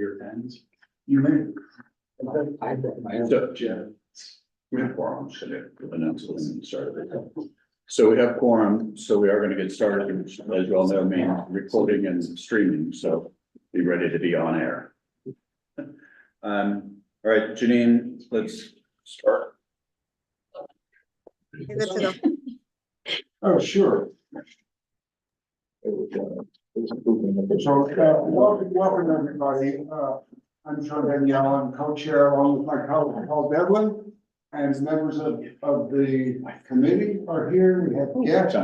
your pens. You may. I So, Yeah. we have quorum, should have announced this and started it. So we have quorum, so we are gonna get started, as you all know, means recording and streaming, so be ready to be on air. All right, Janine, let's start. Oh, sure. So, welcome everybody. I'm Sean Danielle, I'm co-chair along with my colleague Paul Devlin. And members of the committee are here. We have guests.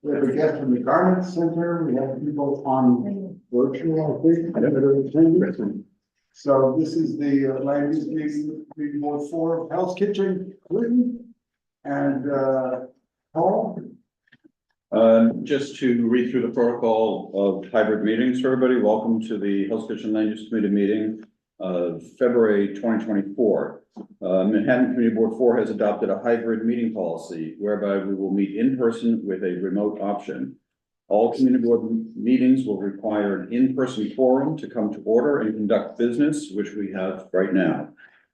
We have a guest from the Garment Center. We have people on virtual, I think, that are attending. So this is the land use meeting, MCB4 Hell's Kitchen, Clinton. And Paul? Just to read through the protocol of hybrid meetings for everybody, welcome to the Hell's Kitchen Land Use Committee meeting of February 2024. Manhattan Community Board 4 has adopted a hybrid meeting policy whereby we will meet in person with a remote option. All community board meetings will require an in-person quorum to come to order and conduct business, which we have right now.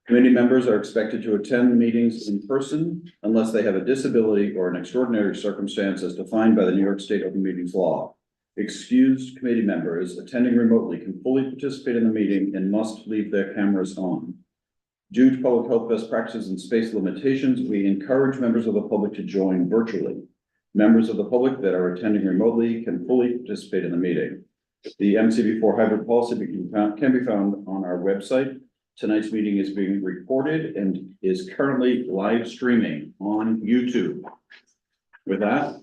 Committee members are expected to attend meetings in person unless they have a disability or an extraordinary circumstance as defined by the New York State Open Meetings Law. Excused committee members attending remotely can fully participate in the meeting and must leave their cameras on. Due to public health best practices and space limitations, we encourage members of the public to join virtually. Members of the public that are attending remotely can fully participate in the meeting. The MCB4 hybrid policy can be found on our website. Tonight's meeting is being recorded and is currently live streaming on YouTube. With that,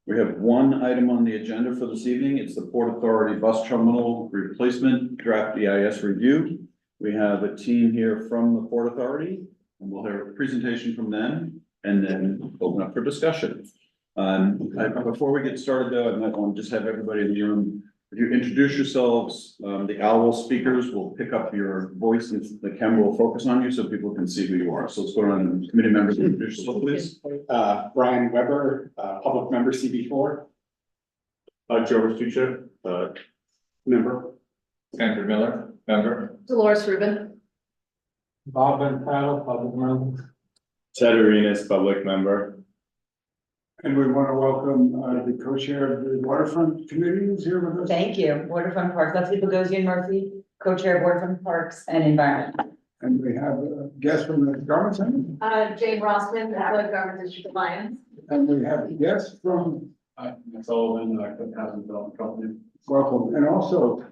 we have one item on the agenda for this evening. It's the Port Authority Bus Terminal Replacement Draft EIS Review. We have a team here from the Port Authority, and we'll hear a presentation from them and then open up for discussion. Before we get started though, I might want to just have everybody in the room, if you introduce yourselves, the owl speakers will pick up your voice and the camera will focus on you so people can see who you are. So let's go on, committee members, introduce yourself, please. Brian Weber, public member CB4. Joe Restuccia, Member. Sandra Miller, member. Dolores Rubin. Bob and Paddle, public member. Ted Arenas, public member. And we want to welcome the co-chair of the Waterfront Committee who's here with us. Thank you. Waterfront Parks. Leslie Bogosian Murphy, co-chair of Waterfront Parks and Environment. And we have a guest from the Garment Center. Jane Rossman, Allied Government District Alliance. And we have a guest from, Nick Sullivan, Cook Housing Development Company. welcome, and also,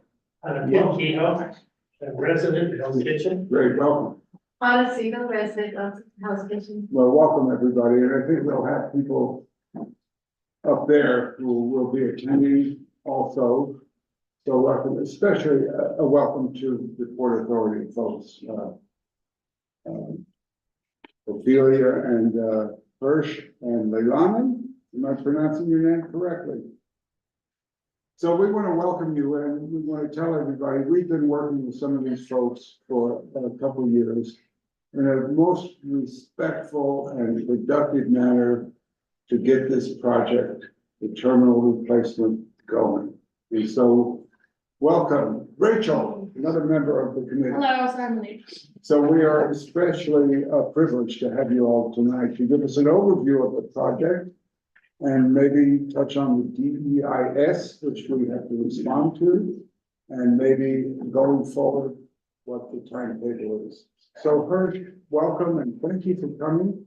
Bill Kehoe, a resident of Hell's Kitchen. very welcome. Anna Siegel, resident of House Kitchen. Well, welcome everybody, and I think we'll have people up there who will be attending also. So welcome, especially a welcome to the Port Authority folks. Ophelia and Hirsch and Leilani, am I pronouncing your name correctly? So we want to welcome you and we want to tell everybody, we've been working with some of these folks for a couple of years in a most respectful and productive manner to get this project, the terminal replacement, going. And so, welcome, Rachel, another member of the committee. Hello, Emily. So we are especially privileged to have you all tonight to give us an overview of the project and maybe touch on the DEIS, which we have to respond to, and maybe going forward, what the timetable is. So Hirsch, welcome and thank you for coming.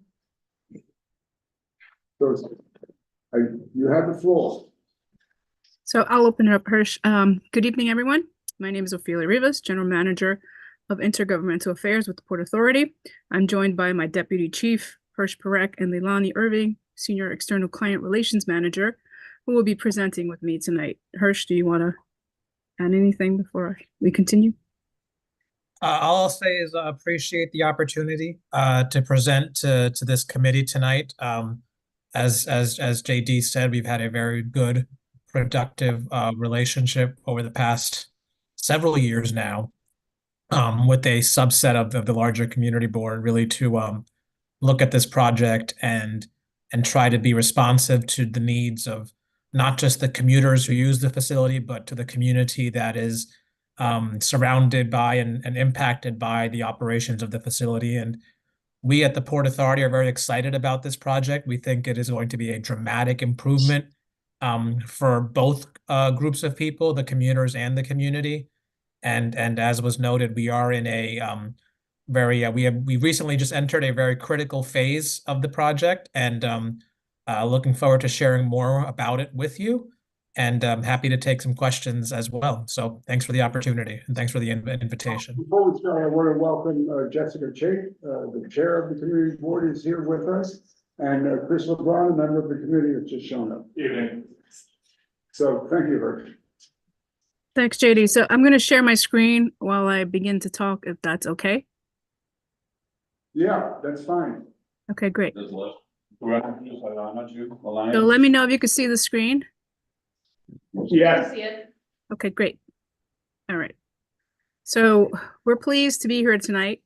So, you have the floor. So I'll open it up, Hirsch. Good evening, everyone. My name is Ophelia Rivas, General Manager of Intergovernmental Affairs with the Port Authority. I'm joined by my Deputy Chief, Hirsch Parekh, and Leilani Irving, Senior External Client Relations Manager, who will be presenting with me tonight. Hirsch, do you want to add anything before we continue? All I'll say is I appreciate the opportunity to present to this committee tonight. As JD said, we've had a very good, productive relationship over the past several years now with a subset of the larger community board, really to look at this project and try to be responsive to the needs of not just the commuters who use the facility, but to the community that is surrounded by and impacted by the operations of the facility. And we at the Port Authority are very excited about this project. We think it is going to be a dramatic improvement for both groups of people, the commuters and the community. And as was noted, we are in a we recently just entered a very critical phase of the project, and looking forward to sharing more about it with you. And I'm happy to take some questions as well. So thanks for the opportunity and thanks for the invitation. Before we start, I want to welcome Jessica Chait, the chair of the community board, is here with us, and Chris LeBron, a member of the committee, has just shown up. Evening. So thank you, Hirsch. Thanks, JD. So I'm going to share my screen while I begin to talk, if that's okay. Yeah, that's fine. Okay, great. So So let me know if you can see the screen. Yes. See it? Okay, great. All right. So we're pleased to be here tonight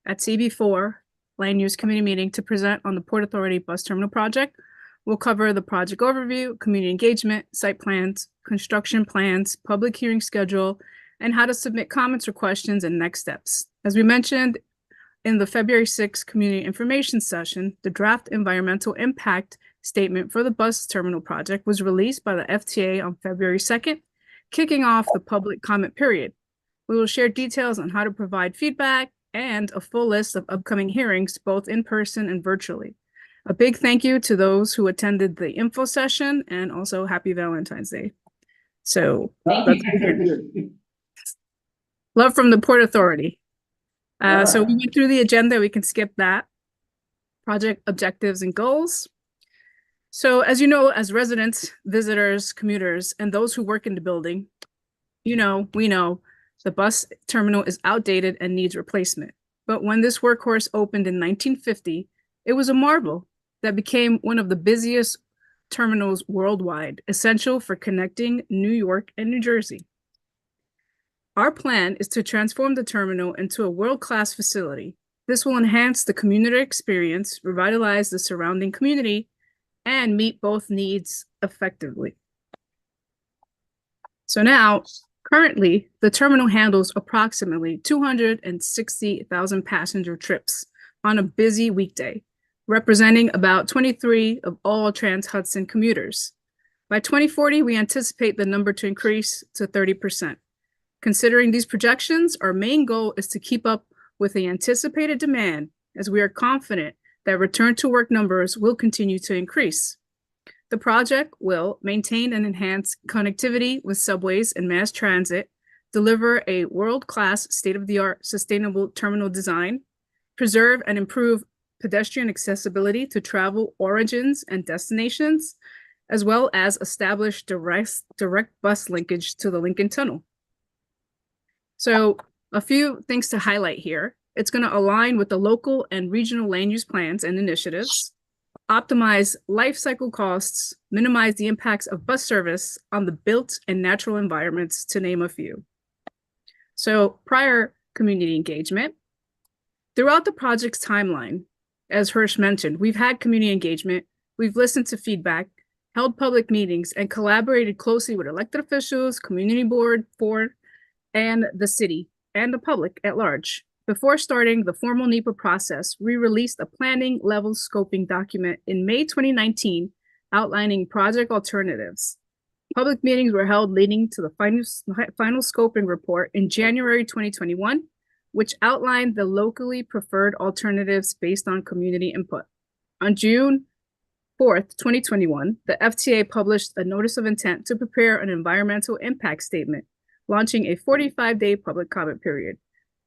at CB4 Land Use Committee meeting to present on the Port Authority Bus Terminal Project. We'll cover the project overview, community engagement, site plans, construction plans, public hearing schedule, and how to submit comments or questions and next steps. As we mentioned in the February 6th community information session, the draft environmental impact statement for the bus terminal project was released by the FTA on February 2nd, kicking off the public comment period. We will share details on how to provide feedback and a full list of upcoming hearings, both in person and virtually. A big thank you to those who attended the info session, and also happy Valentine's Day. So let's begin. Love from the Port Authority. So we went through the agenda, we can skip that. Project objectives and goals. So as you know, as residents, visitors, commuters, and those who work in the building, we know the bus terminal is outdated and needs replacement. But when this workhorse opened in 1950, it was a marvel that became one of the busiest terminals worldwide, essential for connecting New York and New Jersey. Our plan is to transform the terminal into a world-class facility. This will enhance the community experience, revitalize the surrounding community, and meet both needs effectively. So now, currently, the terminal handles approximately 260,000 passenger trips on a busy weekday, representing about 23 of all Trans-Hudson commuters. By 2040, we anticipate the number to increase to 30%. Considering these projections, our main goal is to keep up with the anticipated demand, as we are confident that return to work numbers will continue to increase. The project will maintain and enhance connectivity with subways and mass transit, deliver a world-class state-of-the-art sustainable terminal design, preserve and improve pedestrian accessibility to travel origins and destinations, as well as establish direct bus linkage to the Lincoln Tunnel. So a few things to highlight here. It's going to align with the local and regional land use plans and initiatives, optimize life cycle costs, minimize the impacts of bus service on the built and natural environments, to name a few. So prior community engagement. Throughout the project's timeline, as Hirsch mentioned, we've had community engagement, we've listened to feedback, held public meetings, and collaborated closely with elected officials, community board, and the city, and the public at large. Before starting the formal NEPA process, we released a planning level scoping document in May 2019 outlining project alternatives. Public meetings were held leading to the final scoping report in January 2021, which outlined the locally preferred alternatives based on community input. On June 4th, 2021, the FTA published a notice of intent to prepare an environmental impact statement, launching a 45-day public comment period.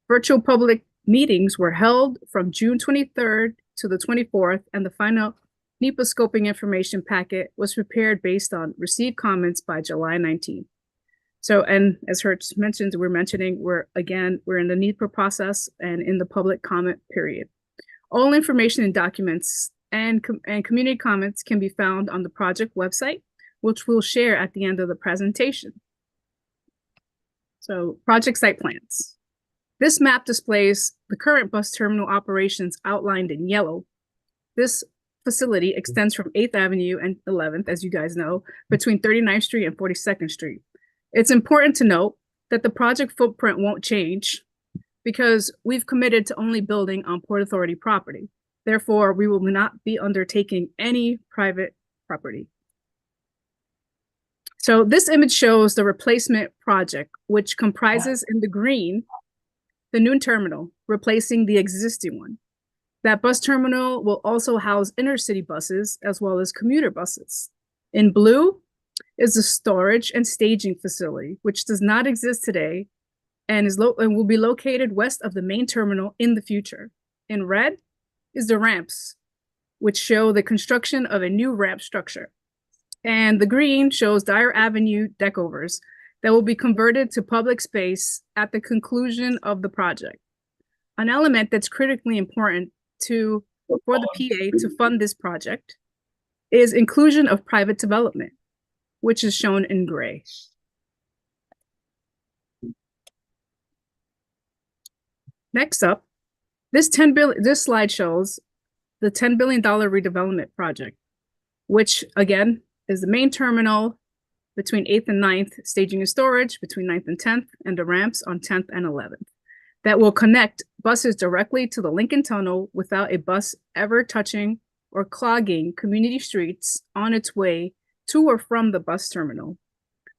Virtual public meetings were held from June 23rd to the 24th, and the final NEPA scoping information packet was prepared based on received comments by July 19th. So, and as Hertz mentioned, we're in the NEPA process and in the public comment period. All information and documents and community comments can be found on the project website, which we'll share at the end of the presentation. So, project site plans. This map displays the current bus terminal operations outlined in yellow. This facility extends from 8th Avenue and 11th, as you guys know, between 39th Street and 42nd Street. It's important to note that the project footprint won't change because we've committed to only building on Port Authority property. Therefore, we will not be undertaking any private property. So this image shows the replacement project, which comprises in the green, the new terminal, replacing the existing one. That bus terminal will also house intercity buses as well as commuter buses. In blue is the storage and staging facility, which does not exist today and will be located west of the main terminal in the future. In red is the ramps, which show the construction of a new ramp structure. And the green shows Dyer Avenue deckovers that will be converted to public space at the conclusion of the project. An element that's critically important for the PA to fund this project is inclusion of private development, which is shown in gray. Next up, this slide shows the $10 billion redevelopment project, which again is the main terminal between 8th and 9th, staging and storage between 9th and 10th, and the ramps on 10th and 11th. That will connect buses directly to the Lincoln Tunnel without a bus ever touching or clogging community streets on its way to or from the bus terminal.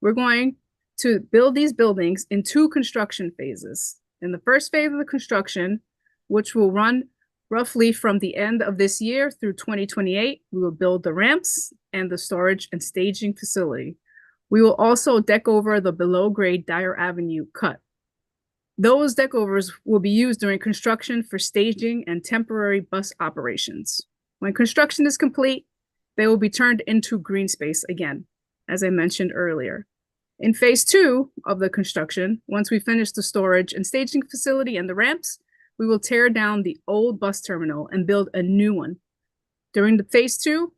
We're going to build these buildings in 2 construction phases. In the first phase of the construction, which will run roughly from the end of this year through 2028, we will build the ramps and the storage and staging facility. We will also deck over the below-grade Dyer Avenue cut. Those deckovers will be used during construction for staging and temporary bus operations. When construction is complete, they will be turned into green space again, as I mentioned earlier. In phase 2 of the construction, once we finish the storage and staging facility and the ramps, we will tear down the old bus terminal and build a new one. During the phase 2,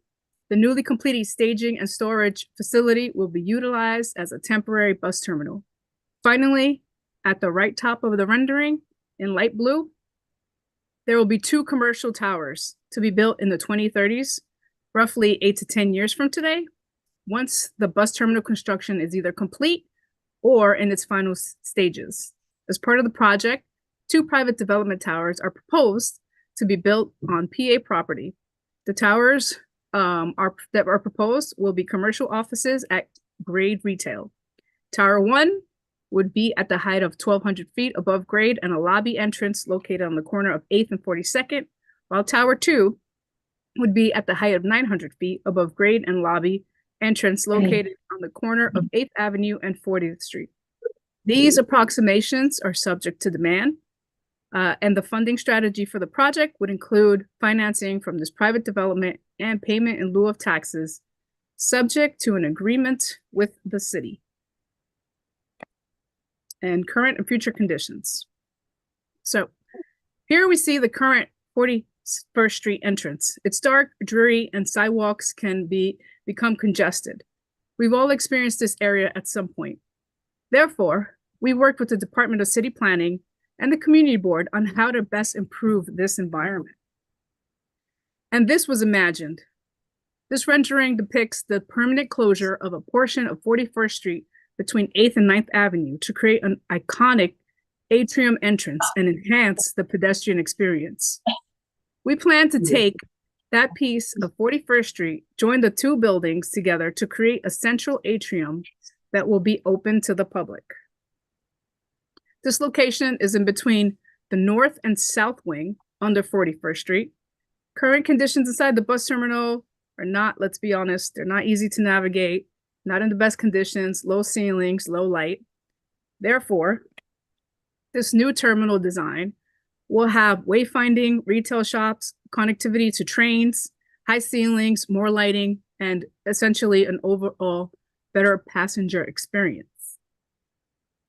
the newly completed staging and storage facility will be utilized as a temporary bus terminal. Finally, at the right top of the rendering, in light blue, there will be 2 commercial towers to be built in the 2030s, roughly 8 to 10 years from today, once the bus terminal construction is either complete or in its final stages. As part of the project, 2 private development towers are proposed to be built on PA property. The towers that are proposed will be commercial offices at grade retail. Tower 1 would be at the height of 1,200 feet above grade and a lobby entrance located on the corner of 8th and 42nd, while Tower 2 would be at the height of 900 feet above grade and lobby entrance located on the corner of 8th Avenue and 40th Street. These approximations are subject to demand, and the funding strategy for the project would include financing from this private development and payment in lieu of taxes, subject to an agreement with the city. And current and future conditions. So here we see the current 41st Street entrance. It's dark, dreary, and sidewalks can become congested. We've all experienced this area at some point. Therefore, we worked with the Department of City Planning and the Community Board on how to best improve this environment. And this was imagined. This rendering depicts the permanent closure of a portion of 41st Street between 8th and 9th Avenue to create an iconic atrium entrance and enhance the pedestrian experience. We plan to take that piece of 41st Street, join the 2 buildings together to create a central atrium that will be open to the public. This location is in between the north and south wing under 41st Street. Current conditions inside the bus terminal are not, let's be honest, they're not easy to navigate, not in the best conditions, low ceilings, low light. Therefore, this new terminal design will have wayfinding, retail shops, connectivity to trains, high ceilings, more lighting, and essentially an overall better passenger experience.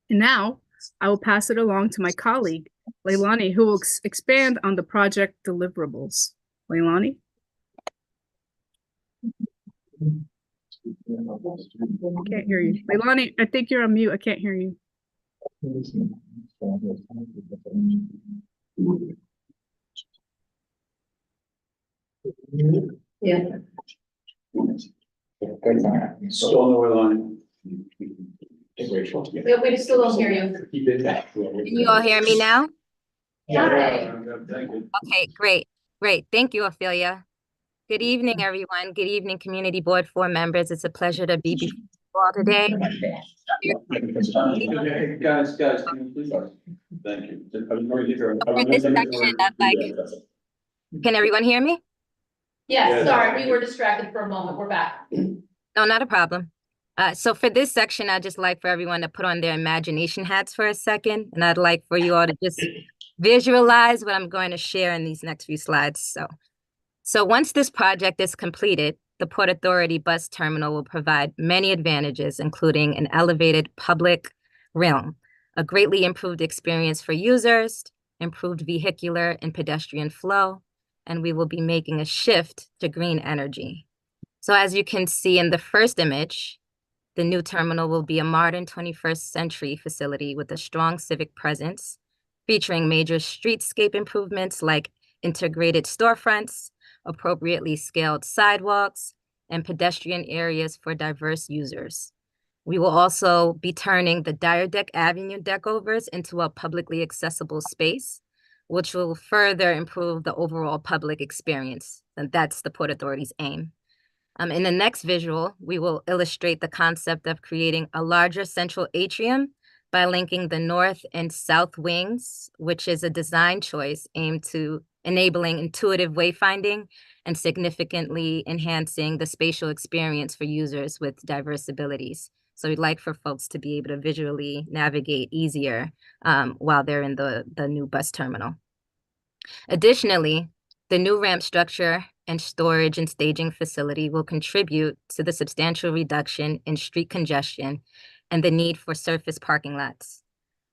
And now I will pass it along to my colleague, Leilani, who will expand on the project deliverables. Leilani? I can't hear you. Leilani, I think you're on mute. I can't hear you. Still no line. Rachel. We still don't hear you. Keep it back. Can you all hear me now? Hi. Thank you. Okay, great, great. Thank you, Ophelia. Good evening, everyone. Good evening, Community Board 4 members. It's a pleasure to be before you all today. Hey, guys, can you please? Thank you. For this section, can everyone hear me? Yes, sorry, we were distracted for a moment. We're back. No, not a problem. So for this section, I'd just like for everyone to put on their imagination hats for a second, and I'd like for you all to just visualize what I'm going to share in these next few slides. So once this project is completed, the Port Authority bus terminal will provide many advantages, including an elevated public realm, a greatly improved experience for users, improved vehicular and pedestrian flow, and we will be making a shift to green energy. So as you can see in the first image, the new terminal will be a modern 21st century facility with a strong civic presence, featuring major streetscape improvements like integrated storefronts, appropriately scaled sidewalks, and pedestrian areas for diverse users. We will also be turning the Dyer Deck Avenue deckovers into a publicly accessible space, which will further improve the overall public experience. And that's the Port Authority's aim. In the next visual, we will illustrate the concept of creating a larger central atrium by linking the north and south wings, which is a design choice aimed to enabling intuitive wayfinding and significantly enhancing the spatial experience for users with diverse abilities. So we'd like for folks to be able to visually navigate easier while they're in the new bus terminal. Additionally, the new ramp structure and storage and staging facility will contribute to the substantial reduction in street congestion and the need for surface parking lots.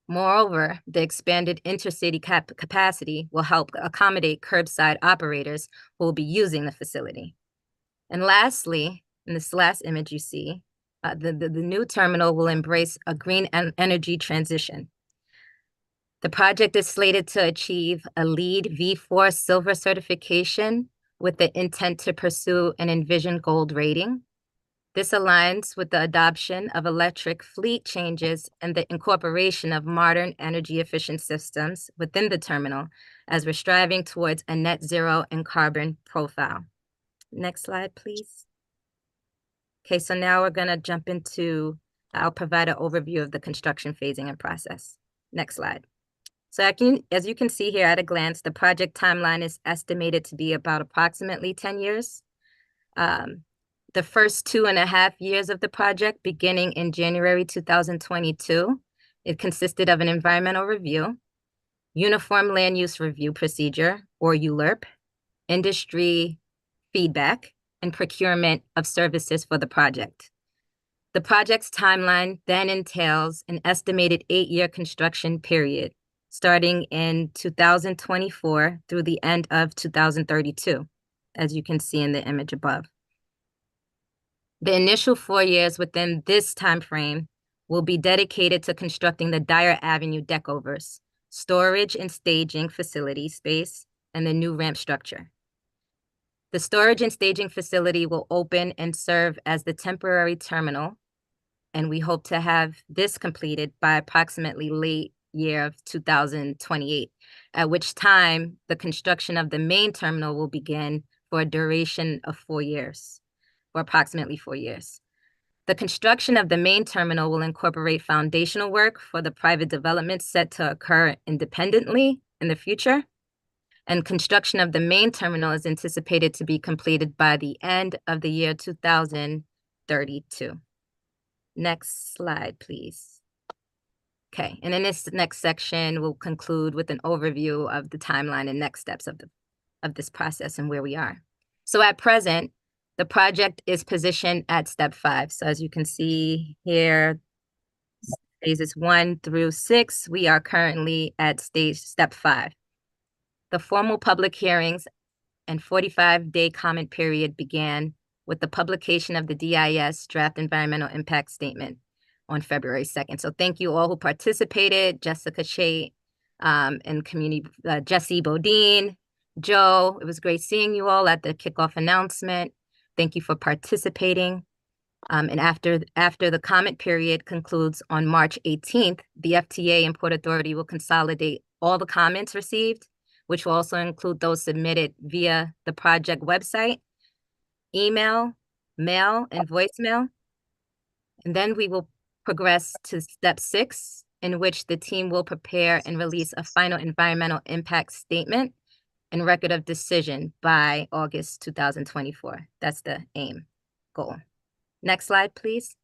Moreover, the expanded intercity capacity will help accommodate curbside operators who will be using the facility. And lastly, in this last image you see, the new terminal will embrace a green energy transition. The project is slated to achieve a LEED V4 Silver certification with the intent to pursue an Envision Gold rating. This aligns with the adoption of electric fleet changes and the incorporation of modern energy efficient systems within the terminal as we're striving towards a net zero and carbon profile. Next slide, please. Okay, so now we're gonna jump into, I'll provide an overview of the construction phasing and process. Next slide. So as you can see here at a glance, the project timeline is estimated to be about approximately 10 years. The first 2.5 years of the project, beginning in January 2022, it consisted of an environmental review, Uniform Land Use Review Procedure, or ULURP, industry feedback, and procurement of services for the project. The project's timeline then entails an estimated 8-year construction period, starting in 2024 through the end of 2032, as you can see in the image above. The initial 4 years within this time frame will be dedicated to constructing the Dyer Avenue deckovers, storage and staging facility space, and the new ramp structure. The storage and staging facility will open and serve as the temporary terminal, and we hope to have this completed by approximately late year of 2028, at which time the construction of the main terminal will begin for a duration of 4 years, or approximately 4 years. The construction of the main terminal will incorporate foundational work for the private development set to occur independently in the future. And construction of the main terminal is anticipated to be completed by the end of the year 2032. Next slide, please. Okay, and in this next section, we'll conclude with an overview of the timeline and next steps of this process and where we are. So at present, the project is positioned at step 5. So as you can see here, phases 1 through 6, we are currently at step 5. The formal public hearings and 45-day comment period began with the publication of the DIS Draft Environmental Impact Statement on February 2nd. So thank you all who participated, Jessica Chait, and community, Jesse Bodine, Joe. It was great seeing you all at the kickoff announcement. Thank you for participating. And after the comment period concludes on March 18th, the FTA and Port Authority will consolidate all the comments received, which will also include those submitted via the project website, email, mail, and voicemail. And then we will progress to step 6, in which the team will prepare and release a final environmental impact statement and record of decision by August 2024. That's the goal. Next slide, please.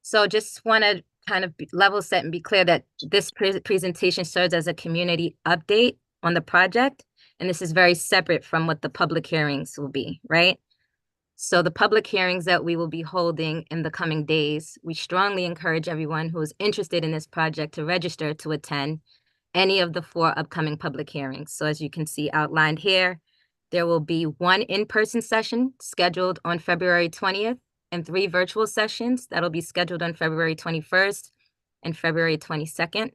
So just want to kind of level set and be clear that this presentation serves as a community update on the project, and this is very separate from what the public hearings will be, right? So the public hearings that we will be holding in the coming days, we strongly encourage everyone who is interested in this project to register to attend any of the 4 upcoming public hearings. So as you can see outlined here, there will be 1 in-person session scheduled on February 20th and 3 virtual sessions that'll be scheduled on February 21st and February 22nd.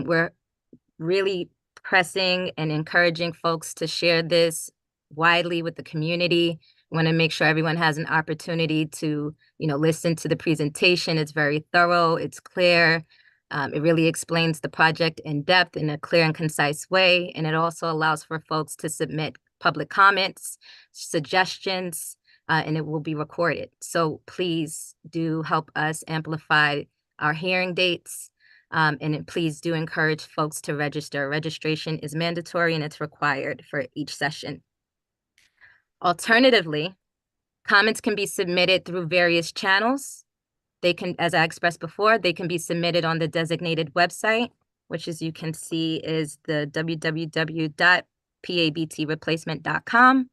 We're really pressing and encouraging folks to share this widely with the community. We want to make sure everyone has an opportunity to, listen to the presentation. It's very thorough, it's clear. It really explains the project in depth in a clear and concise way, and it also allows for folks to submit public comments, suggestions, and it will be recorded. So please do help us amplify our hearing dates, and please do encourage folks to register. Registration is mandatory and it's required for each session. Alternatively, comments can be submitted through various channels. They can, as I expressed before, they can be submitted on the designated website, which, as you can see, is the www.pabtreplacement.com.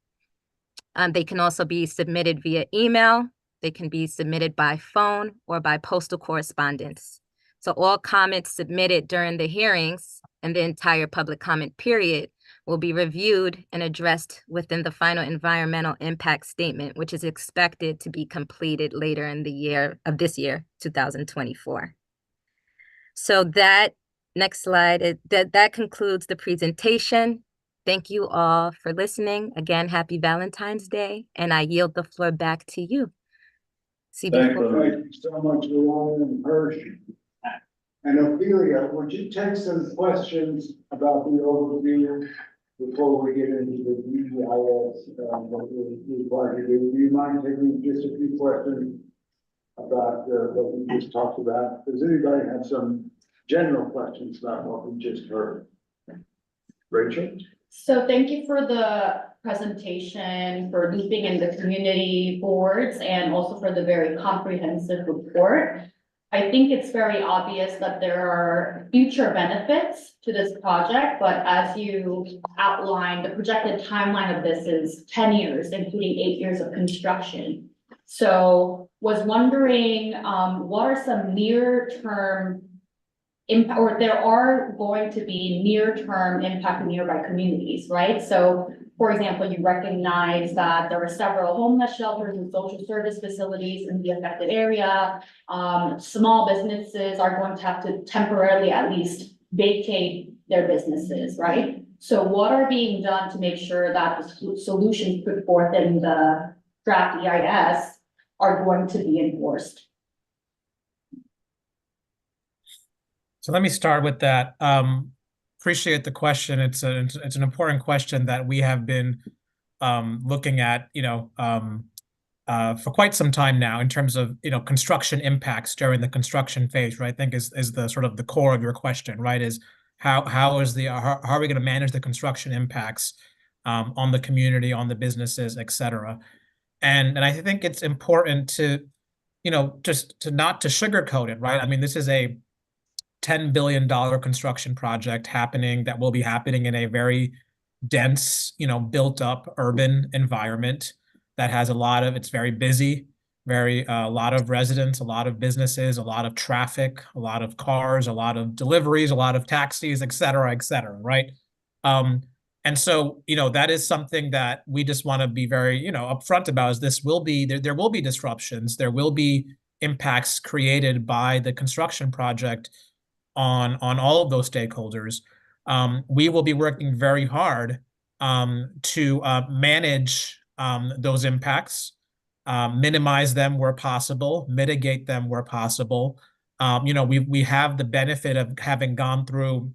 They can also be submitted via email. They can be submitted by phone or by postal correspondence. So all comments submitted during the hearings and the entire public comment period will be reviewed and addressed within the final environmental impact statement, which is expected to be completed later in the year of this year, 2024. So that next slide, that concludes the presentation. Thank you all for listening. Again, happy Valentine's Day, and I yield the floor back to you. Thank you so much, Luana and Hirsch. And Ophelia, would you take some questions about the overview before we get into the DEIS, what we're required to do? Do you mind taking just a few questions about what we just talked about? Does anybody have some general questions about what we just heard? Rachel? So thank you for the presentation, for looping in the community boards, and also for the very comprehensive report. I think it's very obvious that there are future benefits to this project, but as you outlined, the projected timeline of this is 10 years, including 8 years of construction. So was wondering, what are some near-term impact, or there are going to be near-term impact in nearby communities, right? So for example, you recognize that there are several homeless shelters and social service facilities in the affected area. Small businesses are going to have to temporarily at least vacate their businesses, right? So what are being done to make sure that the solutions put forth in the draft EIS are going to be enforced? So let me start with that. Appreciate the question. It's an important question that we have been looking at, for quite some time now in terms of, construction impacts during the construction phase, right? I think is the sort of the core of your question, right? Is how are we going to manage the construction impacts on the community, on the businesses, et cetera. And I think it's important to, just to not to sugarcoat it, right? I mean, this is a $10 billion construction project that will be happening in a very dense, built up urban environment that has it's very busy, a lot of residents, a lot of businesses, a lot of traffic, a lot of cars, a lot of deliveries, a lot of taxis, et cetera, right? And so, that is something that we just want to be very, upfront about, is there will be disruptions, there will be impacts created by the construction project on all of those stakeholders. We will be working very hard to manage those impacts minimize them where possible, mitigate them where possible. We have the benefit of having gone through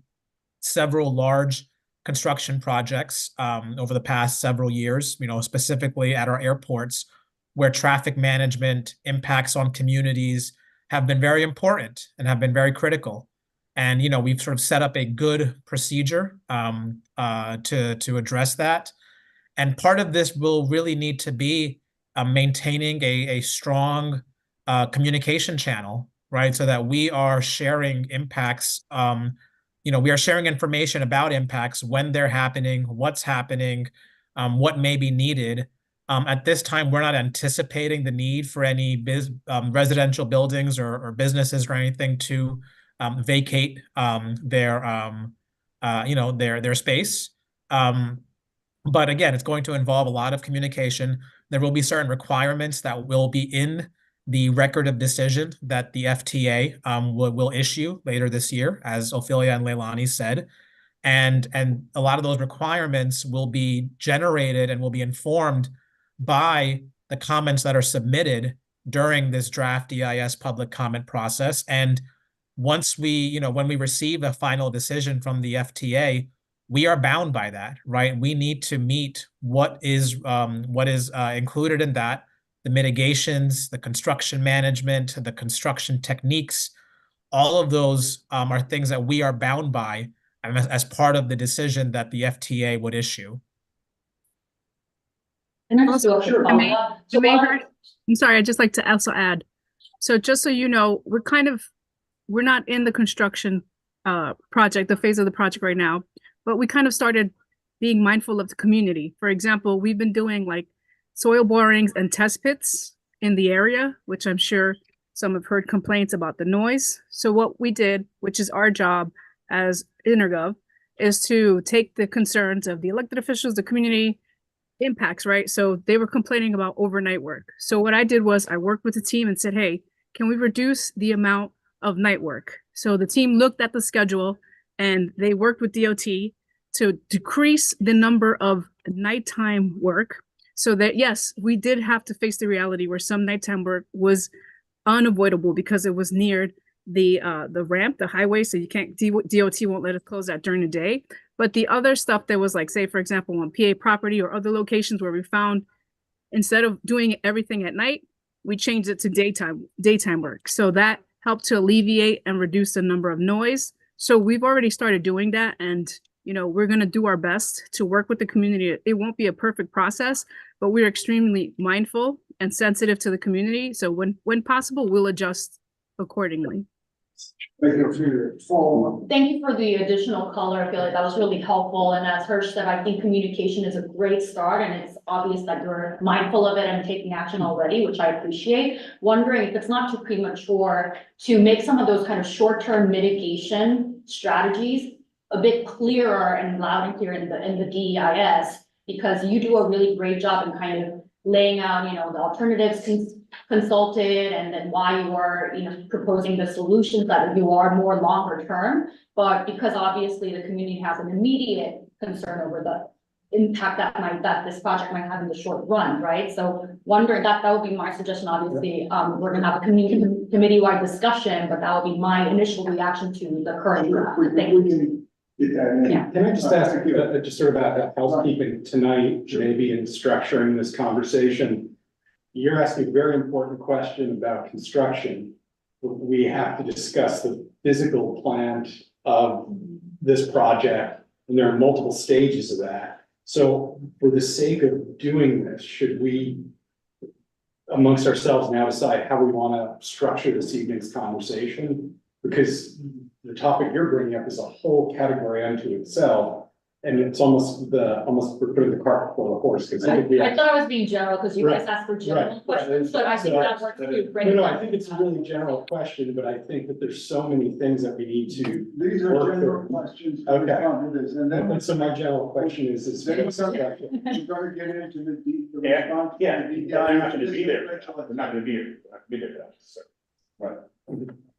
several large construction projects over the past several years, specifically at our airports, where traffic management impacts on communities have been very important and have been very critical. And, we've sort of set up a good procedure to address that. And part of this will really need to be maintaining a strong communication channel, right? So that we are sharing impacts. We are sharing information about impacts, when they're happening, what's happening, what may be needed. At this time, we're not anticipating the need for any residential buildings or businesses or anything to vacate their space. But again, it's going to involve a lot of communication. There will be certain requirements that will be in the record of decision that the FTA will issue later this year, as Ophelia and Leilani said. And a lot of those requirements will be generated and will be informed by the comments that are submitted during this draft EIS public comment process. And once when we receive a final decision from the FTA, we are bound by that, right? We need to meet what is included in that, the mitigations, the construction management, the construction techniques. All of those are things that we are bound by as part of the decision that the FTA would issue. And I just do a Sure. quick follow-up. So I'm sorry, I'd just like to also add. So just so you know, we're not in the construction project, the phase of the project right now, but we kind of started being mindful of the community. For example, we've been doing like soil borings and test pits in the area, which I'm sure some have heard complaints about the noise. So what we did, which is our job as Intergov, is to take the concerns of the elected officials, the community impacts, right? So they were complaining about overnight work. So what I did was I worked with the team and said, hey, can we reduce the amount of night work? So the team looked at the schedule and they worked with DOT to decrease the number of nighttime work, so that, yes, we did have to face the reality where some nighttime work was unavoidable because it was near the ramp, the highway, so you can't, DOT won't let us close that during the day. But the other stuff that was like, say, for example, on PA property or other locations where we found, instead of doing everything at night, we changed it to daytime work. So that helped to alleviate and reduce the number of noise. So we've already started doing that, and we're going to do our best to work with the community. It won't be a perfect process, but we're extremely mindful and sensitive to the community. So when possible, we'll adjust accordingly. Thank you for your follow-up. thank you for the additional color. I feel like that was really helpful. And as Hirsch said, I think communication is a great start, and it's obvious that you're mindful of it and taking action already, which I appreciate. Wondering if it's not too premature to make some of those kind of short-term mitigation strategies a bit clearer and loud and clear in the DEIS, because you do a really great job in kind of laying out, the alternatives consulted, and then why you are, proposing the solutions that you are more longer term. But because obviously the community has an immediate concern over the impact that this project might have in the short run, right? So wondering that would be my suggestion. Obviously, we're gonna have a committee-wide discussion, but that would be my initial reaction to the current draft. Thank you. Can I just ask just sort of about housekeeping tonight, maybe in structuring this conversation? You're asking a very important question about construction. We have to discuss the physical plan of this project, and there are multiple stages of that. So for the sake of doing this, should we, amongst ourselves now, decide how we want to structure this evening's conversation? Because the topic you're bringing up is a whole category unto itself, and it's almost we're putting the cart before the horse. Because I thought I was being general because you guys asked for general Right. questions, but I think that works too. No, I think it's a really general question, but I think that there's so many things that we need to. These are general questions. Okay. Respond to this, and then So my general question is we're gonna get into the deep. The response to the They're not gonna be there. They're not gonna be here. They're not gonna be there for that, so.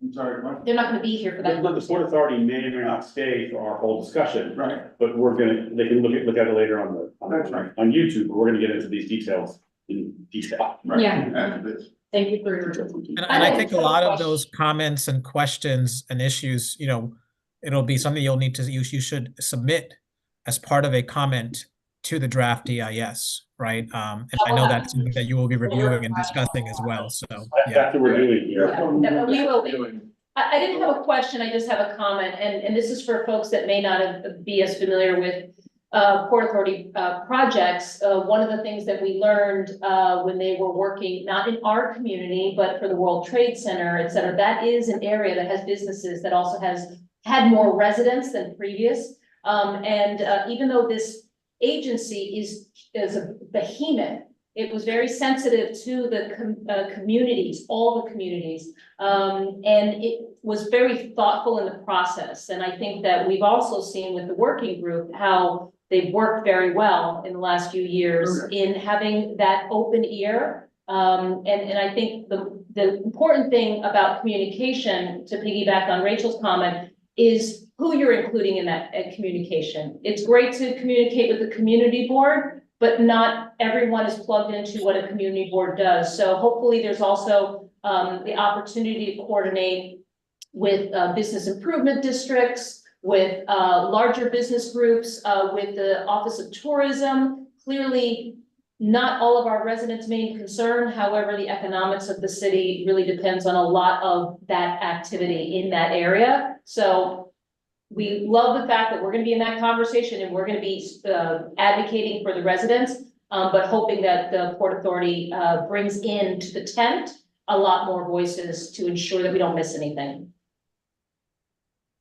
I'm sorry, what? They're not gonna be here for that. The Port Authority may or may not stay for our whole discussion. Right. But they can look at it later on That's right. on YouTube, but we're gonna get into these details in detail. Yeah. After this. Thank you for your. And I think a lot of those comments and questions and issues, you know, it'll be something you'll need to, you should submit as part of a comment to the draft EIS, right? And I know that's something that you will be reviewing and discussing as well, so, yeah. After we're doing here. Yeah, we will be. I didn't have a question, I just have a comment, and this is for folks that may not be as familiar with Port Authority projects. One of the things that we learned when they were working, not in our community, but for the World Trade Center, et cetera, that is an area that has businesses that also has had more residents than previous. Even though this agency is a behemoth, it was very sensitive to the communities, all the communities. And it was very thoughtful in the process. And I think that we've also seen with the working group how they've worked very well in the last few years in having that open ear. And I think the important thing about communication, to piggyback on Rachel's comment, is who you're including in that communication. It's great to communicate with the community board, but not everyone is plugged into what a community board does. So hopefully there's also the opportunity to coordinate with business improvement districts, with larger business groups, with the Office of Tourism. Clearly, not all of our residents' main concern. However, the economics of the city really depends on a lot of that activity in that area. So we love the fact that we're going to be in that conversation and we're going to be advocating for the residents, but hoping that the Port Authority brings into the tent a lot more voices to ensure that we don't miss anything.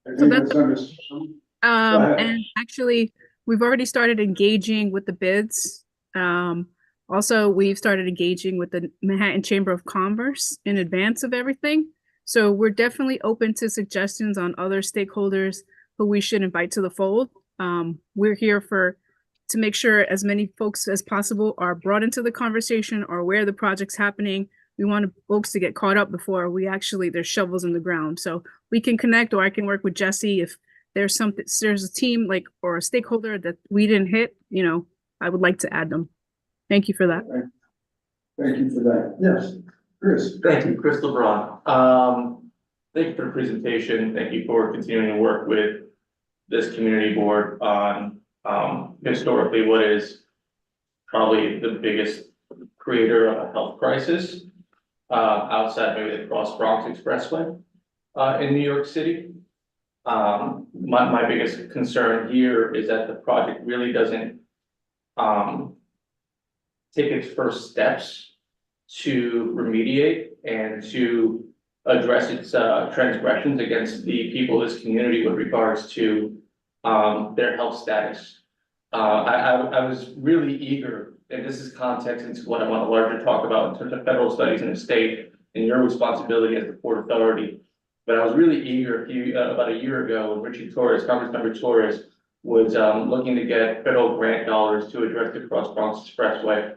I think that's understood. And actually, we've already started engaging with the bids. Also, we've started engaging with the Manhattan Chamber of Commerce in advance of everything. So we're definitely open to suggestions on other stakeholders who we should invite to the fold. We're here to make sure as many folks as possible are brought into the conversation or where the project's happening. We want folks to get caught up before there's shovels in the ground. So we can connect, or I can work with Jesse if there's a team or a stakeholder that we didn't hit, I would like to add them. Thank you for that. Thank you for that. Yes, Chris. Thank you, Chris LeBron. Thank you for the presentation. Thank you for continuing to work with this community board on historically what is probably the biggest creator of a health crisis outside maybe the Cross Bronx Expressway in New York City. My biggest concern here is that the project really doesn't take its first steps to remediate and to address its transgressions against the people of this community with regards to their health status. I was really eager, and this is context into what I want to larger talk about in terms of federal studies in the state and your responsibility as the Port Authority. But I was really eager about a year ago when Richie Torres, Congressmember Torres, was looking to get federal grant dollars to address the Cross Bronx Expressway.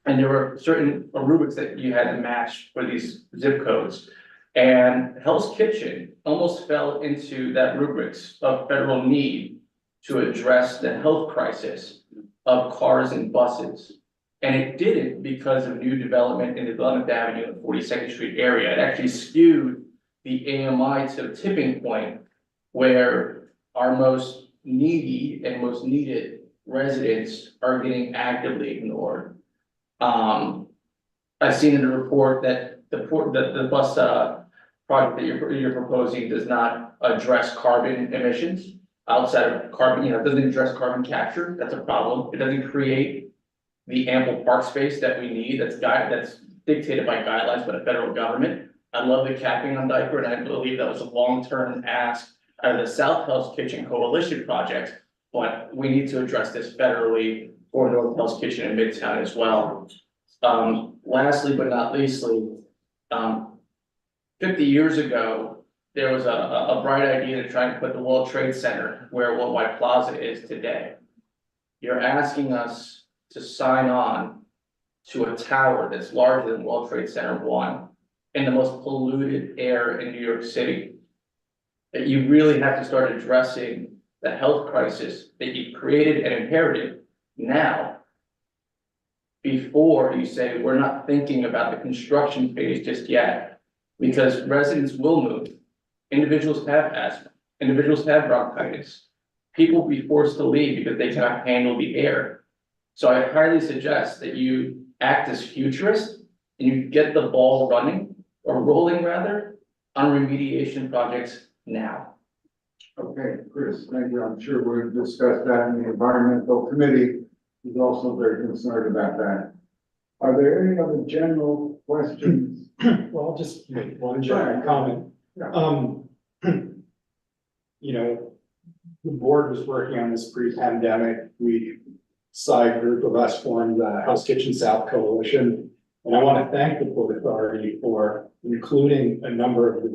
And there were certain rubrics that you had to match for these zip codes. And Hell's Kitchen almost fell into that rubrics of federal need to address the health crisis of cars and buses. And it didn't because of new development in the 11th Avenue and 42nd Street area. It actually skewed the AMI to a tipping point where our most needy and most needed residents are getting actively ignored. I've seen in the report that the bus project that you're proposing does not address carbon emissions outside of carbon, it doesn't address carbon capture. That's a problem. It doesn't create the ample park space that we need. That's dictated by guidelines by the federal government. I love the capping on diaper, and I believe that was a long-term ask out of the South Hell's Kitchen Coalition project, but we need to address this federally for North Hell's Kitchen in Midtown as well. Lastly, but not leastly, 50 years ago, there was a bright idea to try and put the World Trade Center where World Wide Plaza is today. You're asking us to sign on to a tower that's larger than World Trade Center 1 in the most polluted air in New York City. That you really have to start addressing the health crisis that you created and inherited now. before you say, we're not thinking about the construction phase just yet. Because residents will move, individuals have asthma, individuals have bronchitis. People will be forced to leave because they cannot handle the air. So I highly suggest that you act as futurist and you get the ball running, or rolling rather, on remediation projects now. Okay, Chris, thank you. I'm sure we'll discuss that in the environmental committee. Is also very concerned about that. Are there any other general questions? Well, I'll just make one general comment. Yeah. You know, the board was working on this pre-pandemic. We, side group of us, formed the House Kitchen South Coalition. And I want to thank the Port Authority for including a number of the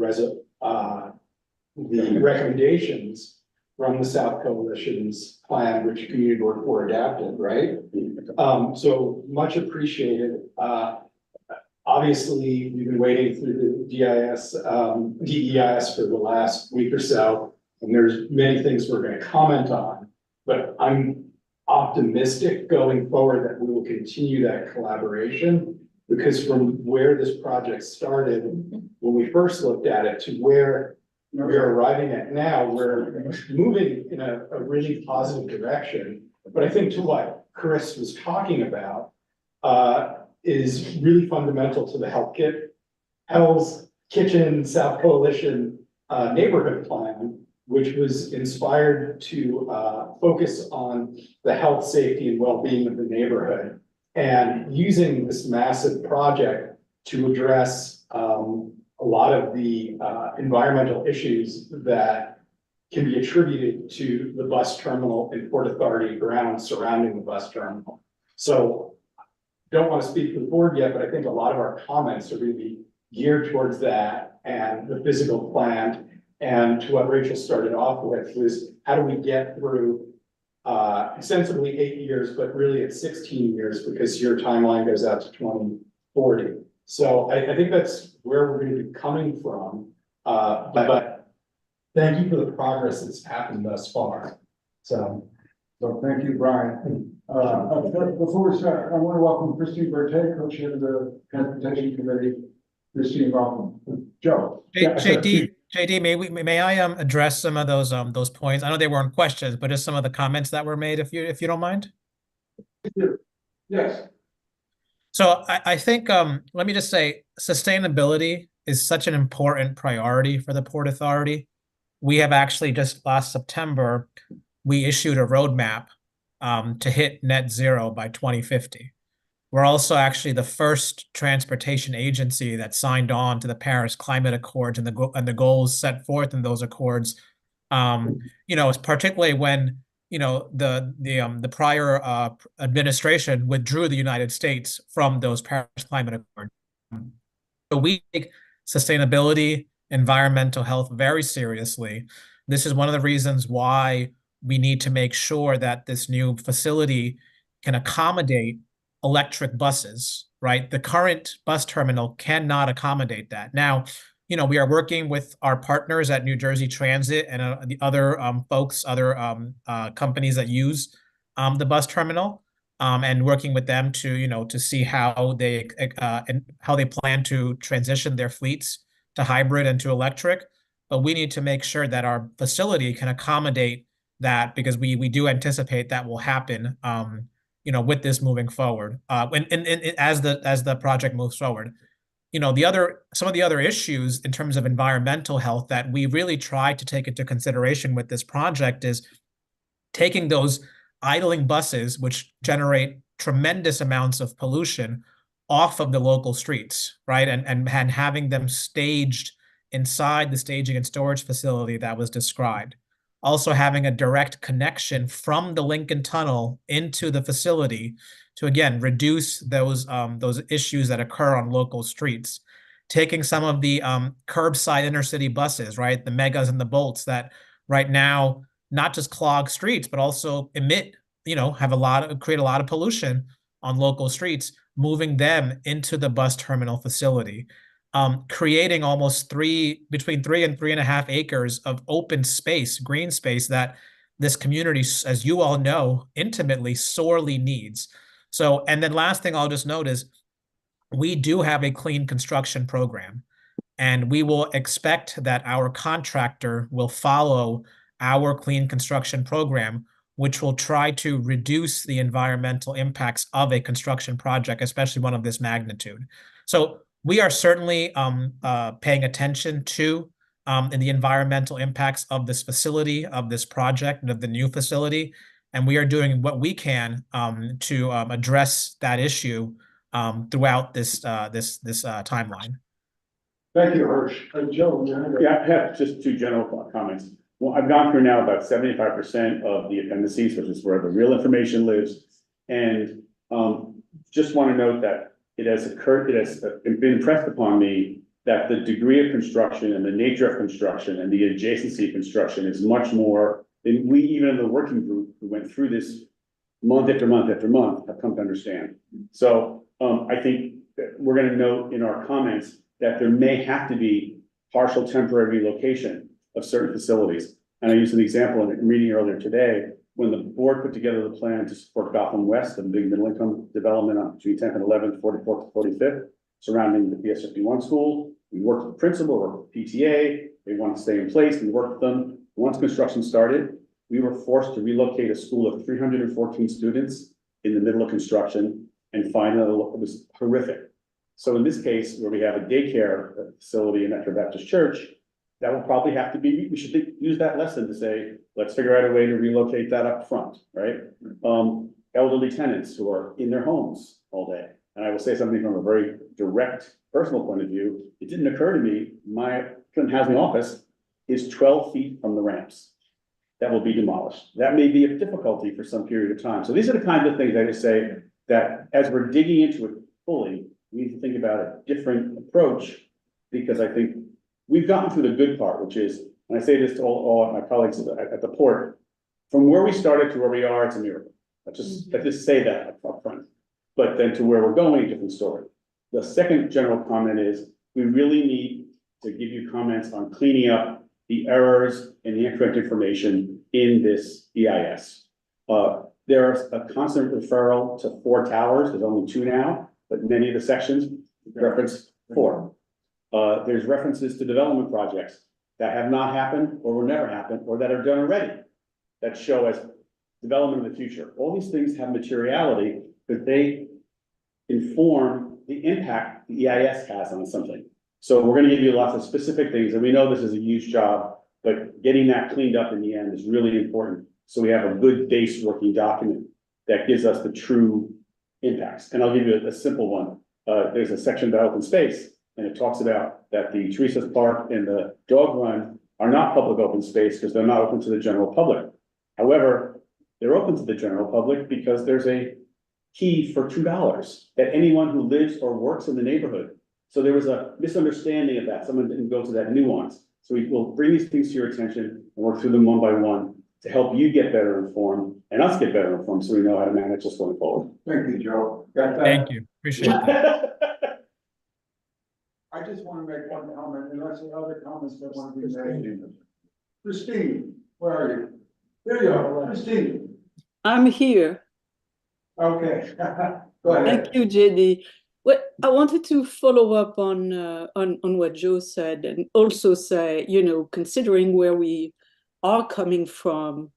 recommendations from the South Coalition's plan, which Community Board 4 adapted, right? So much appreciated. Obviously, we've been waiting through the DEIS for the last week or so, and there's many things we're going to comment on, but I'm optimistic going forward that we will continue that collaboration, because from where this project started, when we first looked at it, to where we're arriving at now, we're moving in a really positive direction. But I think to what Chris was talking about, is really fundamental to the Hell's Kitchen South Coalition neighborhood plan, which was inspired to focus on the health, safety, and well-being of the neighborhood, and using this massive project to address a lot of the environmental issues that can be attributed to the bus terminal and Port Authority grounds surrounding the bus terminal. So don't want to speak for the board yet, but I think a lot of our comments are going to be geared towards that and the physical plan. And to what Rachel started off with was, how do we get through ostensibly 8 years, but really it's 16 years, because your timeline goes out to 2040. So I think that's where we're going to be coming from. But thank you for the progress that's happened thus far. So thank you, Brian. Before we start, I want to welcome Christine Bertay, co-chair of the Transportation Committee. Christine, welcome. Joe. JD, may I address some of those points? I know they weren't questions, but just some of the comments that were made, if you don't mind. Yes. So I think let me just say, sustainability is such an important priority for the Port Authority. We have actually just last September, we issued a roadmap to hit net zero by 2050. We're also actually the first transportation agency that signed on to the Paris Climate Accords and the goals set forth in those accords. You know, particularly when the prior administration withdrew the United States from those Paris Climate Accords. So we take sustainability, environmental health very seriously. This is one of the reasons why we need to make sure that this new facility can accommodate electric buses, right? The current bus terminal cannot accommodate that. Now, we are working with our partners at New Jersey Transit and the other other companies that use the bus terminal, and working with them to see how they plan to transition their fleets to hybrid and to electric. But we need to make sure that our facility can accommodate that, because we do anticipate that will happen. With this moving forward, and as the project moves forward, some of the other issues in terms of environmental health that we really try to take into consideration with this project is taking those idling buses, which generate tremendous amounts of pollution, off of the local streets, right, and having them staged inside the staging and storage facility that was described. Also having a direct connection from the Lincoln Tunnel into the facility to, again, reduce those issues that occur on local streets. Taking some of the curbside intercity buses, right, the megas and the bolts that right now not just clog streets, but also emit, create a lot of pollution on local streets, moving them into the bus terminal facility. Creating almost between 3 and 3.5 acres of open space, green space, that this community, as you all know, intimately, sorely needs. So, and then last thing I'll just note is we do have a clean construction program, and we will expect that our contractor will follow our clean construction program, which will try to reduce the environmental impacts of a construction project, especially one of this magnitude. So we are certainly paying attention to in the environmental impacts of this facility, of this project, and of the new facility. And we are doing what we can to address that issue throughout this timeline. Thank you, Hirsch. Joe, you had a- Yeah, I have just two general comments. Well, I've gone through now about 75% of the appendices, which is where the real information lives. And just want to note that it has been impressed upon me that the degree of construction and the nature of construction and the adjacency of construction is much more than we, even in the working group who went through this month after month after month, have come to understand. So I think that we're going to note in our comments that there may have to be partial temporary relocation of certain facilities. And I used an example in a meeting earlier today, when the board put together the plan to support Gotham West, the big middle income development on between 10th and 11th, 44th to 45th, surrounding the PS 51 school. We worked with the principal, worked with PTA, they wanted to stay in place, we worked with them. Once construction started, we were forced to relocate a school of 314 students in the middle of construction and find that it was horrific. So in this case, where we have a daycare facility in Metro Baptist Church, that will probably have to be, we should use that lesson to say, let's figure out a way to relocate that up front, right? Elderly tenants who are in their homes all day. And I will say something from a very direct personal point of view. It didn't occur to me, my Clinton Housing office is 12 feet from the ramps that will be demolished. That may be a difficulty for some period of time. So these are the kinds of things I just say that as we're digging into it fully, we need to think about a different approach, because I think we've gotten through the good part, which is, and I say this to all my colleagues at the port, from where we started to where we are, it's a miracle. Let's just say that up front. But then to where we're going, a different story. The second general comment is, we really need to give you comments on cleaning up the errors and the incorrect information in this EIS. There's a constant referral to 4 towers, there's only 2 now, but many of the sections reference 4. There's references to development projects that have not happened or will never happen or that are done already that show as development in the future. All these things have materiality, but they inform the impact the EIS has on something. So we're going to give you lots of specific things, and we know this is a huge job, but getting that cleaned up in the end is really important. So we have a good base working document that gives us the true impacts. And I'll give you a simple one. There's a section about open space, and it talks about that the Teresa's Park and the dog run are not public open space because they're not open to the general public. However, they're open to the general public because there's a key for $2 that anyone who lives or works in the neighborhood. So there was a misunderstanding of that. Someone didn't go to that nuance. So we will bring these things to your attention and work through them one by one to help you get better informed and us get better informed so we know how to manage this going forward. Thank you, Joe. Got that? Thank you. Appreciate that. I just want to make one comment, unless there are other comments that want to be made. Christine, where are you? There you are, Christine. I'm here. Okay. Go ahead. Thank you, JD. Well, I wanted to follow up on what Joe said, and also say, you know, considering where we are coming from,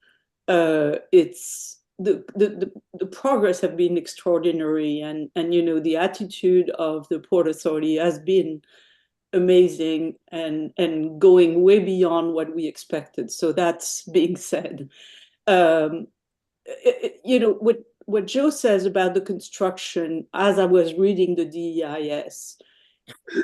it's the progress have been extraordinary, and you know, the attitude of the Port Authority has been amazing and going way beyond what we expected. So that's being said. You know, what Joe says about the construction, as I was reading the DEIS,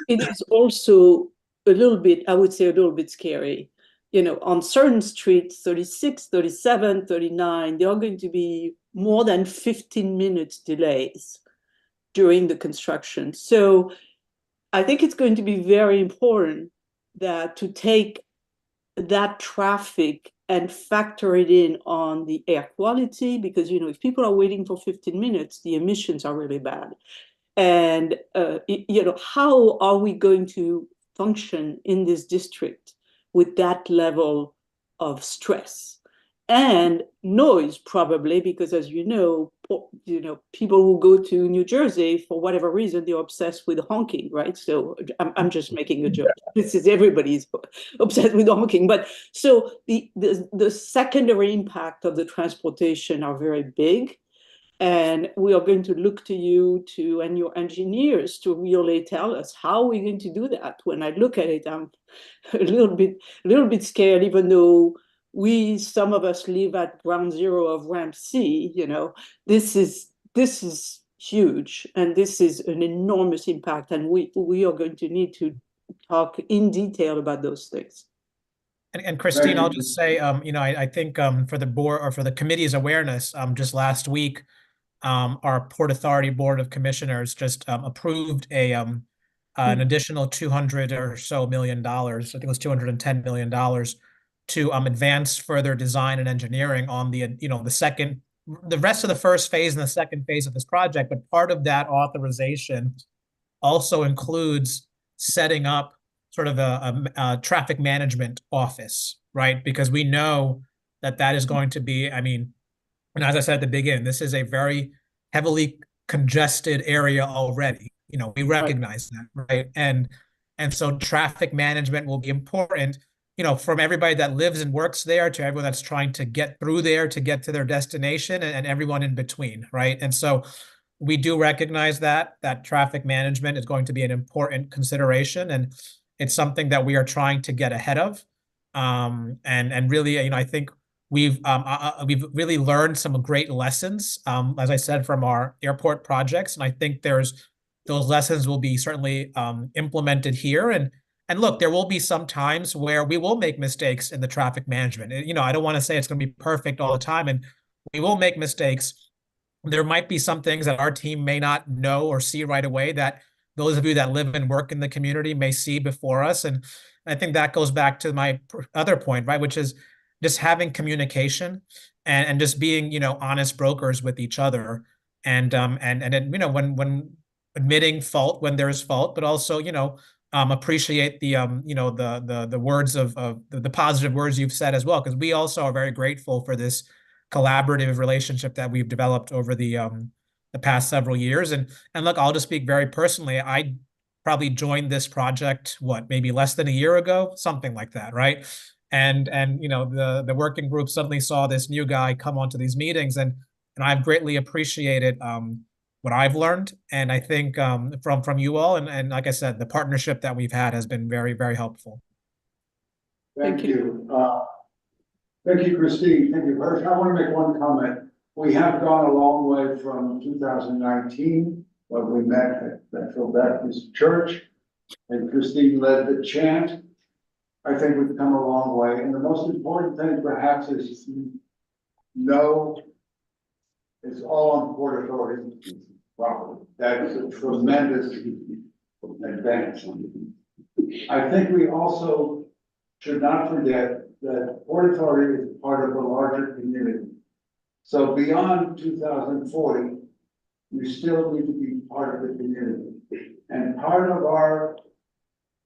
it is also a little bit, I would say a little bit scary. You know, on certain streets, 36, 37, 39, there are going to be more than 15 minutes delays during the construction. So I think it's going to be very important that to take that traffic and factor it in on the air quality, because, you know, if people are waiting for 15 minutes, the emissions are really bad. And, you know, how are we going to function in this district with that level of stress? and noise probably, because as you know, people who go to New Jersey for whatever reason, they're obsessed with honking, right? So I'm just making a joke. This is everybody's obsessed with honking. But so the secondary impact of the transportation are very big. And we are going to look to you and your engineers to really tell us how we're going to do that. When I look at it, I'm a little bit scared, even though some of us live at ground zero of ramp C. This is huge, and this is an enormous impact, and we are going to need to talk in detail about those things. And Christine, I'll just say, I think for the board or for the committee's awareness, just last week, our Port Authority Board of Commissioners just approved an additional $200 or so million. I think it was $210 million to advance further design and engineering on the rest of the first phase and the second phase of this project. But part of that authorization also includes setting up sort of a traffic management office, right? Because we know that is going to be, and as I said at the beginning, this is a very heavily congested area already. We recognize that, right? And so traffic management will be important, from everybody that lives and works there to everyone that's trying to get through there to get to their destination and everyone in between, right? And so we do recognize that traffic management is going to be an important consideration, and it's something that we are trying to get ahead of. And really, I think we've really learned some great lessons, as I said, from our airport projects, and I think those lessons will be certainly implemented here. And look, there will be some times where we will make mistakes in the traffic management. I don't want to say it's going to be perfect all the time, and we will make mistakes. There might be some things that our team may not know or see right away that those of you that live and work in the community may see before us. And I think that goes back to my other point, right, which is just having communication and just being, honest brokers with each other, and when admitting fault when there is fault, but also, appreciate the the words of the positive words you've said as well, because we also are very grateful for this collaborative relationship that we've developed over the past several years. And look, I'll just speak very personally. I probably joined this project, maybe less than a year ago, something like that, right? And the working group suddenly saw this new guy come onto these meetings, and I've greatly appreciated what I've learned. And I think from you all, and like I said, the partnership that we've had has been very, very helpful. Thank you. Thank you, Christine. Thank you, Hirsch. I want to make one comment. We have gone a long way from 2019, when we met at Bethel Baptist Church, and Christine led the chant. I think we've come a long way. And the most important thing perhaps is know it's all on Port Authority property. That is a tremendous advance. I think we also should not forget that Port Authority is part of a larger community. So beyond 2040, you still need to be part of the community. And part of our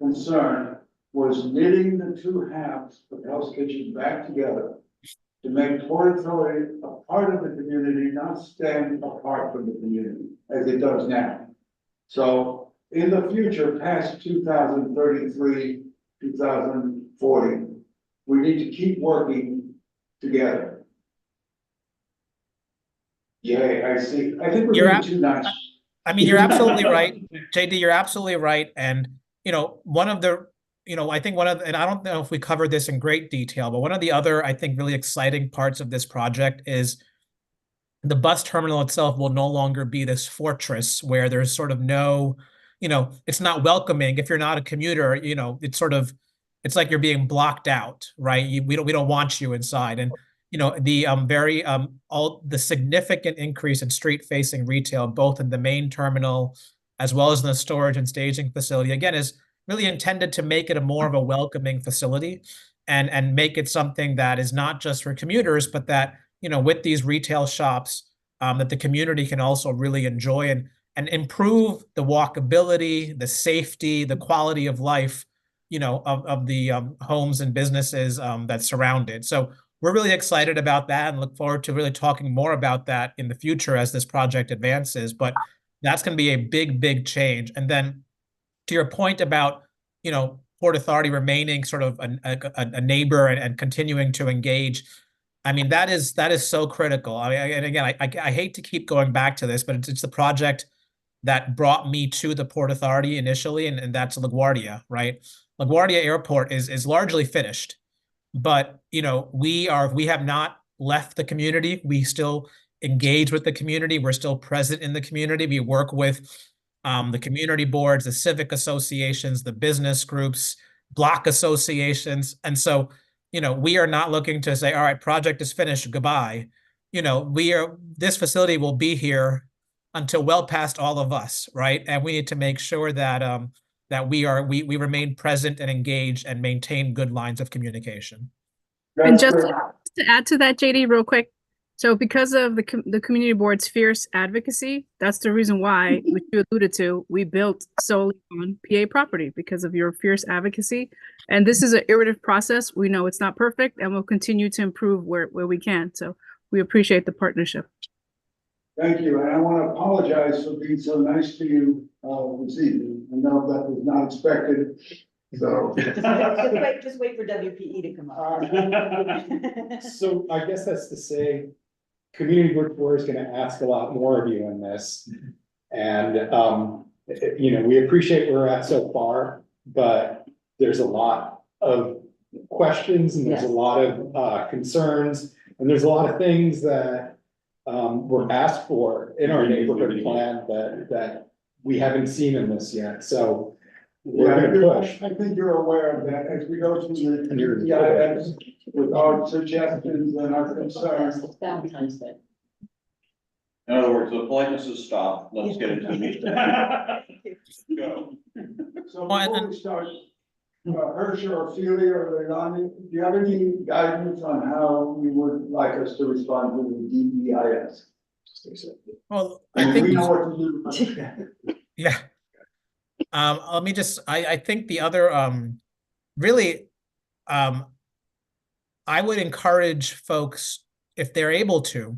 concern was knitting the two halves of Hell's Kitchen back together to make Port Authority a part of the community, not stand apart from the community as it does now. So in the future, past 2033, 2040, we need to keep working together. Yay, I see. I think we're being too nice. You're absolutely right, JD, you're absolutely right. And, one of the, I think and I don't know if we covered this in great detail, but one of the other, I think, really exciting parts of this project is the bus terminal itself will no longer be this fortress where there's sort of no, it's not welcoming. If you're not a commuter, it's like you're being blocked out, right? We don't want you inside. And, the significant increase in street-facing retail, both in the main terminal as well as in the storage and staging facility, again, is really intended to make it a more of a welcoming facility and make it something that is not just for commuters, but that, with these retail shops, that the community can also really enjoy and improve the walkability, the safety, the quality of life, of the homes and businesses that surround it. So we're really excited about that and look forward to really talking more about that in the future as this project advances. But that's going to be a big, big change. And then to your point about, Port Authority remaining sort of a neighbor and continuing to engage, I mean, that is so critical. I mean, and again, I hate to keep going back to this, but it's the project that brought me to the Port Authority initially, and that's LaGuardia, right? LaGuardia Airport is largely finished, but we have not left the community. We still engage with the community. We're still present in the community. We work with the community boards, the civic associations, the business groups, block associations. And so, we are not looking to say, all right, project is finished, goodbye. This facility will be here until well past all of us, right? And we need to make sure that that we remain present and engaged and maintain good lines of communication. And just to add to that, JD, real quick. So because of the community board's fierce advocacy, that's the reason why, which you alluded to, we built solely on PA property because of your fierce advocacy. And this is an iterative process. We know it's not perfect, and we'll continue to improve where we can. So we appreciate the partnership. Thank you, and I want to apologize for being so nice to you this evening. I know that was not expected, so. Just wait for WPE to come up. So I guess that's to say, Community Board 4 is going to ask a lot more of you in this. And, we appreciate where we're at so far, but there's a lot of questions and there's a lot of concerns, and there's a lot of things that were asked for in our neighborhood plan that we haven't seen in this yet. So we're going to push. I think you're aware of that as we go through the EIS with our suggestions and our concerns. In other words, the politeness is stopped. Let's get into the meeting. Go. So before we start, Hersh or Ophelia or Leilani, do you have any guidance on how you would like us to respond to the DEIS? Well, I I think we know what to do. yeah. Let me just, I think the other, really, I would encourage folks, if they're able to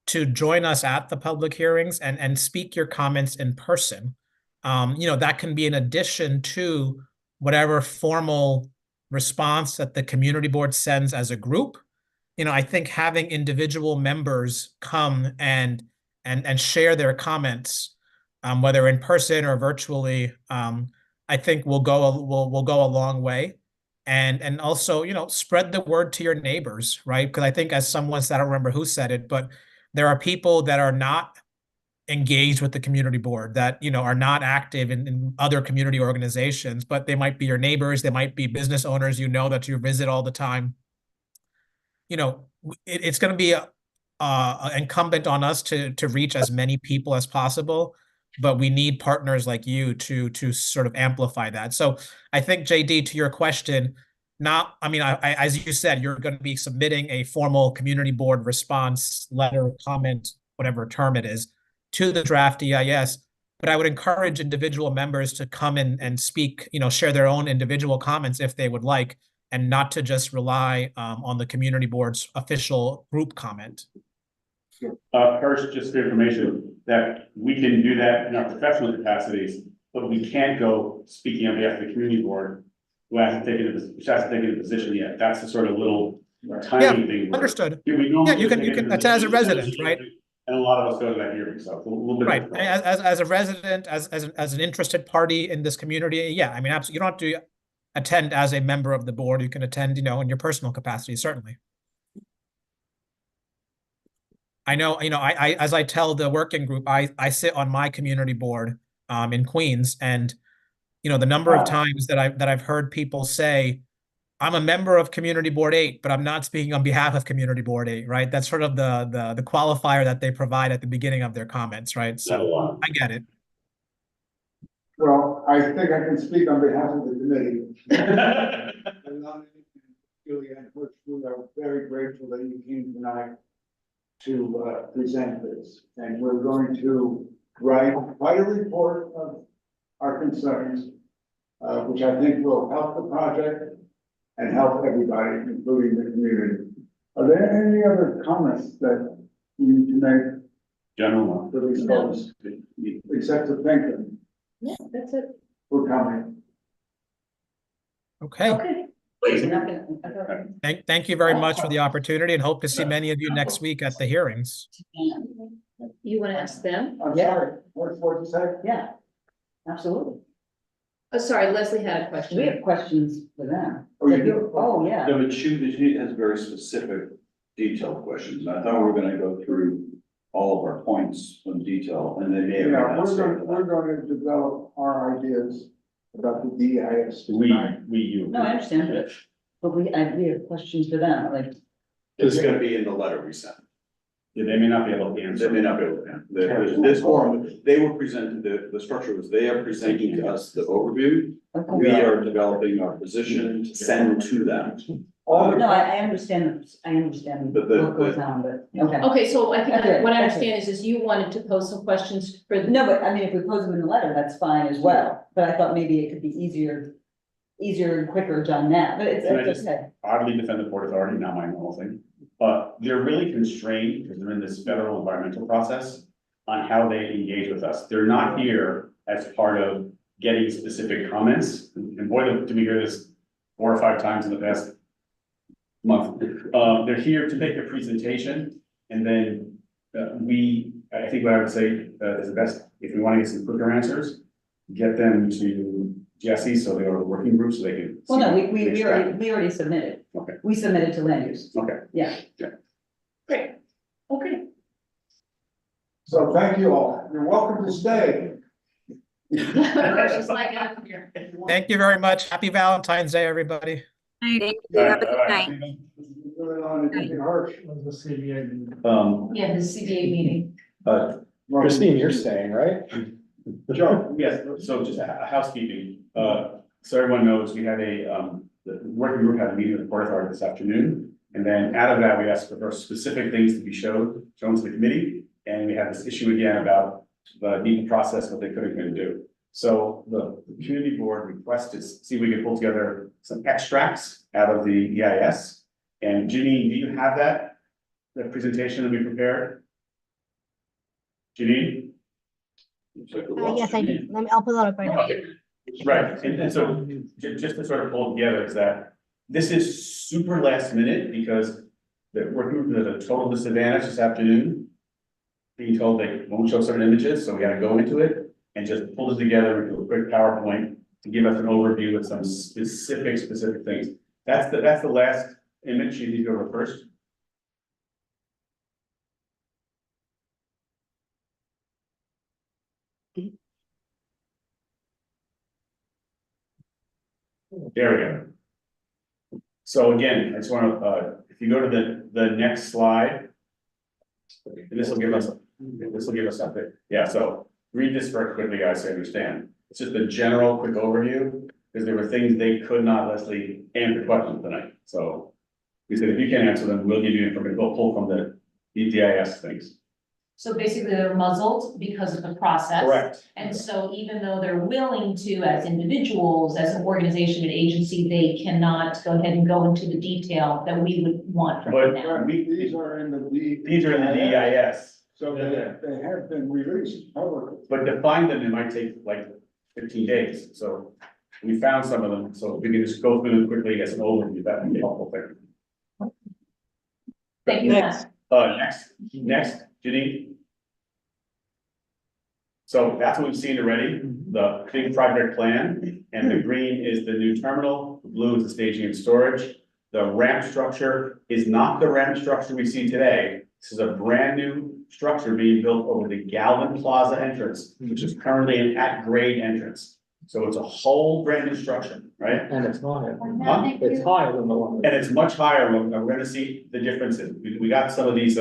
join us at the public hearings and speak your comments in person. That can be in addition to whatever formal response that the community board sends as a group. I think having individual members come and share their comments, whether in person or virtually, I think will go a long way. And also, spread the word to your neighbors, right? Because I think as someone said, I don't remember who said it, but there are people that are not engaged with the community board that, are not active in other community organizations, but they might be your neighbors, they might be business owners, that you visit all the time. It's going to be incumbent on us to reach as many people as possible, but we need partners like you to sort of amplify that. So I think, JD, to your question, as you said, you're going to be submitting a formal community board response letter, comment, whatever term it is, to the draft EIS. But I would encourage individual members to come in and speak, share their own individual comments if they would like, and not to just rely on the community board's official group comment. First, just for information, that we can do that in our professional capacities, but we can't go speaking on behalf of the community board who hasn't taken a position yet. That's the sort of little timing thing. Understood. You can attend as a resident, right? And a lot of us go to that hearing, so it's a little bit. Right, as a resident, as an interested party in this community, yeah, absolutely, you don't have to attend as a member of the board. You can attend, in your personal capacity, certainly. I know, I as I tell the working group, I sit on my community board in Queens, and the number of times that I've heard people say, I'm a member of Community Board 8, but I'm not speaking on behalf of Community Board 8, right? That's sort of the qualifier that they provide at the beginning of their comments, right? So I get it. Well, I think I can speak on behalf of the committee. Julia and Hersh, we are very grateful that you came tonight to present this. And we're going to write quite a report of our concerns, which I think will help the project and help everybody, including the community. Are there any other comments that you need to make General. for these folks? Except to thank them Yeah, that's it. for coming. Okay, Okay. Please. thank you very much for the opportunity and hope to see many of you next week at the hearings. You want to ask them? I'm sorry, what'd you say? Yeah, absolutely. Oh, sorry, Leslie had a question. We have questions for them. Oh, you do? Oh, yeah. No, but she has very specific detailed questions. I thought we were gonna go through all of our points in detail and then maybe. Yeah, we're going to develop our ideas about the DIS. You. No, I understand, but we have questions for them, like. It's gonna be in the letter we sent. Yeah, they may not be able to answer. They may not be able to, this forum, they were presented, the structure was, they are presenting to us the overview. We are developing our position to send to them. No, I understand But what goes on, but, okay. Okay, so I think Okay, what I okay. understand is you wanted to pose some questions for the. No, but I mean, if we pose them in the letter, that's fine as well, but I thought maybe it could be easier and quicker done now, but Can I it's just okay. oddly defend the Port Authority, not my normal thing, but they're really constrained because they're in this federal environmental process on how they engage with us. They're not here as part of getting specific comments, and boy, did we hear this 4 or 5 times in the past month. They're here to make a presentation, and then I think what I would say is the best, if we want to get some quicker answers, get them to Jesse, so they are a working group, so they can. Well, no, see- we already submitted. Okay. We submitted to land use. Okay. Yeah. Great, okay. So thank you all. You're welcome to stay. Just like out here. Thank you very much. Happy Valentine's Day, everybody. Thank you. Have a good night. Put it on in Hirsch. Yeah, the CBA meeting. Christine, you're staying, right? Joe, yes, so just a housekeeping, so everyone knows, we had the working group had a meeting with the Port Authority this afternoon. And then out of that, we asked for specific things to be shown to the committee, and we had this issue again about the NEPA process, what they could and couldn't do. So the community board requested, see if we could pull together some extracts out of the EIS. And Janine, do you have that presentation that we prepared? Janine? Yes, I do. I'll pull it up right now. Okay. Right, and so just to sort of pull together is that this is super last minute because the working group is at a total disadvantage this afternoon. Being told they won't show certain images, so we gotta go into it and just pull it together into a quick PowerPoint to give us an overview of some specific things. That's the last image you need to go over first. There we go. So again, I just want to, if you go to the next slide. And this will give us something. Yeah, so read this very quickly, guys, so you understand. It's just a general quick overview, because there were things they could not, Leslie, answer questions tonight. So we said, if you can't answer them, we'll give you information, we'll pull from the DIS things. So basically they're muzzled because of the process. Correct. And so even though they're willing to, as individuals, as an organization, an agency, they cannot go ahead and go into the detail that we would want from them now. But These are in the these are in the DIS, So they have been released publicly. but to find them, it might take like 15 days. So we found some of them, so we can just go through them quickly, get some overview, that would be helpful there. Thank you, Matt. Next, Janine. So that's what we've seen already, the big project plan, and the green is the new terminal, the blue is the staging and storage. The ramp structure is not the ramp structure we see today. This is a brand new structure being built over the Galvin Plaza entrance, which is currently an at-grade entrance. So it's a whole brand new structure, right? And it's higher. Huh? It's higher than the one. And it's much higher, and we're gonna see the differences. We got some of these,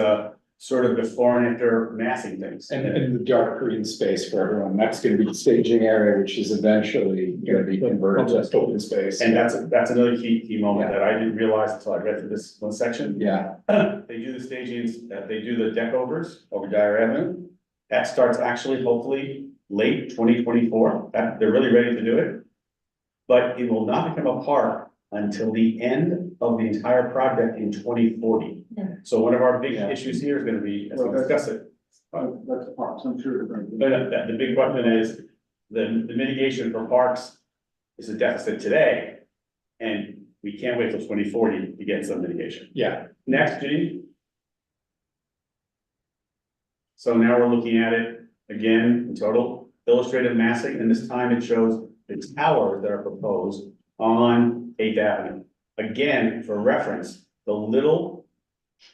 sort of before and after massing things. And the dark green space for everyone, that's gonna be the staging area, which is eventually gonna be converted to open space. And that's another key moment that I didn't realize until I read through this one section. Yeah, They do the stagings, they do the deck overs over Dyer Avenue. That starts actually hopefully late 2024, that they're really ready to do it. But it will not become a park until the end of the entire project in 2040. So one of our big issues here is gonna be, as we discuss it, That's parks, I'm sure. the big question is, the mitigation for parks is a deficit today. And we can't wait till 2040 to get some mitigation. Yeah, Next, G. So now we're looking at it again, in total illustrative massing, and this time it shows the towers that are proposed on 8th Avenue. Again, for reference, the little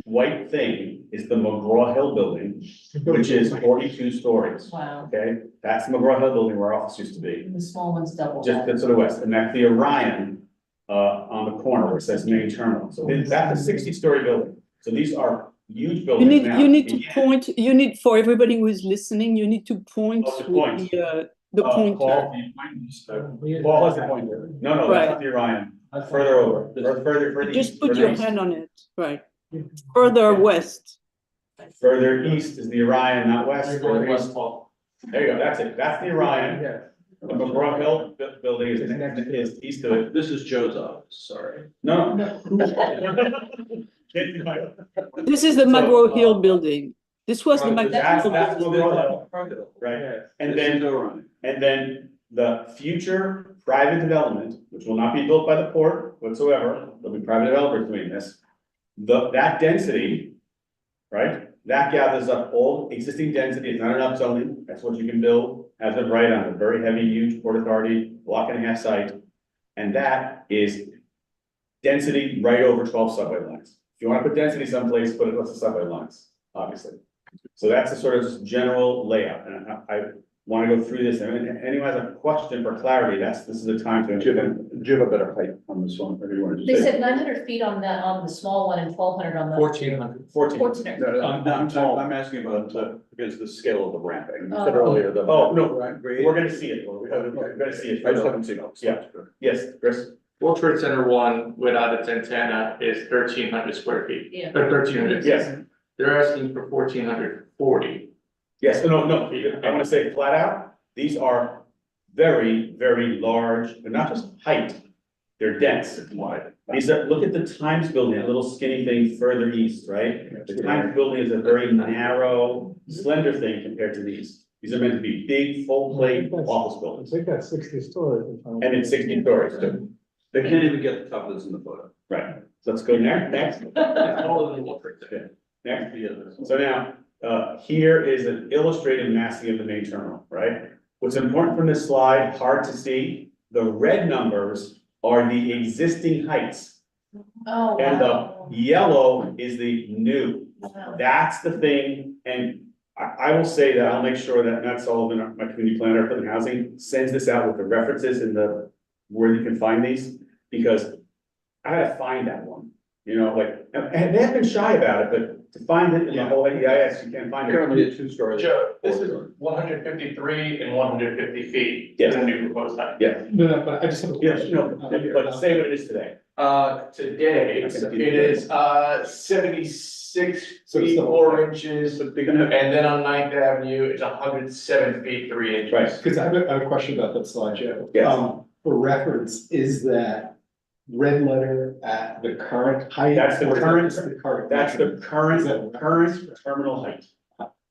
white thing is the McGraw Hill building, which is 42 stories. Wow, Okay, that's the McGraw Hill building where our office used to be, the small one's double. just to the west, and that's the Orion on the corner where it says main terminal. So that's a 60-story building. So these are huge buildings now. You need to point, you need, for everybody who is listening, you need to point Oh, the with point. the pointer. Paul, Paul has the pointer. No, no, that's not the Orion. Further over, or further Just east. put further your east. hand on it, right? Further west. Further east is the Orion, not west. Further east. There you go, that's it. That's the Orion. The McGraw Hill building is east of it. This is Joe's office, sorry. No. This is the McGraw Hill building. This was the That's McGraw Hill. McGraw Hill, right? And then the future private development, which will not be built by the port whatsoever, there'll be private developers doing this. That density, right, that gathers up all existing density, it's not enough zoning, that's what you can build as of right on a very heavy, huge Port Authority, block-and-a-half site. And that is density right over 12 subway lines. If you want to put density someplace, put it close to subway lines, obviously. So that's the sort of just general layout, and I want to go through this, and if anyone has a question for clarity, this is the time to. Do you have a better height on this one, or do you want to They just say? said 900 feet on the small one and 1,200 on the. 1,400. 14. No, I'm asking about, because the scale of the ramping, you said Oh. earlier the. Oh, no, Grade. we're gonna see it, we're gonna see it. I just haven't seen it. Yeah. Yes, Chris? World Trade Center 1 without its antenna is 1,300 square feet. Yeah. Or 1,300. Yes, They're asking for 1,440. yes, no, I wanna say flat out, these are very, very large, they're not just height, they're dense and wide. These are, look at the Times building, that little skinny thing further east, right? The Times building is a very narrow, slender thing compared to these. These are meant to be big, full plate office buildings, think that's 60 stories. and it's 60 stories too. They can't even get the top that's in the photo. Right, so let's go next. It's taller than World Trade Center. Next. So now, here is an illustrated massing of the main terminal, right? What's important from this slide, hard to see, the red numbers are the existing heights. Oh, And the wow. yellow is the new. Wow. That's the thing, and I will say that I'll make sure that Matt Sullivan, my community planner for the housing, sends this out with the references and where you can find these, because I had to find that one, like, and they have been shy about it, but to find it in the whole AEIS, you can't find it. Currently a 2-story. Joe, this is 153 and 150 feet. Yes. The new proposed height. Yeah, no, but I just have a yes, question. no, but say what it is today. Today, it is 76 So it's feet the- 4 inches, But they're gonna, and then on 9th Avenue, it's 107 feet 3 inches. Right. Because I have a question about that slide, Joe. Yes. For reference, is that red letter at the current height? That's the or is that current- just the current? That's the current Is terminal height.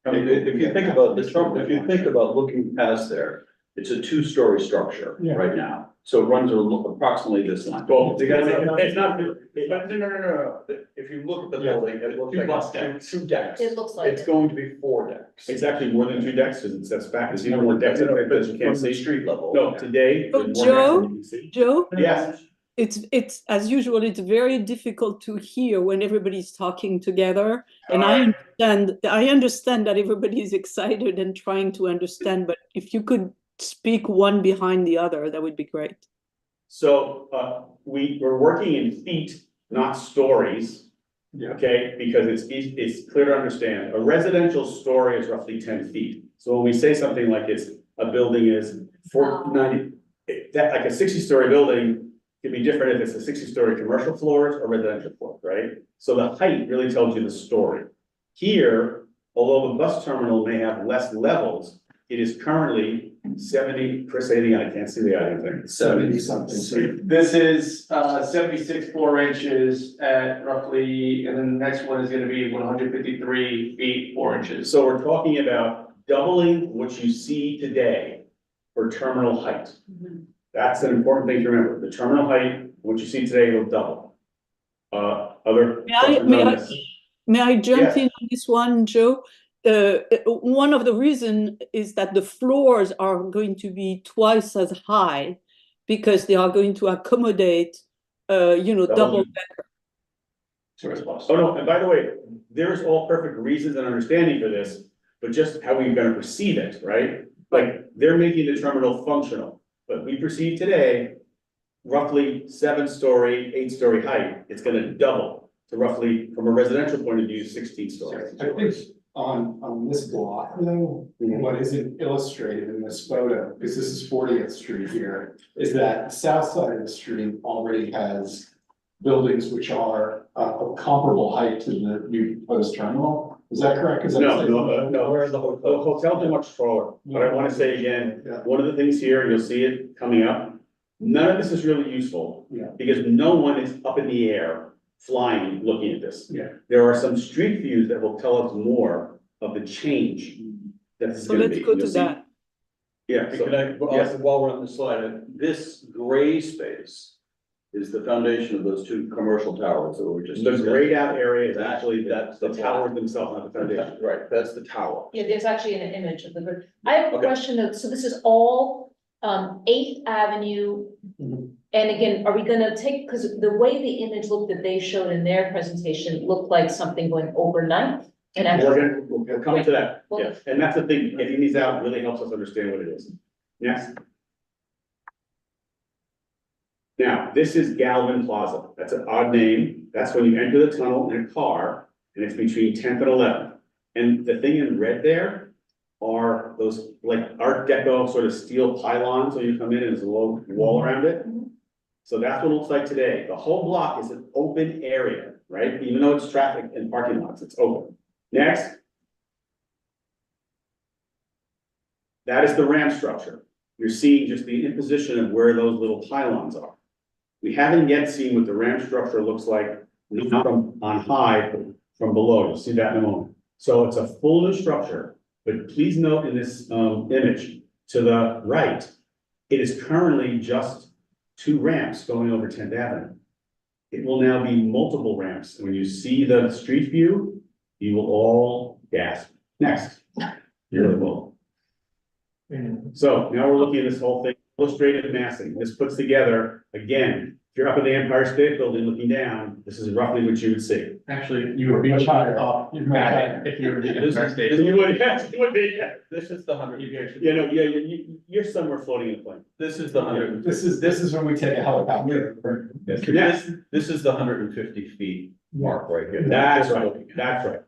if you think about this, if you think about looking past there, it's a 2-story structure Yeah. right now. So it runs approximately this line. Well, it's not, But no. If you look at the Yeah. building, it looks like Plus it's two decks. It looks like It's it. going to be 4 decks. it's actually more than 2 decks, because it sets back, it's even more decks, because you From can't the see. street level. No, today. Oh, there's more Joe? decks than you can see. Joe, Yes, it's as usual, it's very difficult to hear when everybody's talking together. And I understand that everybody is excited and trying to understand, but if you could speak one behind the other, that would be great. so, we're working in feet, not stories. Yeah. Okay, because it's clear to understand, a residential story is roughly 10 feet. So when we say something like a building is 490, that, like a 60-story building can be different if it's a 60-story commercial floors or residential floors, right? So the height really tells you the story. Here, although the bus terminal may have less levels, it is currently Chris, anything, I can't see the item thing. 70 something. This is 76 4 inches at roughly, and then the next one is gonna be 153 feet 4 inches. So we're talking about doubling what you see today for terminal height. That's an important thing to remember. The terminal height, what you see today will double. Other questions on this? May I jump Yes. in on this one, Joe? One of the reasons is that the floors are going to be twice as high because they are going to accommodate, double. Tourist bus. Oh, no, and by the way, there's all perfect reasons and understanding for this, but just how we're gonna perceive it, right? Like, they're making the terminal functional, but we perceive today roughly 7-story, 8-story height, it's gonna double to roughly, from a residential point of view, 16 stories. I think on this block, though, what isn't illustrated in this photo, because this is 40th Street here, is that the south side of the street already has buildings which are of comparable height to the new proposed terminal. Is that correct? Is that No, where the hotels are much taller, but I wanna say again, Yeah. one of the things here, you'll see it coming up. None of this is really useful. Yeah. Because no one is up in the air flying, looking at this. Yeah. There are some street views that will tell us more of the change that this is So gonna be. let's go You'll to see- that. Yeah, so, Can I, yes. while we're on the slide, this gray space is the foundation of those two commercial towers that we were just. The discussing. grayed out area is That- actually that's the the towers themselves, not the foundation. Right, that's the tower. Yeah, there's actually an image of the grid. I have a Okay. question of, so this is all 8th Avenue. Mhm. And again, are we gonna take, because the way the image looked that they showed in their presentation looked like something going overnight. And actually, We'll come to that, Well- yeah, and that's the thing, getting these out really helps us understand what it is. Next. Now, this is Galvin Plaza, that's an odd name, that's when you enter the tunnel in a car, and it's between 10th and 11th. And the thing in red there are those like Art Deco sort of steel pylons, when you come in and there's a low wall around it. So that's what it looks like today, the whole block is an open area, right, even though it's traffic and parking lots, it's open. Next. That is the ramp structure. You're seeing just the imposition of where those little pylons are. We haven't yet seen what the ramp structure looks like, not from on high, but from below. You'll see that in a moment. So it's a full new structure, but please note in this image to the right, it is currently just 2 ramps going over 10th Avenue. It will now be multiple ramps. When you see the street view, you will all gasp. Next. You really will. So now we're looking at this whole thing, illustrated massing. This puts together, again, if you're up in the Empire State Building looking down, this is roughly what you would see. Actually, you would be much higher up, if you were the Empire State. You would, yes, you would be, yeah. This is the 100. You're somewhere floating in a plane. This is the 100. This is when we take a helicopter. This is the 150 feet mark right here. That's what we're right, looking at. that's right.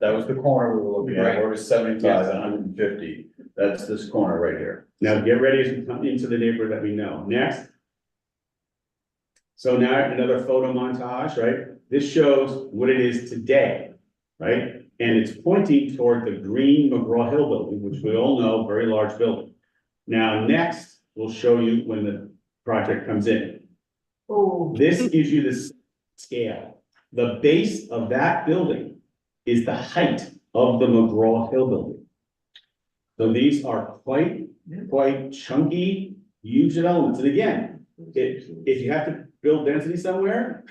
That was the corner we were looking at, Right. where it was 75 and 150. That's this corner right here. Now get ready as we come into the neighborhood that we know. Next. So now another photo montage, right? This shows what it is today, right? And it's pointing toward the green McGraw Hill building, which we all know, very large building. Now, next, we'll show you when the project comes in. oh, This gives you the scale. The base of that building is the height of the McGraw Hill building. So these are quite chunky, huge developments. And again, if you have to build density somewhere,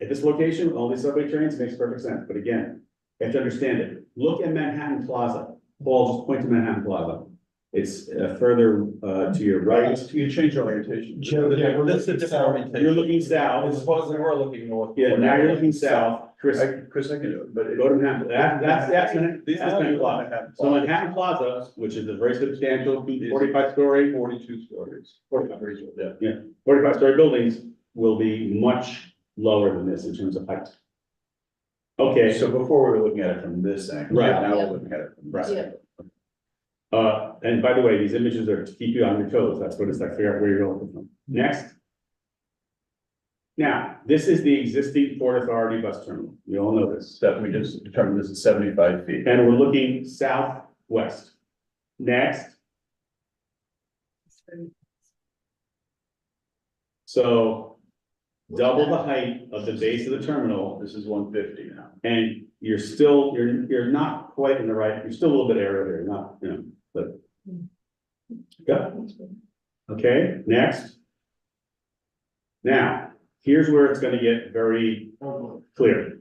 at this location, with all these subway trains, it makes perfect sense. But again, you have to understand it. Look at Manhattan Plaza. Paul, just point to Manhattan Plaza. It's further to your right. You change your orientation. Joe, yeah, This is a different orientation. You're looking south. Suppose we were looking north. Yeah, now you're looking south. Chris, Chris, I can do it, but. go to Manhattan. That's Manhattan These are Manhattan Plaza. So Manhattan Plaza, which is a very substantial 45 story, 42 stories. 45 Yeah. 45 story buildings will be much lower than this in terms of height. Okay, So before we were looking at it from this angle. Right. Now we're looking at it from this Yeah. angle. and by the way, these images are to keep you on your toes. That's what it's like, figure out where you're looking from. Next. Now, this is the existing Port Authority bus terminal. We all know this. That we just determined this is 75 feet. And we're looking southwest. Next, So double the height of the base of the terminal, This is 150 now. and you're still, you're not quite in the right, you're still a little bit aero there, not, but. Yeah. Okay, next. Now, here's where it's gonna get very clear.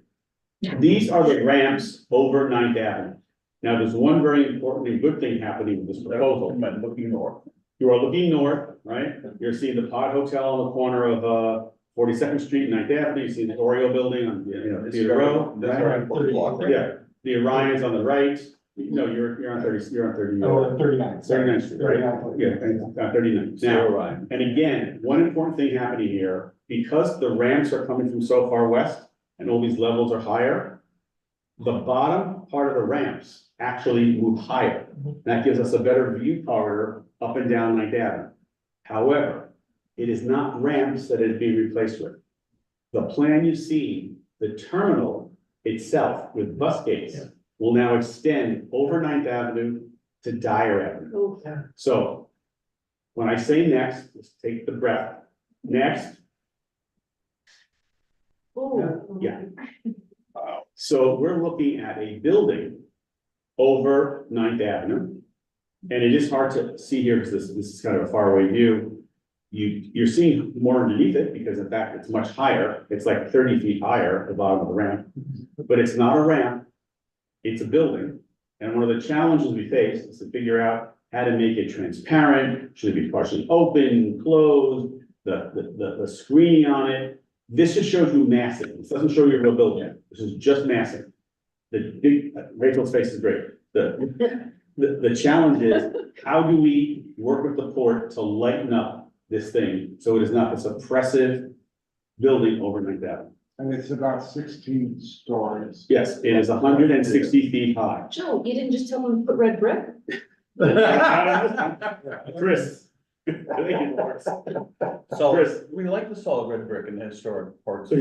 These are the ramps over 9th Avenue. Now, there's one very important and good thing happening with this proposal. I'm looking north. You are looking north, right? You're seeing the Pod Hotel on the corner of 42nd Street and 9th Avenue. You see the Oriole Building on Theater Row. That's right? our important block, right? Yeah, the Orion's on the right. No, you're on 30, you're on 30. Oh, 39. 39th Street, right? Yeah, 39. Now, Orion. and again, one important thing happening here, because the ramps are coming from so far west and all these levels are higher, the bottom part of the ramps actually move higher. That gives us a better view corridor up and down 9th Avenue. However, it is not ramps that is being replaced with. The plan you see, the terminal itself with bus gates will now extend over 9th Avenue to Dyer Avenue. So when I say next, let's take the breath. Next, yeah. So we're looking at a building over 9th Avenue. And it is hard to see here because this is kind of a faraway view. You're seeing more underneath it because in fact, it's much higher. It's like 30 feet higher at the bottom of the ramp, but it's not a ramp. It's a building. And one of the challenges we face is to figure out how to make it transparent. Should it be partially open, closed, the screening on it. This just shows you massing. This doesn't show you a real building. This is just massing. The big, Rachel's face is great. The challenge is, how do we work with the port to lighten up this thing so it is not this oppressive building over 9th Avenue? And it's about 16 stories. Yes, it is 160 feet high. Joe, you didn't just tell them to put red brick? Chris. Thank you, Morris. So Chris. we like the solid red brick in the historic parts.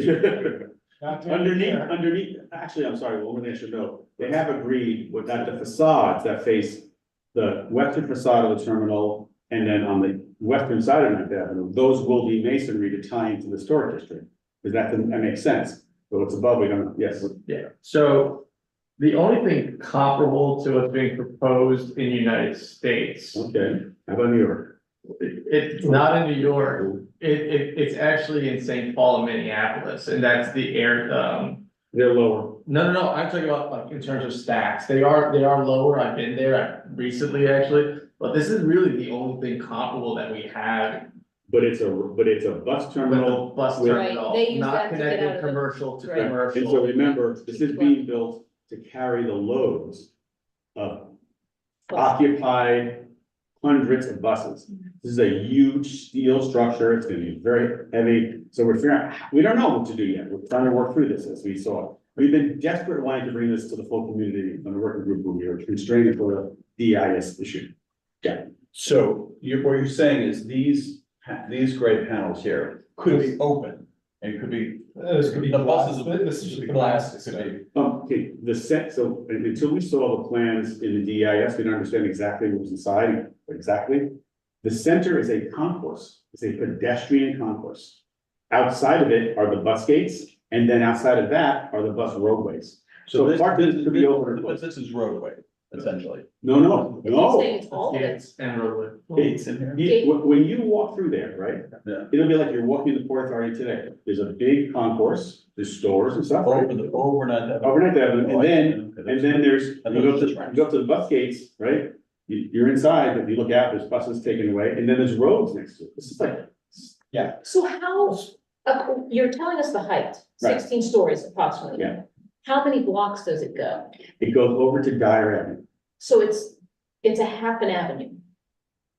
Underneath, actually, I'm sorry, one more thing I should know, they have agreed with that the facades that face the western facade of the terminal, and then on the western side of 9th Avenue, those will be masonry to tie into the historic district. Does that makes sense? But what's above, we don't, yes. Yeah, so the only thing comparable to what's being proposed in the United States, Okay, how about New York? it's not in New York. It's actually in St. Paul and Minneapolis, and that's the air, They're lower. no, I'm talking about like in terms of stacks. They are lower. I've been there recently actually, but this is really the only thing comparable that we have. But it's a bus terminal. Bus with- terminal, Right, they use not that to get out connecting of the- commercial to Right. commercial. And so remember, this is being built to carry the loads of occupied hundreds of buses. This is a huge steel structure. It's gonna be very heavy. So we're figuring out, we don't know what to do yet. We're trying to work through this as we saw it. We've been desperate wanting to bring this to the full community on the working group when we were constraining for the DIS issue. Yeah. So what you're saying is these gray panels here could be open and could be. This could be The glass. buses, This is just the the glass, glass. it could be. Okay, so until we saw the plans in the DIS, we don't understand exactly what was inside, exactly. The center is a concourse, it's a pedestrian concourse. Outside of it are the bus gates, and then outside of that are the bus roadways. So this, part of this could be open. but this is roadway, essentially. No. Saying it's all of it. Gates and roadway. It's, in here. when you walk through there, right? Yeah. It'll be like you're walking the Port Authority today. There's a big concourse, there's stores and stuff. right? Overnight. Overnight Avenue, Oh, and then there's, I you thought go it was to, just ramps. you go up to the bus gates, right? You're inside, but if you look out, there's buses taken away, and then there's roads next to it. This is like, So how, you're telling us the height, Right. 16 stories approximately. Yeah. How many blocks does it go? it goes over to Dyer Avenue. So it's a half an avenue.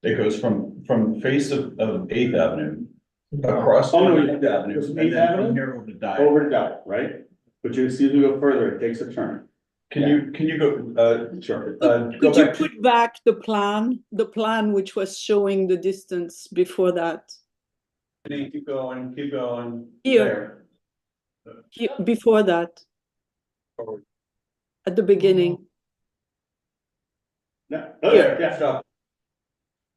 It goes from face of 8th Avenue across. Oh, no, 9th Avenue. From And 8th then Avenue? from here over to Dyer. Over to Dyer, right? But you see, as we go further, it takes a turn. Can you go, Sure. go Could you back to, put back the plan which was showing the distance before that? keep going, Here. there. Before that, Forward. at the beginning. Yeah, oh, yeah, Stop.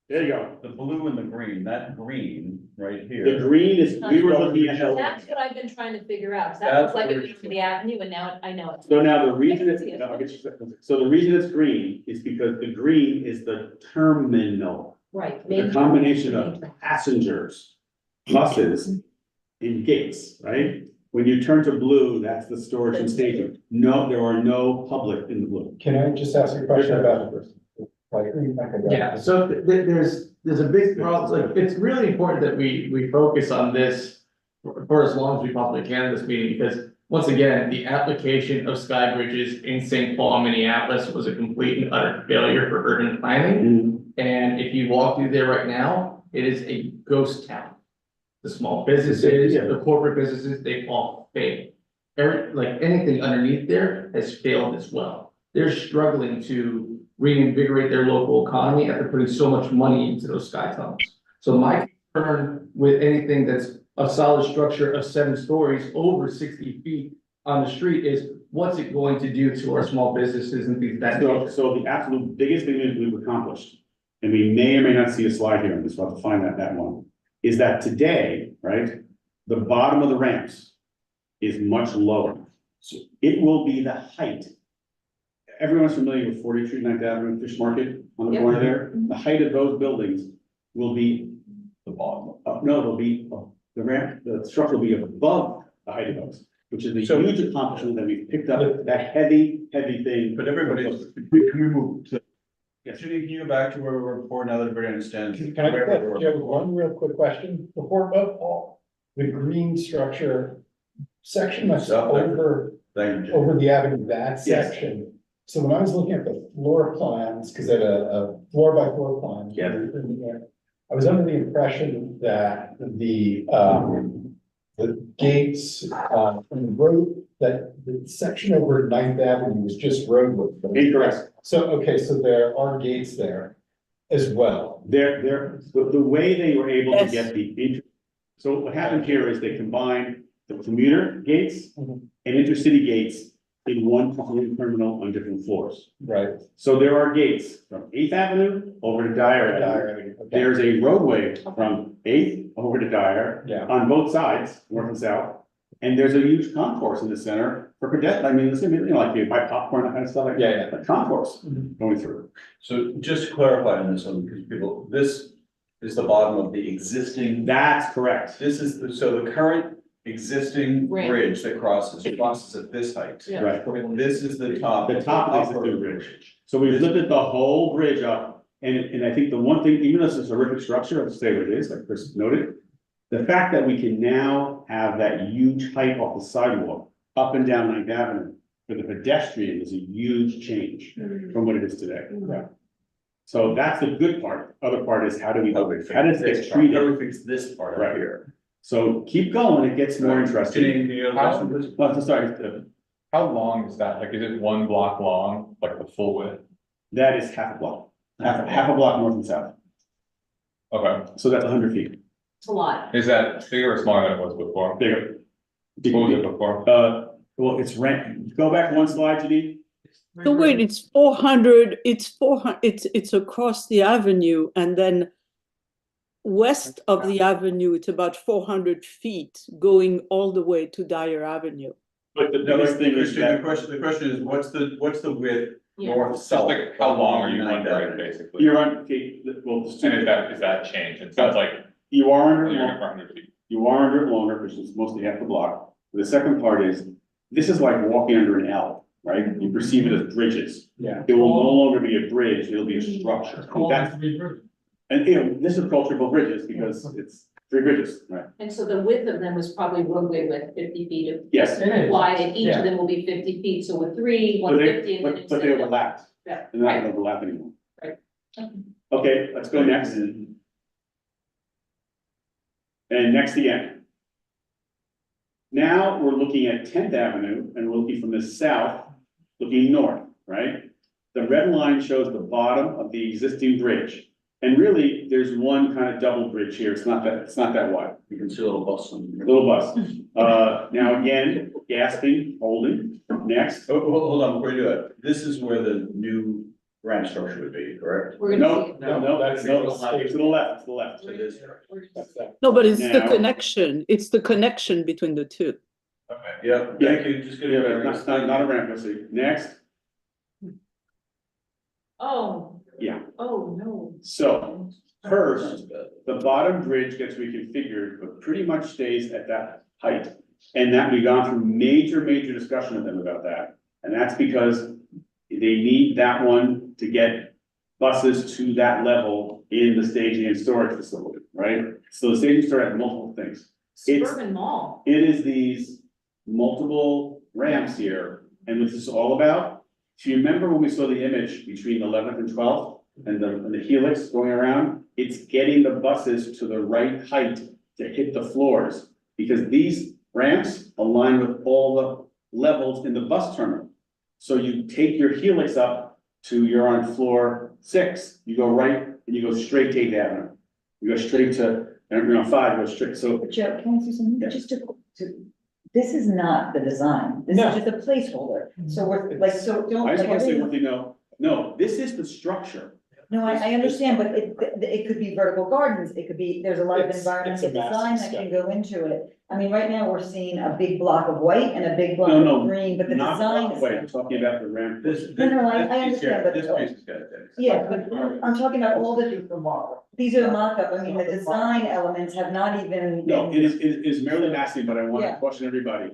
There you go. The blue and the green, that green right here. The green is, we were looking at. That's what I've been trying to figure out, 'cause that That's looks like where it's for the avenue, and now I know it. So now the reason it's, I can see it. no, I'll get you, so the reason it's green is because the green is the terminal. Right. The combination of passengers, buses, and gates, right? When you turn to blue, that's the storage and staging. No, there are no public in the blue. Can I just ask you a question about? Yeah, so there's a big problem, like, it's really important that we focus on this for as long as we possibly can in this meeting, because once again, the application of sky bridges in St. Paul, Minneapolis was a complete and utter failure for urban planning. And if you walk through there right now, it is a ghost town. The small businesses, the corporate businesses, they all failed. Like anything underneath there has failed as well. They're struggling to reinvigorate their local economy after putting so much money into those sky tunnels. So my concern with anything that's a solid structure of 7 stories over 60 feet on the street is what's it going to do to our small businesses and things of that nature? So the absolute biggest thing that we've accomplished, and we may or may not see a slide here, and just have to find that one, is that today, right, the bottom of the ramps is much lower. So it will be the height. Everyone's familiar with 43 9th Avenue Fish Market on the Yep. corner there. The height of those buildings will be The bottom. no, it'll be the ramp, the structure will be above the height of those, which is a So- huge accomplishment that we've picked up that heavy thing. But everybody, can we move to? Yes. Judy, can you go back to where we were before, now that everybody understands? Can I where ask we were you before? one real quick question before, the green structure section that's Up there. over Thank you. over the avenue, that Yes. section. So when I was looking at the floor plans, because I had a floor by floor plan. Yeah. I was under the impression that the gates, on the road, that the section over 9th Avenue was just roadway. Incorrect. So, okay, so there are gates there as well. The way they were able to Yes. get so what happened here is they combined the commuter gates Mhm. and intercity gates in one terminal on different floors. Right. So there are gates from 8th Avenue over to Dyer Avenue. Okay. There's a roadway from 8th over to Dyer Yeah. on both sides, north and south. And there's a huge concourse in the center for pedestrians. I mean, it's gonna be, you know, like you buy popcorn, that kind of stuff like that. A concourse going through. So just to clarify on this one, because people, this is the bottom of the existing, That's correct. this is, so the current existing Ramp. bridge that crosses at this height. Yeah. Right. This is the top. The top of the upper bridge. So we've lifted the whole bridge up, and I think the one thing, even though it's a horrific structure, I'll say what it is, like Chris noted. The fact that we can now have that huge height off the sidewalk up and down 9th Avenue for the pedestrian is a huge change from what it is today. Yeah. So that's the good part. Other part is how How does it get do treated? we fix this part Right right here? So keep going, it gets more interesting. Janine, you have a question, please? Well, sorry, How long is that? Like, is it 1 block long, like the full width? that is half a block, half a block north and south. Okay, So that's 100 feet. It's a lot. is that bigger or smaller than it was before? Bigger. What was it before? Well, it's rent, go back one slide, Janine. So wait, it's 400, it's across the avenue, and then west of the avenue, it's about 400 feet going all the way to Dyer Avenue. But the No, biggest thing is the that question is, what's the width Yeah. north, Just south? like, how long are you Ninth wondering, Avenue? basically? you're on, okay, well, And is that changed? It sounds like you are under, you're at 400 feet. you are under it longer, which is mostly half the block. The second part is, this is like walking under an L, right? You perceive it as bridges. Yeah. It will no longer be a bridge, it'll be a structure. And, you know, this is culture of bridges because it's 3 bridges, right? And so the width of them was probably roadway width, 50 feet of Yes. wide, and each of them will be 50 feet, so with 3, But 150, and then they, it's. but they overlapped. Yeah. They're not gonna overlap anymore. Right. Okay, let's go next. And next again. Now we're looking at 10th Avenue and we're looking from the south, looking north, right? The red line shows the bottom of the existing bridge. And really, there's one kind of double bridge here. It's not that wide. You can see a little bus on here. Little bus. Now again, gasping, holding, next. Oh, hold on, before you do that, this is where the new ramp structure would be, correct? We're gonna see. No, that's no, the it's to the left, to the left. To this. That's that. No, but it's the Now- connection, it's the connection between the two. Okay, yeah, thank you, just give me Yeah, a but it's not a ramp, let's see, next, Oh, yeah, oh, no. so, first, the bottom bridge gets reconfigured, but pretty much stays at that height. And that we've gone through major discussion with them about that, and that's because they need that one to get buses to that level in the staging and storage facility, right? So the staging storage has multiple things. It's- Suburban mall. It is these multiple ramps here, and what's this all about? Do you remember when we saw the image between 11th and 12th and the helix going around? It's getting the buses to the right height to hit the floors, because these ramps align with all the levels in the bus terminal. So you take your helix up to, you're on floor 6, you go right, and you go straight to 8th Avenue. You go straight to, and you're on 5, you go straight, so. But Joe, can I say something? Yeah. Just this is not the design. This is No. just a placeholder. So we're like, so don't, I like, just wanna say everything- one thing, no, this is the structure. no, I understand, but it could be vertical gardens. It could be, there's a lot of It's a environmental massive design that step. can go into it. I mean, right now, we're seeing a big block of white and a big block No, of green, but the Not design is. Wait, I'm talking about the ramp. No, I understand, but. This piece is good. Yeah, but I'm talking about all these are mock-up, I mean, the design elements have not even. No, been- it is merely massing, but I want to Yeah. caution everybody.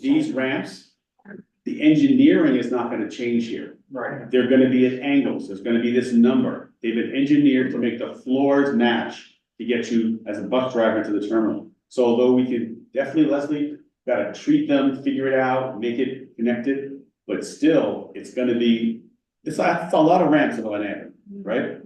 These ramps, the engineering is not gonna change here. Right. They're gonna be at angles, there's gonna be this number. They've been engineered to make the floors match to get you as a bus driver to the terminal. So although we can definitely, Leslie, gotta treat them, figure it out, make it connected, but still, it's gonna be, it's a lot of ramps in Atlanta, right?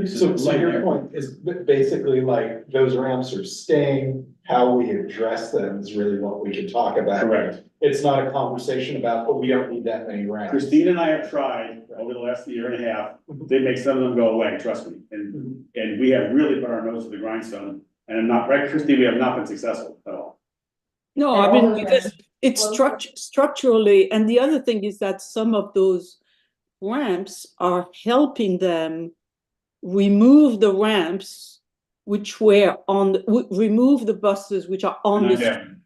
So your point is basically like those ramps are staying, how we address them is really what we can talk about. Correct. It's not a conversation about, oh, we don't need that many ramps. Christine and I have tried over the last year and a half, they make some of them go away, trust me, and we have really put our nose to the grindstone. And I'm not, right, Christine, we have not been successful at all. No, And I all mean, those because ramps- it's structurally, and the other thing is that some of those ramps are helping them remove the ramps which were on, remove the buses which are on the street.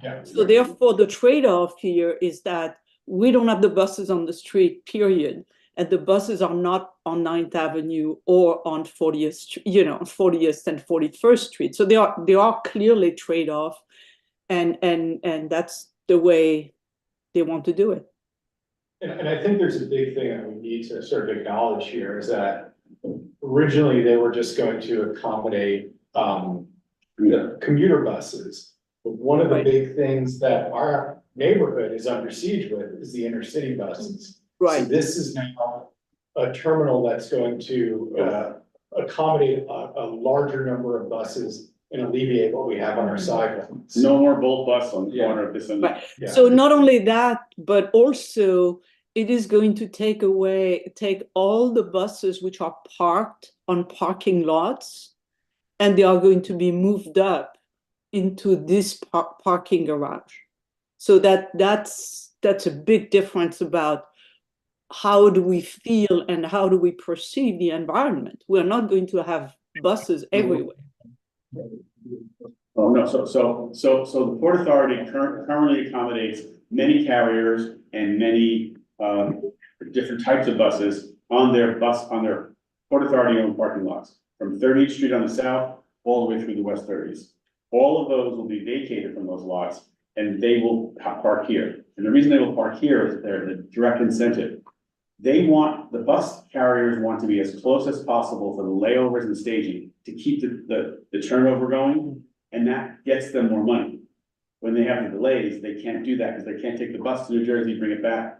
Yeah. So therefore, the trade-off here is that we don't have the buses on the street, period. And the buses are not on 9th Avenue or on 40th, 40th and 41st Street. So they are clearly trade-off, and that's the way they want to do it. And I think there's a big thing that we need to sort of acknowledge here is that originally they were just going to accommodate commuter buses. But one of the Right. big things that our neighborhood is under siege with is the intercity buses. So Right. this is now a terminal that's going to accommodate a larger number of buses and alleviate what we have on our sidewalks. No more Bolt bus on the Yeah. corner of this and. Right. Yeah. So not only that, but also it is going to take all the buses which are parked on parking lots, and they are going to be moved up into this parking garage. So that's a big difference about how do we feel and how do we perceive the environment. We're not going to have buses everywhere. Oh, no, so the Port Authority currently accommodates many carriers and many, different types of buses on their Port Authority owned parking lots, from 30th Street on the south, all the way through the West 30s. All of those will be vacated from those lots, and they will park here. And the reason they will park here is they're the direct incentive. The bus carriers want to be as close as possible for the layovers and staging to keep the turnover going, and that gets them more money. When they have the delays, they can't do that because they can't take the bus to New Jersey, bring it back.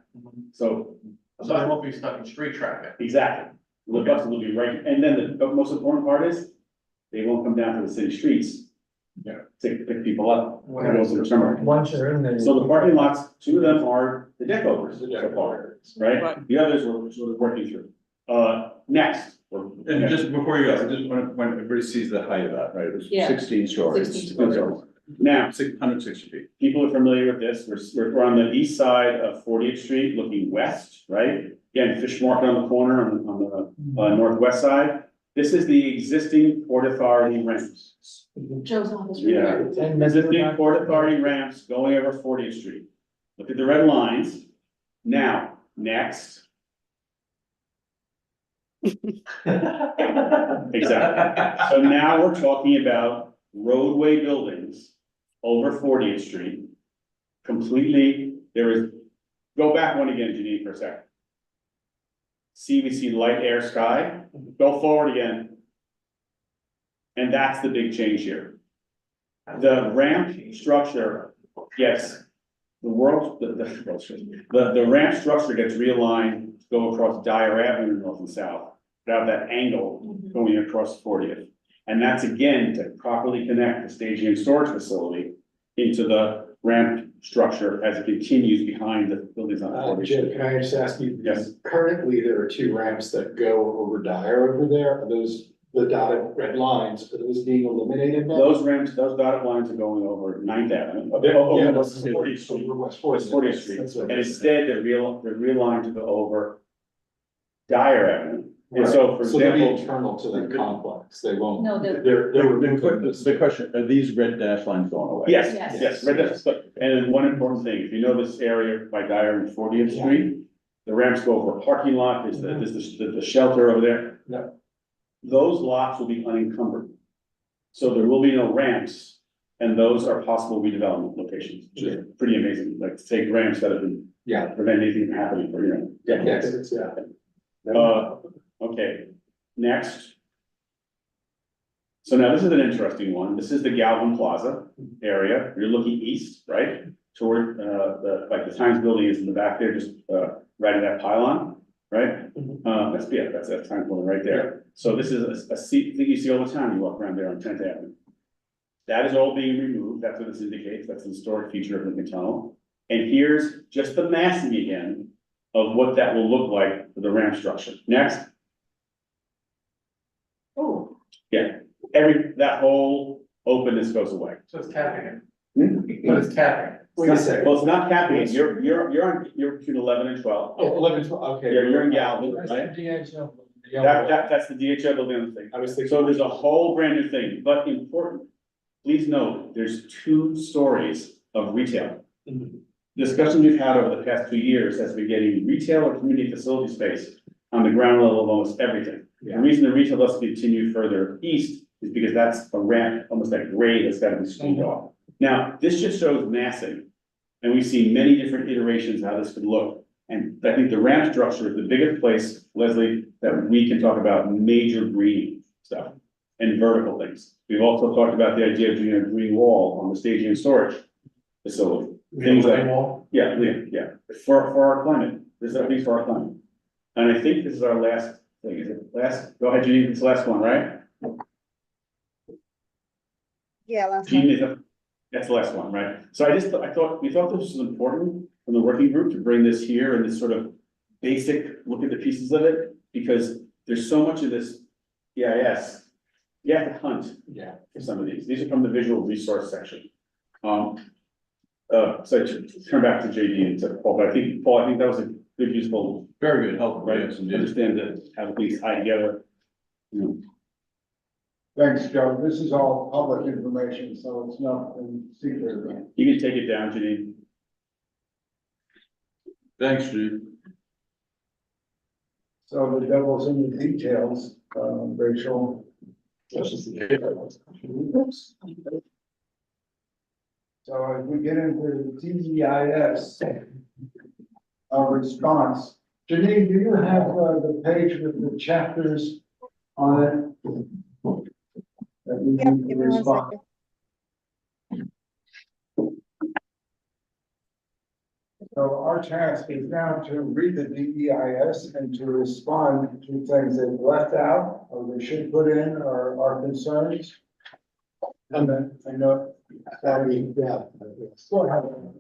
So. So I won't be stuck in street traffic. Exactly. The buses will be right, and then the most important part is, they won't come down to the city streets. Yeah. To pick people up. and go to the terminal. Once you're in there. So the parking lots, 2 of them are the deck overs, The so deck far, overs. right? Right. The others we're sort of working through. Next. And just before you go, I just want, when everybody sees the height of that, right, it was Yeah. 16 stories. 16 stories. Now, 160 feet. people are familiar with this, we're on the east side of 40th Street, looking west, right? Again, Fish Market on the corner, on the northwest side. This is the existing Port Authority ramps. Joe's office. Yeah, existing Port Authority ramps going over 40th Street. Look at the red lines. Now, next. Exactly. So now we're talking about roadway buildings over 40th Street. Completely, go back one again, Janine, for a second. We see light, air, sky. Go forward again. And that's the big change here. The ramp structure gets, the ramp structure gets realigned to go across Dyer Avenue, north and south, without that angle going across 40th. And that's again to properly connect the staging and storage facility into the ramp structure as it continues behind the buildings on 40th. Jim, can I just ask you? Yes. Currently, there are two ramps that go over Dyer over there. Are those the dotted red lines? Are those being eliminated now? Those ramps, those dotted lines are going over 9th Avenue. Yeah, Over that's 40th Street. over West 40th Street. That's what And I'm instead, they're realigned to go over Dyer Avenue. And Right. so, for So they'll be example, internal to the complex. They won't. No, they're- The question, are these red dash lines going away? yes, Yes. yes, right, and then one important thing, if you know this area by Dyer and 40th Yeah. Street, the ramps go over a parking lot, there's the shelter over there. Yeah. Those lots will be unencumbered. So there will be no ramps, and those are possible redevelopment locations, which is pretty amazing, like to take ramps that have been. Yeah. Prevent anything from happening for, Yes, Okay, next. So now this is an interesting one. This is the Galvin Plaza area. You're looking east, right? Toward, the Times building is in the back there, just, right at that pylon, right? That's that Times building right there. So this is a seat that you see all the time. You walk around there on 10th Avenue. That is all being removed. That's what this indicates. That's the historic feature of Lincoln Tunnel. And here's just the massing again of what that will look like for the ramp structure. Next. Oh, Yeah, that whole openness goes away. so it's capping Hmm? it, but it's capping. Wait a second. Well, it's not capping it. You're between 11 and 12. Oh, 11, 12, okay. Yeah, you're in Galvin, right? That's the DHL building on the thing. I was thinking. So there's a whole brand new thing, but important. Please note, there's 2 stories of retail. Discussions we've had over the past 2 years as we're getting retail or community facility space on the ground level of almost everything. The reason the retail doesn't continue further east is because that's a ramp, almost like grade that's gotta be screened off. Now, this just shows massing, and we've seen many different iterations how this could look. And I think the ramp structure is the biggest place, Leslie, that we can talk about major green stuff and vertical things. We've also talked about the idea of doing a green wall on the staging and storage facility. Things like, yeah, for our climate, this is at least for our climate. And I think this is our last thing, is it last, go ahead, Jeanine, it's the last one, right? Yeah, last Jeanine, that's the last one, right? So we thought this was important from the working group to bring this here and this sort of basic look at the pieces of it, because there's so much of this EIS. You have to hunt for some of these. These are from the visual resource section. So to turn back to JD and to Paul, but I think that was a good, useful. Very good, helpful. Right, Yes, indeed. understand that how things tie together. Thanks, Joe. This is all public information, so it's nothing secret. You can take it down, Janine. Thanks, Steve. So the devil's in the details, Rachel. So as we get into the TEIS response, Janine, do you have the page with the chapters on it? That we need to respond? So our task is now to read the DEIS and to respond to things they've left out or they should put in or are concerns. And then I know. Go ahead.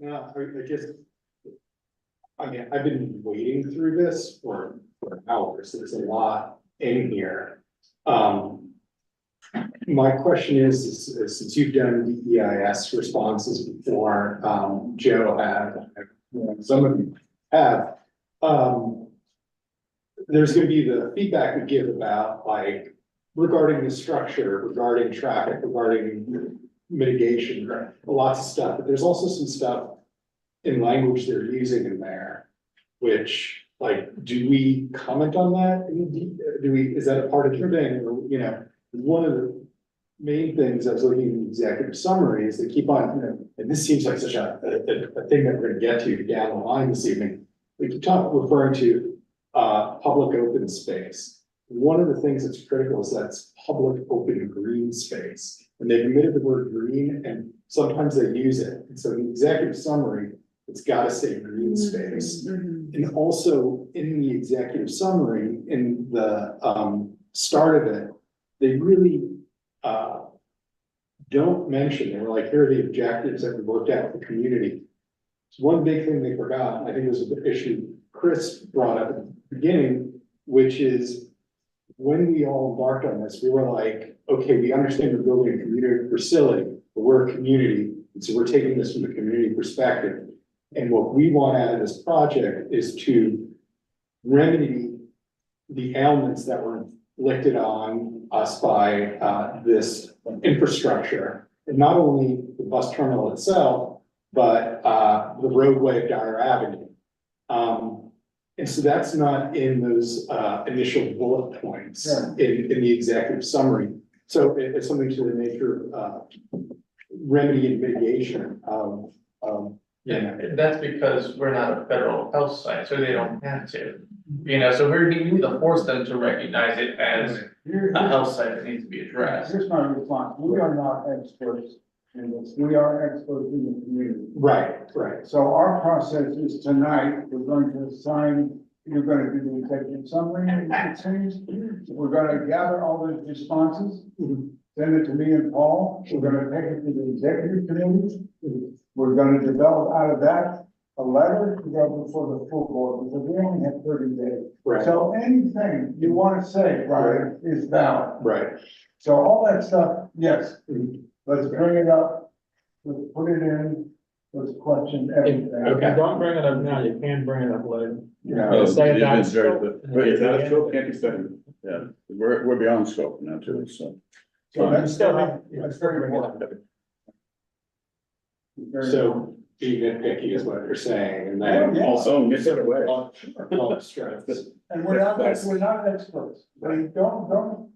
No, I guess. I mean, I've been wading through this for hours. There's a lot in here. My question is, since you've done the EIS responses before, Joe had, some of you have, there's gonna be the feedback we give about like regarding the structure, regarding traffic, regarding mitigation, lots of stuff, but there's also some stuff in language they're using in there, which, like, do we comment on that? Do we, is that a part of your thing, or, you know, one of the main things I was looking at in the executive summary is they keep on, you know, and this seems like such a thing that we're gonna get to down the line this evening. We keep referring to, public open space. One of the things that's critical is that's public open green space. And they've omitted the word green, and sometimes they use it. And so in the executive summary, it's gotta say green space. And also in the executive summary, in the start of it, they really don't mention, they were like, here are the objectives that we looked at with the community. One big thing they forgot, and I think it was an issue Chris brought up at the beginning, which is when we all embarked on this, we were like, okay, we understand we're building a community facility, but we're a community, and so we're taking this from the community perspective. And what we want out of this project is to remedy the ailments that were inflicted on us by this infrastructure. And not only the bus terminal itself, but the roadway of Dyer Avenue. And so that's not in those initial bullet points in the executive summary. So it's something to the nature of remedy and mitigation of Yeah, that's because we're not a federal health site, so they don't have to. You know, so we need to force them to recognize it as a health site that needs to be addressed. Here's my response, we are not experts in this, we are experts in the community. right. So our process is tonight, we're going to assign, you're gonna do the executive summary, it seems. We're gonna gather all those responses, send it to me and Paul, we're gonna take it to the executive committee. We're gonna develop out of that a letter to go before the full board, because we only have 30 days. Right. So anything you wanna say, Brian, is valid. Right. So all that stuff, yes, let's bring it up, let's put it in, let's question everything. Okay. Don't bring it up now, you can bring it up later. Yeah. Oh, Say it's that's very scope. good. But is that a scope, can't be studied? Yeah, we're beyond scope now too, so. So that's Still very, have- that's very important. Very So being nitpicky is what you're saying, and then Yeah. also. Get it away. All strengths. And we're not experts, but don't,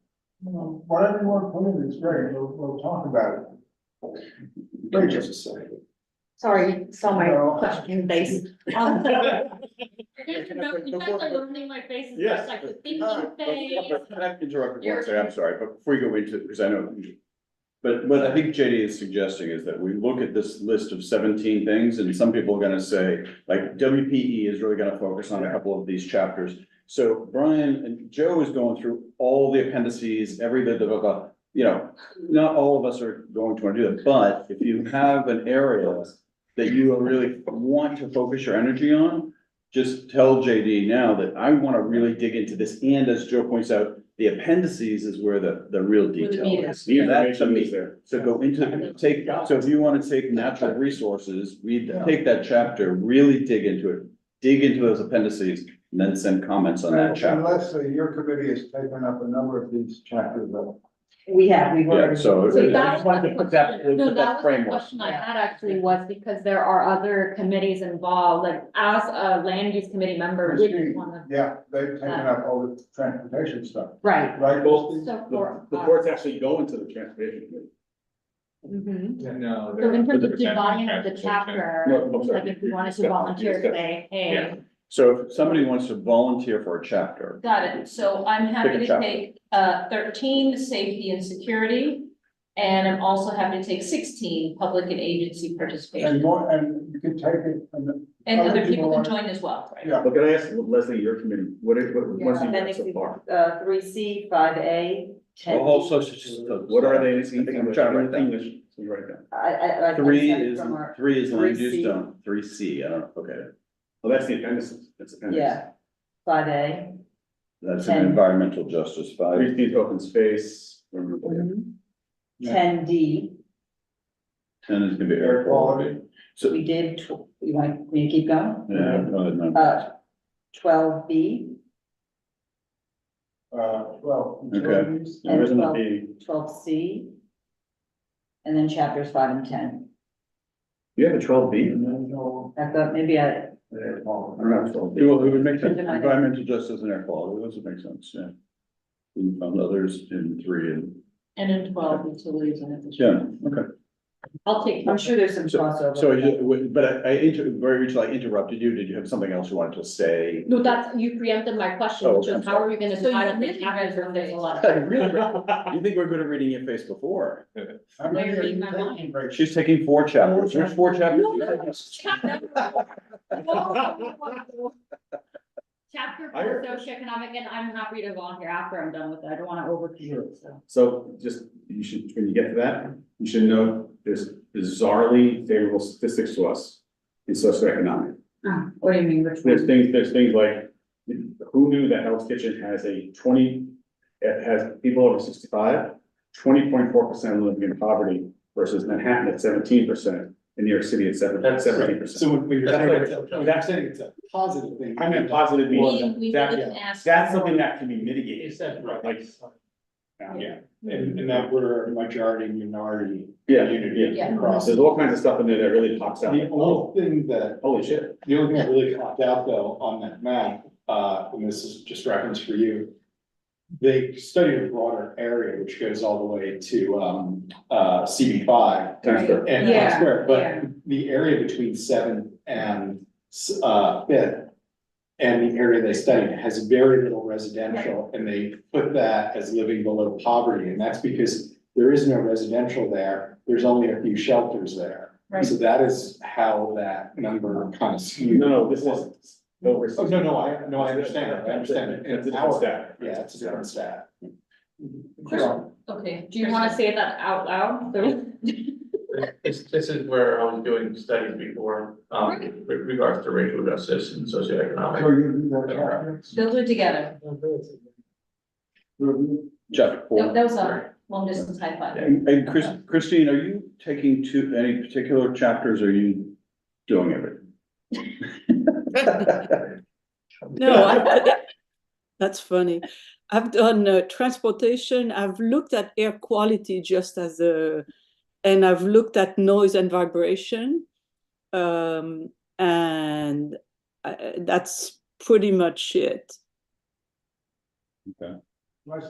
you know, whatever you want to put in is great, we'll talk about it. Just a second. Sorry, saw my No. question face. You guys are learning my face, it's Yes. just like the thinking face. Can I interrupt you one second? I'm sorry, but before you go into it, because I know. But what I think JD is suggesting is that we look at this list of 17 things, and some people are gonna say, like, WPE is really gonna focus on a couple of these chapters. So Brian and Joe is going through all the appendices, every bit of, you know, not all of us are going to wanna do that, but if you have an area that you really want to focus your energy on, just tell JD now that I wanna really dig into this, and as Joe points out, the appendices is where the real detail meat is. The That's the information meat. is there. So go into, so if you wanna take natural resources, take that chapter, really dig into those appendices, and then send comments on that And chapter. Leslie, your committee has taken up a number of these chapters up. We've Yeah, already. so. So I that just wanted to put that, No, put that that was the framework. question I had actually was because there are other committees involved, like as a land use committee member, we just wanna. Yeah, they've taken up all the transportation stuff, Right. right? Both, So for. the courts actually go into the transportation committee. Mhm. No. So in terms of 100% dividing of the transportation. chapter, No, I'm sorry. like if we wanted to volunteer, say, Yeah. hey, So if somebody wants to volunteer for a chapter, Got it. So I'm Pick happy a to chapter. take 13, safety and security. And I'm also happy to take 16, public and agency And participation. more, and you can take it, And other other people people can want- join as well, right? yeah. But can I ask Leslie, your committee, what's the Appendix so far? 3C, 5A, 10. also, it's just. What are they? I think I'm trying to write that. English, so you write it down. I Three sent it is, from our- 3 is land use 3C. zone, 3C, I don't know, okay, Oh, that's the appendices, that's appendix. Yeah, 5A. that's an 10. environmental justice 5. 3 open space. Mhm. 10D, 10 is gonna be air quality. So, we did, you want me to keep going? yeah, no. 12B, Well. Okay. There isn't a 12 B. 12C, and then chapters 5 and 10. You have a 12B? I thought maybe I, I don't have 12B. It would make sense, Put them on. environmental justice and air quality, those would make sense, yeah. We found others in 3 and, And in 12, utilities and infrastructure. yeah, okay. I'll take. I'm sure there's some crossover. But very recently I interrupted you, did you have something else you wanted to say? No, that's, you preempted my question, Oh, which I'm is how are we gonna So you divide up the really chapters read when there's a the lot of. You think we're good at reading your face before? I'm Where ready in to my take mind? a She's taking 4 chapters, which 4 chapters? Chapter 4 socioeconomic, and I'm happy to volunteer after I'm done with it, I don't wanna overcommit it, so. So just, you should, when you get to that, you should know there's bizarrely favorable statistics to us in socioeconomic. What do you mean, which one? There's things like, who knew that Hell's Kitchen has it has people over 65, 20.4% living in poverty versus Manhattan at 17%, and New York City at 17%. So when you're saying, without saying it's a positive thing. I meant positive means We that, didn't ask. that's for- something that can be mitigated. Is that right? Like, Yeah, and that we're a majority minority Yeah, community yeah. across. There's all kinds of stuff in there that really pops out. The only thing that, Holy shit. the only thing that really popped out though on that map, and this is just reference for you. They studied a broader area, which goes all the way to, CB5. Times Square. And Yeah, Times Square, yeah. but the area between 7th and, 5th. And the area they studied has very little residential, and they put that as living below poverty, and that's because there is no residential there, there's only a few shelters there. Right. So that is how that number kind of skewed. No, this is. Oh, no, I understand, I understand. it. It's a In different our- stat. Yeah, it's a different stat. Okay. Do you wanna say that out loud? This is where I was doing studies before, with regards to racial justice and socioeconomic. So you do that chapter? They'll do it together. Chapter 4. That was a long distance high five. And Christine, are you taking any particular chapters, or are you doing everything? No, that's funny. I've done transportation. I've looked at air quality just as and I've looked at noise and vibration. And that's pretty much it. Okay.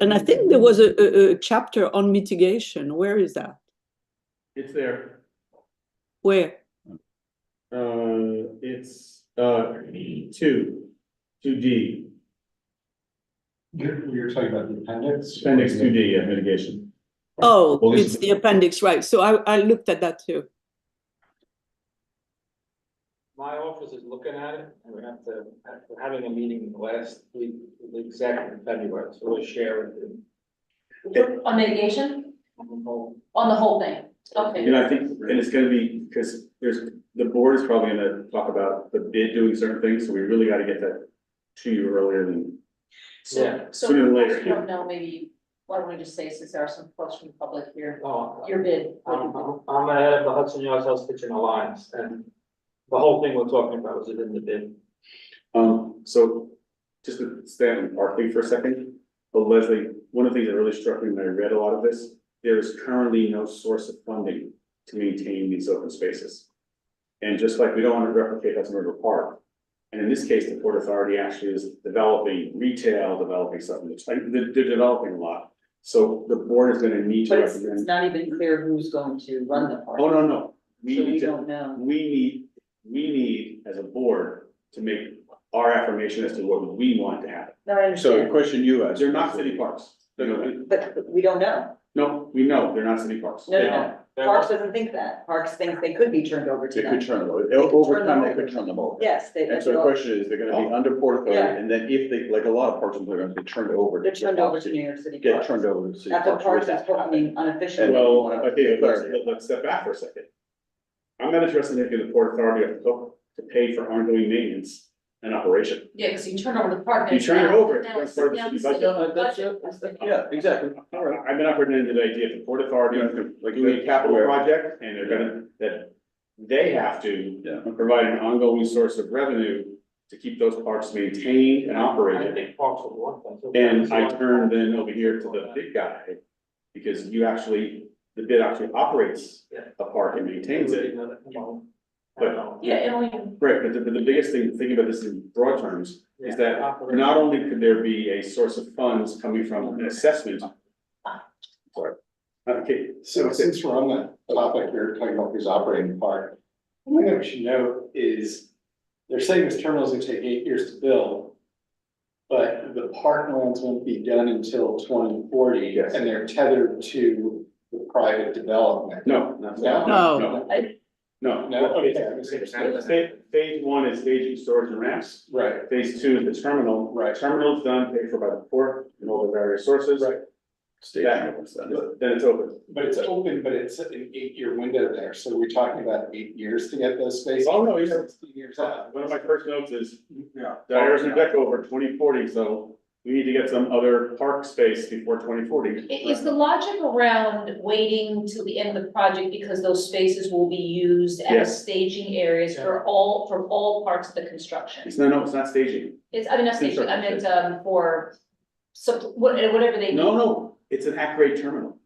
And I think there was a chapter on mitigation. Where is that? It's there. Where? It's, 2D, You're talking about the appendix? appendix 2D, yeah, mitigation. Oh, Well, this it's is- the appendix, right? So I looked at that too. My office is looking at it, and we're having a meeting last week, with the exec in February, so we'll share it. On mitigation, on the whole thing, okay. And I think, and it's gonna be, because the board is probably gonna talk about the bid doing certain things, so we really gotta get that to you earlier than. Yeah. So Sooner than for later. those who don't know, maybe, why don't we just say, since there are some folks from the public here, Oh, your bid. I'm the head of the Hudson Yards House Kitchen Alliance, and the whole thing we're talking about is in the bid. So just to stay on our thing for a second, but Leslie, one of the things that really struck me when I read a lot of this, there is currently no source of funding to maintain these open spaces. And just like we don't want to replicate Hudson River Park, and in this case, the Port Authority actually is developing retail, developing something, it's like, they're developing a lot. So the board is gonna need to But it's recommend, not even clear who's going to run the park. oh, no, we So we need to, don't know. we need as a board to make our affirmation as to what we want to happen. No, I So the understand, question you asked. They're not city parks. They're not- but we don't know. No, we know, they're not city parks. No. Parks doesn't think that. Parks think they could be turned over to They could them. turn them over, could over turn time, them they could over. turn them over. Yes, they. And so the question is, they're gonna be under Port Authority, Yeah. and then if they, like a lot of parks and playgrounds, they turned over. They're turned over to New York City Get Parks. turned over to city That's what parks. Parks is hoping unofficially. Well, okay, let's step back for a second. I'm not interested in making the Port Authority have to pay for ongoing maintenance an operation. Yeah, because you turn over the park. You turn it over, Now it's part of the city budget. Yeah, exactly. All right. I've been operating into the idea of the Port Authority, like doing a capital project, and they're gonna, that they have to Yeah. provide an ongoing source of revenue to keep those parks maintained and I operated. think parks would want them. And I turned then over here to the big guy, because the bid actually operates a park and maintains it. But, Yeah, and only, right, but the biggest thing, thinking about this in broad terms, is that not only could there be a source of funds coming from an assessment. Sorry. Okay, So since we're on the topic, you're talking about who's operating the park. One thing we should note is they're saying this terminal is gonna take 8 years to build. But the park lands won't be done until 2040, Yes. and they're tethered to the private development. no, no. No, okay. Phase one is staging, storage and ramps. Right, Phase two is the terminal. Right. Terminal's done, paid for by the port and all the various sources. right. Then it's open. But it's open, but it's an 8-year window there, so we're talking about 8 years to get those spaces. Oh, no, yeah. 16 years out. One of my first notes is, Yeah. the Harrison deck over 2040, so we need to get some other park space before 2040. is the logic around waiting till the end of the project because those spaces will be used as Yes. staging areas for all parts of the construction? It's not staging. I mean, not staging, I meant, for whatever they need. No, it's an at-grade terminal.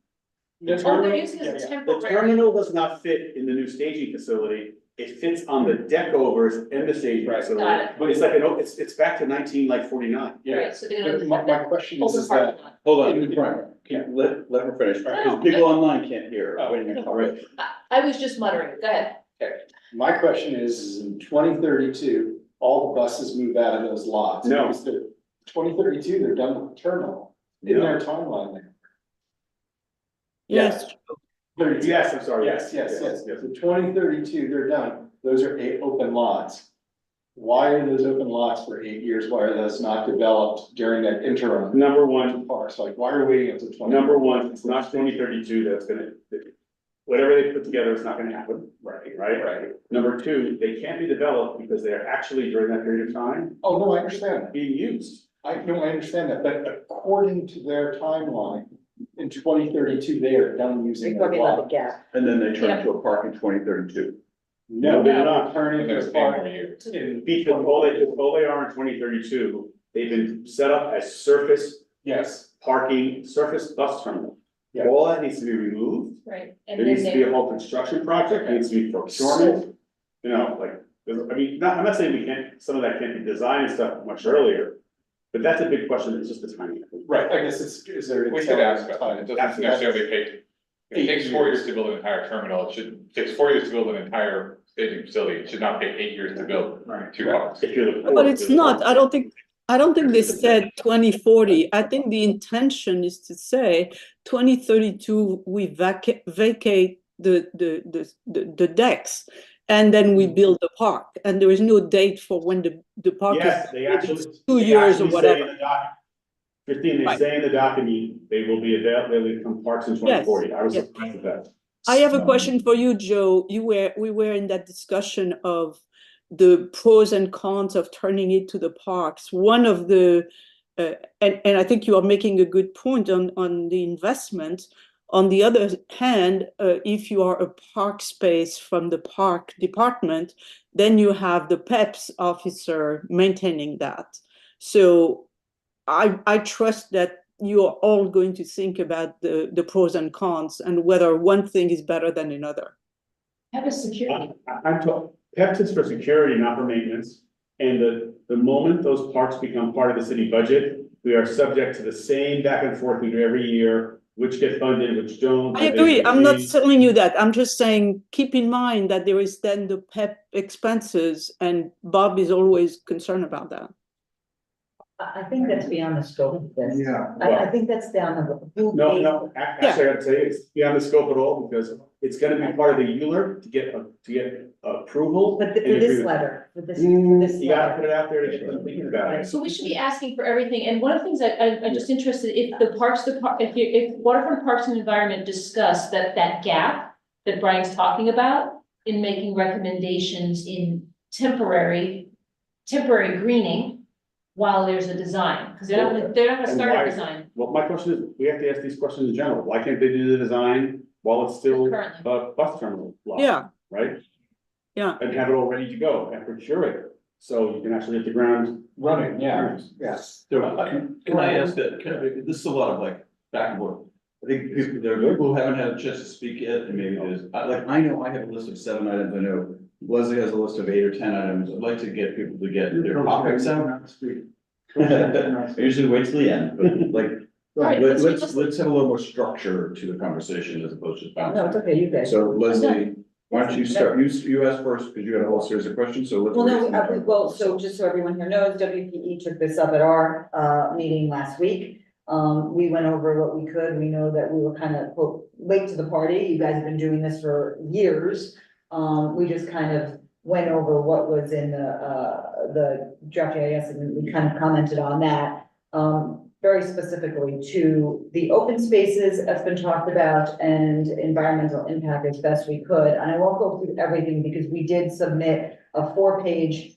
Oh, they're using it as a The temporary. terminal does not fit in the new staging facility. It fits on the deck overs and the staging Right. facility. Got it. But it's like, it's back to 49. Right, so they're gonna. My question Hold the is parking that. lot. Hold In the on, right, yeah. let her finish, because No, people online can't hear. Oh, when you're- all right. I was just muttering, go ahead. My question is in 2032, all the buses move out of those lots. No. Because 2032, they're done with the terminal, in their timeline there. Yes, Yes, I'm sorry. Yes. So 2032, they're done. Those are 8 open lots. Why are those open lots for 8 years? Why are those not developed during that interim? Number one, Parks, like, why are we waiting until 20? number one, it's not 2032 that's gonna, whatever they put together is not gonna happen, right? Number two, they can't be developed because they are actually during that period of time Oh, no, I understand that. being used. I understand that, but according to their timeline, in 2032, they are done using their lot. gap. And then they turn to a park in 2032. No, they're not And turning there's their 10 park more years. in. Because all they are in 2032, they've been set up as surface Yes, parking, surface bus terminal. Yeah. All that needs to be removed. Right. There And needs then to be they, a whole construction project, there needs to be procurement. You know, like, I mean, I'm not saying we can't, some of that can't be designed and stuff much earlier. But that's a big question, it's just the timing. right, I guess is there? We should ask about that. It doesn't necessarily take, if it takes 4 years to build an entire terminal, it takes 4 years to build an entire staging facility, it should not take 8 years to build 2 parks. If you're the. but it's not, I don't think they said 2040. I think the intention is to say 2032, we vacate the decks. And then we build the park, and there is no date for when the park is. Yes, they actually. It's 2 they years or actually say whatever. in the Christine, they Right. say in the document, they will be available, they will become parks in 2040. I was yes. surprised at that. I have a question for you, Joe. We were in that discussion of the pros and cons of turning it to the parks. One of the, and I think you are making a good point on the investment. On the other hand, if you are a park space from the park department, then you have the PEPS officer maintaining that. So I trust that you are all going to think about the pros and cons and whether one thing is better than another. have a security. I'm told, PEPS is for security, not for maintenance. And the moment those parks become part of the city budget, we are subject to the same back and forth we do every year, which get funded, which don't. I agree. I'm not telling you that. I'm just saying, keep in mind that there is then the PEP expenses, and Bob is always concerned about that. I think that's beyond the scope of this. Yeah. I think that's down the. who No, pays- no, actually, I gotta say, it's beyond the scope at all, because it's gonna be part of the ULURP to get approval. But for and this agreement. letter, for this You gotta put letter. it out there to think about it. So we should be asking for everything, and one of the things I'm just interested, if the parks, if Waterfront Parks and Environment discuss that gap that Brian's talking about in making recommendations in temporary temporary greening while there's a design, because they're not gonna And start why- a design Well, my question is, we have to ask these questions in general. Why can't they do the design while it's still currently. a bus terminal lot? Yeah. Right? Yeah. And have it all ready to go and procure it, so you can actually hit the ground Running, yeah. Yes. So, can I ask that, this is a lot of like back and forth. I think there are people who haven't had a chance to speak yet, and maybe there's, like, I know I have a list of 7 items, I know Leslie has a list of 8 or 10 items, I'd like to get people to get their topics out. I usually wait till the end, but like, Right, let's have a little more structure to the conversation as opposed to bouncing. No, it's okay, you guys. So Leslie, why don't you start, you asked first, because you had a whole series of questions, so let's. Well, no, well, so just so everyone here knows, WPE took this up at our, meeting last week. We went over what we could. We know that we were kind of quote, late to the party. You guys have been doing this for years. We just kind of went over what was in the draft GIS and we kind of commented on that. Very specifically to the open spaces that's been talked about and environmental impact as best we could. And I won't go through everything because we did submit a 4-page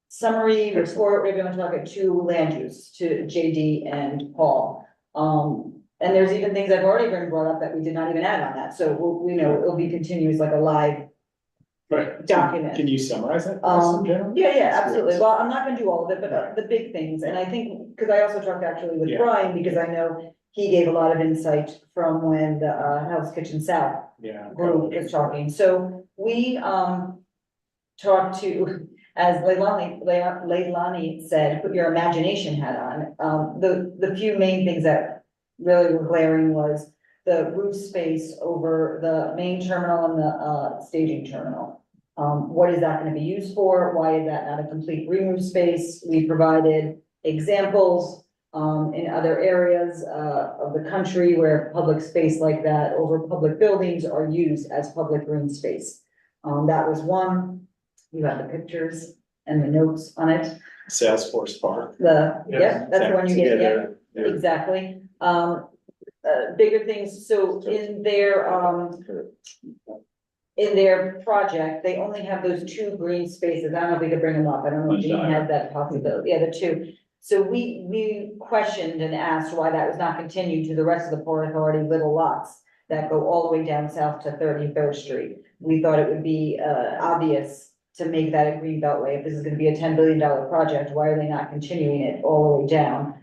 summary report, we're going to talk at 2 land use to JD and Paul. And there's even things I've already been brought up that we did not even add on that. So we know it'll be continuous like a live document. Can you summarize that? Yeah, absolutely. Well, I'm not gonna do all of it, but the big things, and I think, because I also talked actually with Yeah. Brian, because I know he gave a lot of insight from when the Hell's Kitchen South Yeah. group was talking. So we talked to, as Leilani said, put your imagination hat on. The few main things that really were glaring was the roof space over the main terminal and the staging terminal. What is that gonna be used for? Why is that not a complete remove space? We provided examples in other areas of the country where public space like that over public buildings are used as public green space. That was one. You have the pictures and the notes on it. Salesforce Park. That's the one you get, Together, yeah, exactly. Bigger things, so in their project, they only have those 2 green spaces. I don't know if we could bring them up. I don't know if Jean had that possibility. Yeah, the 2. So we questioned and asked why that was not continued to the rest of the Port Authority little lots that go all the way down south to 33rd Street. We thought it would be obvious to make that a green beltway. If this is gonna be a $10 billion project, why are they not continuing it all the way down?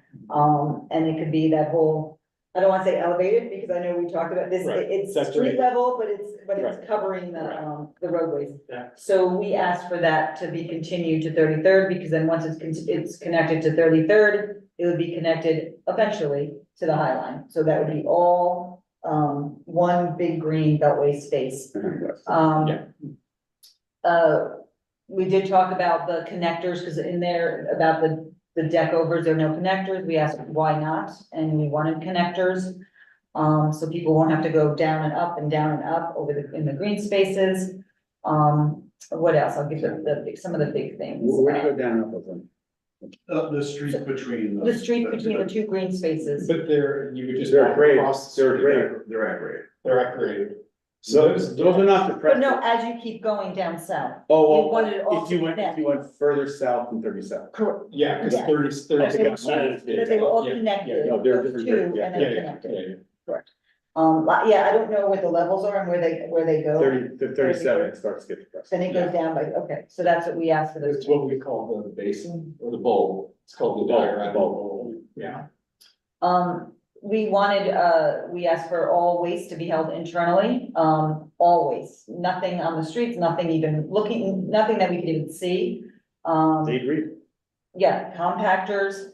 And it could be that whole, I don't wanna say elevated, because I know we talked about this, Right. it's That's street right. level, but it's Right. covering the roadways. Yeah. So we asked for that to be continued to 33rd, because then once it's connected to 33rd, it would be connected eventually to the High Line. So that would be all, one big green beltway space. We did talk about the connectors, because in there, about the deck overs, there are no connectors. We asked why not, and we wanted connectors. So people won't have to go down and up over in the green spaces. What else? I'll give some of the big things. Where do you go down up of them? The street between. The street between the 2 green spaces. But you would just. They're walk great, across the they're street. great. They're at grade. They're at grade. So those are not the But press. no, as you keep going down south. Oh, you wanted it all if you to went, connect. further south than 37. Correct. Yeah, because Yeah. 30. But they were all connected, No, they're those different 2, grades, yeah. and they're connected. Yeah. Correct. Yeah, I don't know what the levels are and where they go. 37, it starts to get depressed. Then it goes down by, okay, so that's what we asked for those. It's what we call the basin or the bowl. It's called the diagram. Bowl. Yeah. We wanted, we asked for all waste to be held internally, all waste, nothing on the streets, nothing nothing that we could even see. They agree. Yeah, compactors,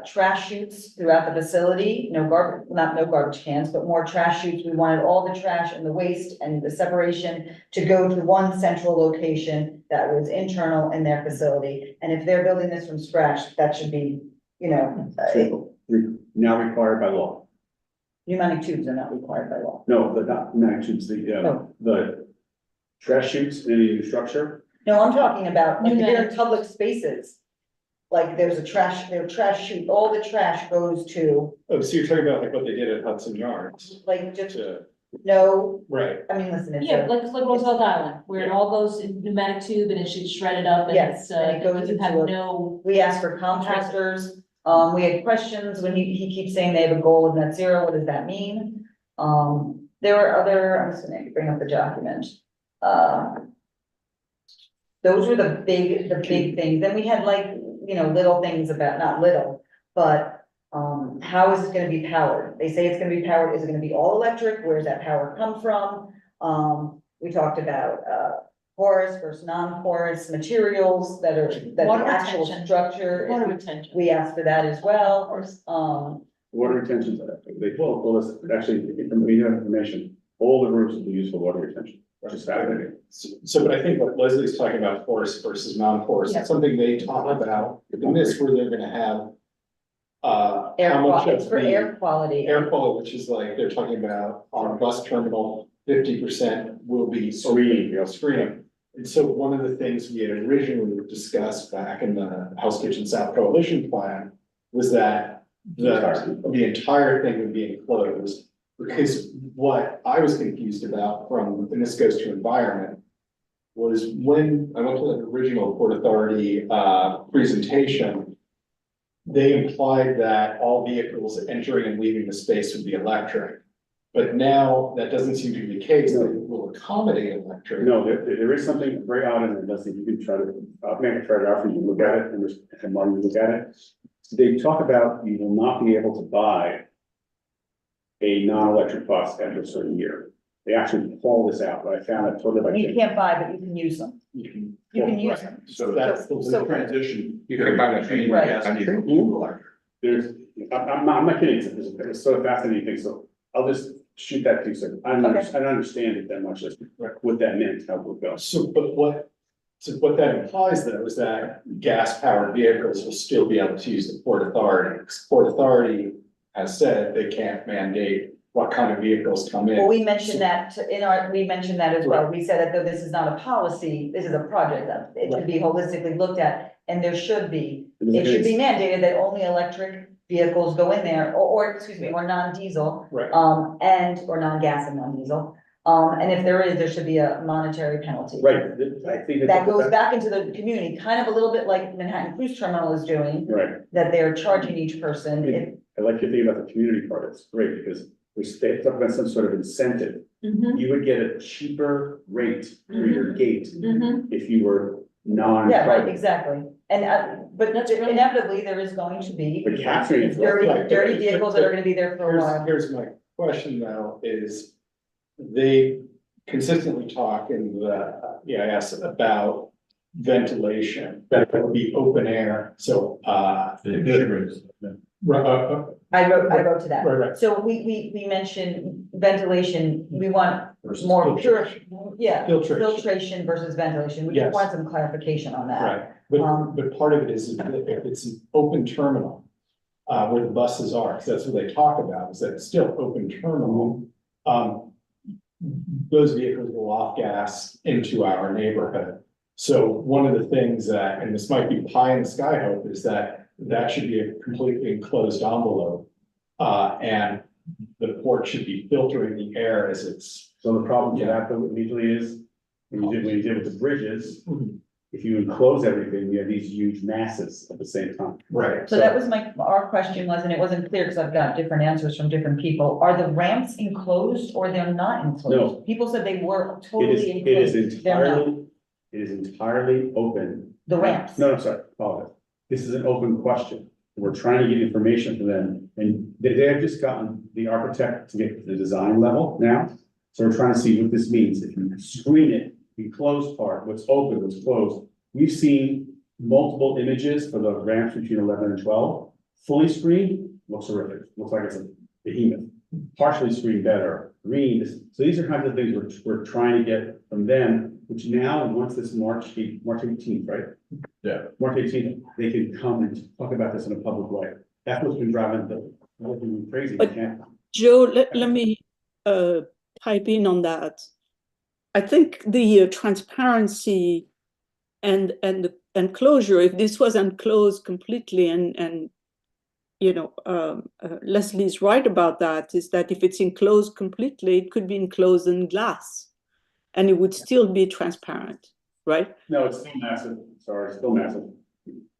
trash chutes throughout the facility, no garbage cans, but more trash chutes. We wanted all the trash and the waste and the separation to go to one central location that was internal in their facility. And if they're building this from scratch, that should be, Now required by law. pneumatic tubes are not required by law. No, the not pneumatic tubes, the trash chutes in any new structure. No, I'm talking about, like, if you're in Pneumatic. public spaces, like, there's a trash chute, all the trash goes to, Oh, so you're talking about like what they did at Hudson Yards like, just, to No, Right. I mean, listen, it's Yeah, a, like Roosevelt Island, where it all goes in pneumatic tube and it's shredded up and Yes, it's, and it goes you have into a- no. we asked for composters. We had questions when he keeps saying they have a goal of net zero. What does that mean? There were other, I'm just gonna bring up the document. Those were the big things. Then we had like, you know, little things about, not little, but how is it gonna be powered? They say it's gonna be powered. Is it gonna be all electric? Where's that power come from? We talked about porous versus non-porous materials that the Water actual retention. structure. Water retention. We asked for that as well. Water retention, they told us, actually, from the information, all the roofs will be used for water retention, which is fascinating. So, but I think what Leslie's talking about, porous versus non-porous, Yeah. it's something they talk about in this where they're gonna have Air how much quality, of it's for the air quality. air quality, which is like, they're talking about on a bus terminal, 50% will be Screening, yeah. screening. And so one of the things we had originally discussed back in the House Kitchen South Coalition plan was that the entire thing would be enclosed. Because what I was confused about from, and this goes to environment, was when I went to the original Port Authority presentation, they implied that all vehicles entering and leaving the space would be electric. But now that doesn't seem to be the case, that it will accommodate electric. No, there is something very odd in it, Leslie, you can try to, maybe try it out for you, look at it, and while you look at it. They talk about you will not be able to buy a non-electric bus after a certain year. They actually call this out, but I found it totally by You chance. can't buy, but you can use them. You can. You can use Right. them. So that's the So- transition. You can buy that train, Right. gas, diesel, electric. There's, I'm not kidding, it's so fascinating thing, so I'll just shoot that to you, so I don't understand it that much, as what that meant, how it would go. So, but what that implies though is that gas powered vehicles will still be able to use the Port Authority. 'Cause Port Authority has said they can't mandate what kind of vehicles come in. Well, we mentioned that we mentioned that as well. We said that though this is not a policy, this is a project, that it should be holistically looked at, and there should be. It should be mandated that only electric vehicles go in there, or excuse me, or non-diesel. Right. Or non-gas and non-diesel. And if there is, there should be a monetary penalty. Right, I think That goes back into the community, kind of a little bit like Manhattan Cruise Terminal is doing, Right, that they're charging each person. I like your thing about the community part, it's great, because we talk about some sort of incentive. You would get a cheaper rate for your gate if you were non. Yeah, right, exactly. And, but That's really- inevitably, there is going to be But capturing. dirty vehicles that are gonna be there for a while. Here's my question though, is they consistently talk in the EIS about ventilation, that it would be open air, so, I wrote to that. Right. So we mentioned ventilation, we want more pure, yeah, filtration versus ventilation. We just Yes. want some clarification on that. Right, but part of it is that if it's an open terminal, where the buses are, because that's what they talk about, is that it's still open terminal. Those vehicles will off gas into our neighborhood. So one of the things that, and this might be pie in the sky hope, is that should be a completely enclosed envelope. And the port should be filtering the air as it's. So the problem with that though immediately is, when you did with the bridges, if you enclose everything, you have these huge masses at the same time. Right. So that was our question was, and it wasn't clear because I've got different answers from different people. Are the ramps enclosed or they're not enclosed? No. People said they were It totally is enclosed. They're not. it is entirely open. The ramps. No, sorry, apologize. This is an open question. We're trying to get information from them, and they have just gotten the architect to get to the design level now. So we're trying to see what this means. If you screen it, the enclosed part, what's open, what's closed. We've seen multiple images for the ramps between 11 and 12. Fully screened, looks horrific. Looks like it's a behemoth. Partially screened better, green. So these are kinds of things we're trying to get from them, which now, once this March 18th, right? Yeah. March 18th, they can come and talk about this in a public way. That's what's been driving the crazy. But Joe, let me pipe in on that. I think the transparency and the enclosure, if this was enclosed completely and Leslie's right about that, is that if it's enclosed completely, it could be enclosed in glass and it would still be transparent, right? No, it's still massive, sorry, it's still massive.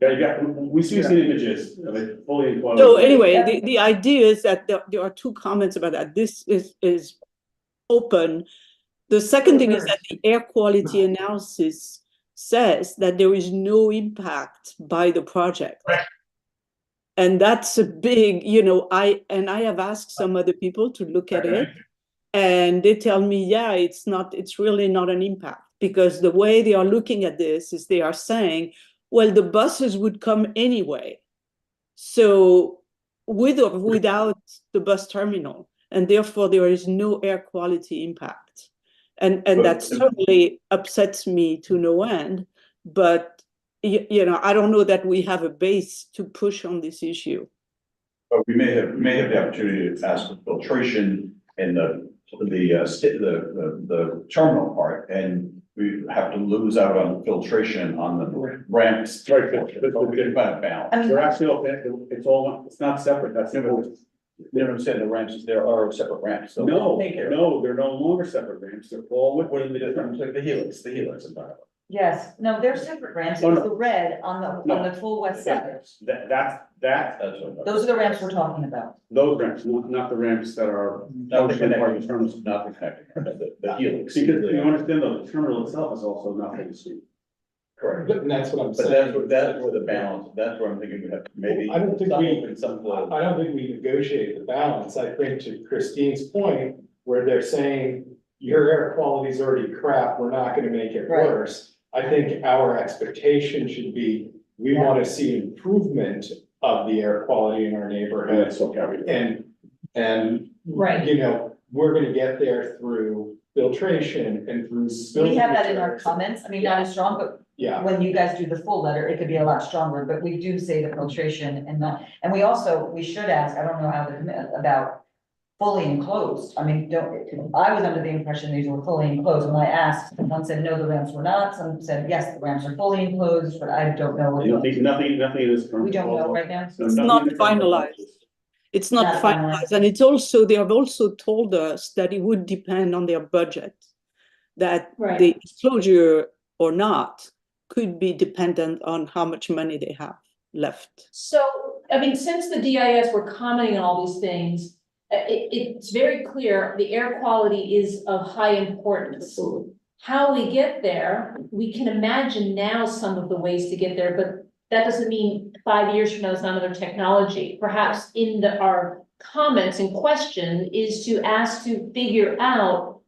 Yeah, we see images of it fully enclosed. So anyway, the idea is that there are two comments about that. This is open. The second thing is that the air quality analysis says that there is no impact by the project. And that's a big, I have asked some other people to look at it, and they tell me, yeah, it's really not an impact, because the way they are looking at this is they are saying, well, the buses would come anyway. So with or without the bus terminal, and therefore there is no air quality impact. And that certainly upsets me to no end, but I don't know that we have a base to push on this issue. But we may have the opportunity to ask for filtration in the terminal part, and we have to lose out on filtration on the ramps. Right, But we can find a balance. They're actually, it's not separate, that's simple. You know what I'm saying, the ramps, there are separate ramps. So No, they're no longer separate ramps, they're all with. what are the difference, like the helix environment? Yes, no, they're separate ramps. Oh, It's no. the red on the full west side. That's Those are the ramps we're talking about. those ramps, not the ramps that are. Not the part of the terminal. Not the connecting, the helix. Because you understand, though, the terminal itself is also not for the street. Correct. And that's what I'm But saying. that's where the balance, that's where I'm thinking we have to maybe. I don't think I I don't think we negotiate the balance. I think to Christine's point, where they're saying your air quality is already crap, we're not gonna make it Right. worse. I think our expectation should be, we wanna see improvement of the air quality in our neighborhood. That's okay. And, Right. we're gonna get there through filtration and through. We have that in our comments. I mean, not as strong, but Yeah. when you guys do the full letter, it could be a lot stronger, but we do say the filtration and not, and we should ask, I don't know how about fully enclosed. I mean, I was under the impression these were fully enclosed. When I asked, someone said, no, the ramps were not. Some said, yes, the ramps are fully enclosed, but I don't know. You don't think, nothing in this. We don't know right now. No, It's nothing not in the current finalized. proposal. It's not Not finalized, and it's also, they have also told us that it would depend on their budget. That Right. the disclosure or not could be dependent on how much money they have left. So, I mean, since the DIS were commenting on all these things, it's very clear the air quality is of high importance. How we get there, we can imagine now some of the ways to get there, but that doesn't mean 5 years from now it's not another technology. Perhaps in our comments and question is to ask to figure out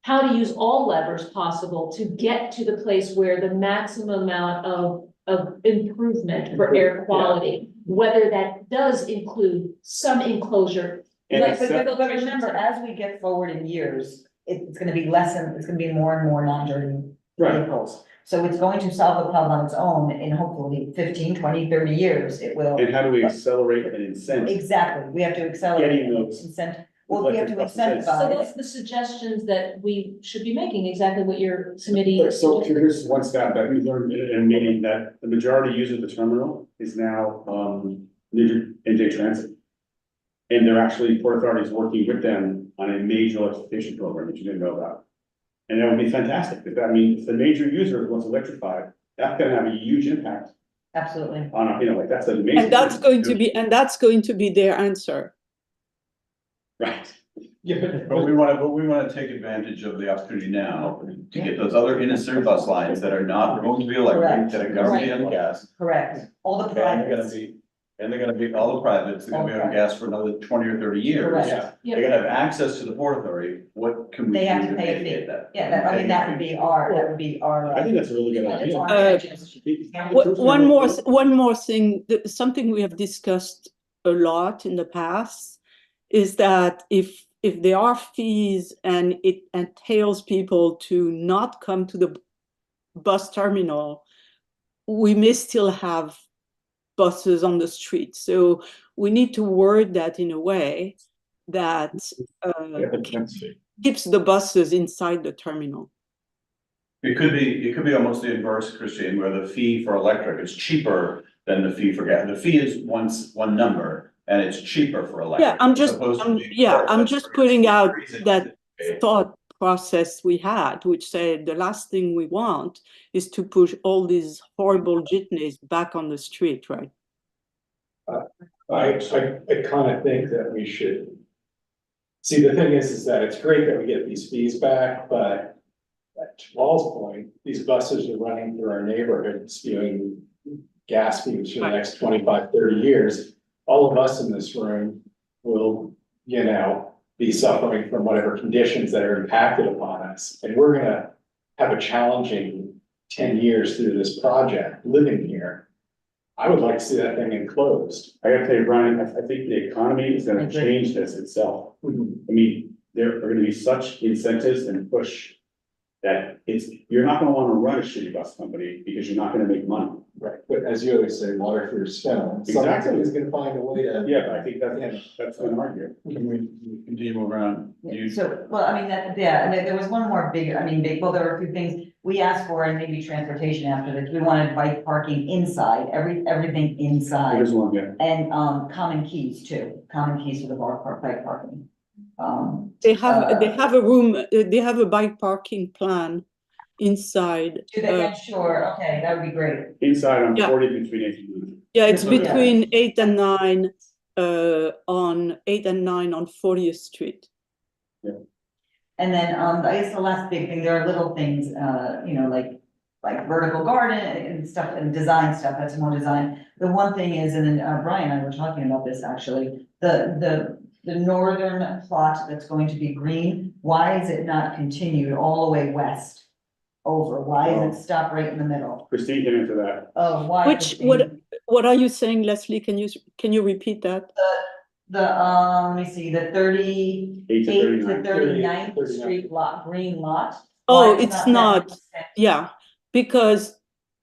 how to use all levers possible to get to the place where the maximum amount of improvement for air quality, whether that does include some enclosure. But remember, as we get forward in years, it's gonna be it's gonna be more and more non-dirty vehicles. So it's going to solve the problem on its own in hopefully 15, 20, 30 years, it will. And how do we accelerate and incent? Exactly, we have to accelerate. Getting those Well, we have to electric buses. So incentivize. that's the suggestions that we should be making, exactly what your committee. So here's one stat that we learned in a meeting, that the majority use of the terminal is now, NJ Transit. And they're actually, Port Authority is working with them on a major electrification program that you didn't know about. And that would be fantastic, if that means if the major user wants electrified, that's gonna have a huge impact Absolutely. on, that's an amazing. And that's thing. going to be their answer. Right. Yeah, But we wanna take advantage of the opportunity now to get those other innocent bus lines that are not going to be electric, that are gonna be on gas. Correct. All the And they're gonna privates. be, all the privates, they're gonna be on gas for another 20 or 30 years. Correct. They're gonna have access to the Port Authority, what can we They have do to to pay a mitigate fee. that? Yeah, that would be our. I think that's a really good That's idea. our- One more thing, something we have discussed a lot in the past is that if there are fees and it entails people to not come to the bus terminal, we may still have buses on the street. So we need to word that in a way that keeps the buses inside the terminal. It could be almost the inverse, Christine, where the fee for electric is cheaper than the fee for gas. The fee is one number, and it's cheaper for electric. Yeah, I'm just, as opposed to I'm, being yeah, dark. I'm That's just where putting it's out freezing. that thought process we had, which said the last thing we want is to push all these horrible jitneys back on the street, right? I kind of think that we should. See, the thing is that it's great that we get these fees back, but to Paul's point, these buses are running through our neighborhood spewing gas fumes for the next 25, 30 years. All of us in this room will, you know, be suffering from whatever conditions that are impacted upon us. And we're gonna have a challenging 10 years through this project, living here. I would like to see that thing enclosed. I gotta tell you, Brian, I think the economy is gonna change this itself. I mean, there are gonna be such incentives and push that you're not gonna wanna run a shitty bus company because you're not gonna make money. Right, but as you always say, water for your stone. Somebody's gonna find a way to. Yeah, but I think that's an argument. Can we continue around? So, well, I mean, yeah, and there was one more well, there were a few things we asked for and maybe transportation after this. We wanted bike parking inside, everything inside. There's one, yeah. And, common keys too, common keys for the bike parking. They have a room, they have a bike parking plan inside. Do they, yeah, sure, okay, that would be great. Inside on Yeah. 40 between 8 and 9. Yeah, it's Yeah. between 8 and 9, on 8 and 9 on 40th Street. And then, I guess the last big thing, there are little things, you know, like vertical garden and stuff and design stuff, that's more design. The one thing is, and then Brian and I were talking about this actually, the northern plot that's going to be green, why is it not continued all the way west over? Why is it stopped right in the middle? Christine can answer that. Oh, why? Which, what are you saying, Leslie? Can you repeat that? Let me see, the 38 to 39th Street lot, green lot. Oh, Why is it's not, that? yeah, because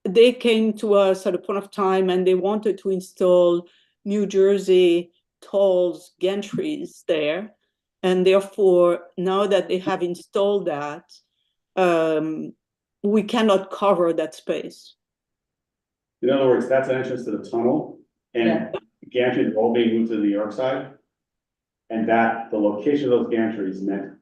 they came to us at a point of time and they wanted to install New Jersey tolls gantries there. And therefore, now that they have installed that, we cannot cover that space. In other words, that's an entrance to the tunnel, and gantries are all being moved to the New York side. And that the location of those gantries meant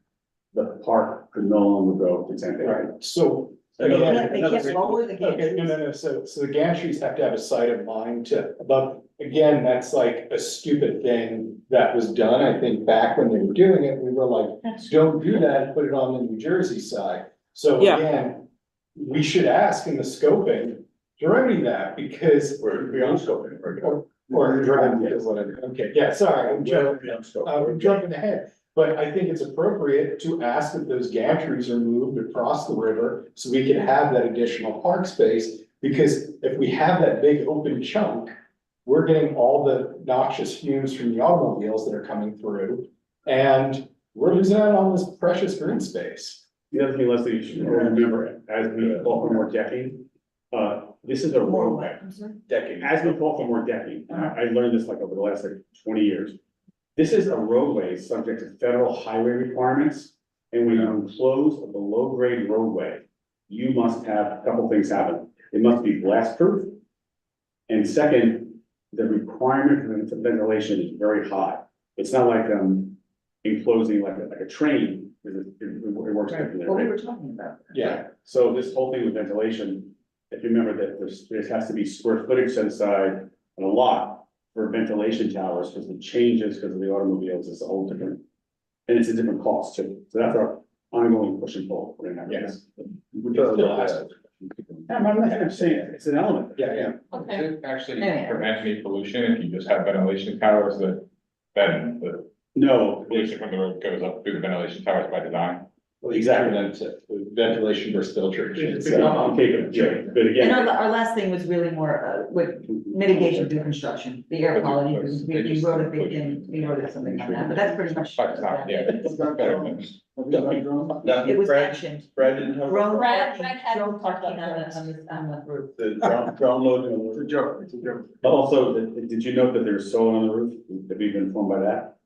the park could no longer go to 10. Right, so. They Again, can't lower the okay, no, so the gantries have to have a sight of mind to, but again, that's like a stupid thing that was done, I think, back when they were doing it, we were like, don't do that, put it on the New Jersey side. So again, we should ask in the scoping to remedy that, because. We're beyond scoping. Or driving, whatever, okay, yeah, sorry, I'm jumping ahead. But I think it's appropriate to ask that those gantries are moved across the river so we can have that additional park space. Because if we have that big open chunk, we're getting all the noxious fumes from the automobiles that are coming through. And we're losing out on this precious green space. The other thing, Leslie, you should remember, as we call for more decking, this is a roadway. Decking. As we call for more decking, and I learned this like over the last 20 years. This is a roadway subject to federal highway requirements, and when you enclose a below-grade roadway, you must have a couple things happen. It must be blast-proof, and second, the requirement for ventilation is very high. It's not like enclosing like a train. It works differently. What we were talking about. Yeah. So this whole thing with ventilation, if you remember that there has to be square footage set aside on a lot for ventilation towers, because the changes because of the automobiles is a whole different, and it's a different cost too. So that's our ongoing push and pull. Yes. I'm saying it's an element. Yeah. Does it actually prevent any pollution if you just have ventilation towers then the No. pollution from the road goes up through the ventilation towers by design? Well, exactly, ventilation versus filtration. Okay, but again. And our last thing was really more, with mitigation through construction, the air quality, we wrote a big thing, we wrote something on that, but that's pretty much. But it's not, yeah, it's better than. It was mentioned. Brad didn't have. Drone Brad parking on the roof. The ground loading. It's a joke, it's a joke. Also, did you note that there's solar on the roof? Have we been informed by that?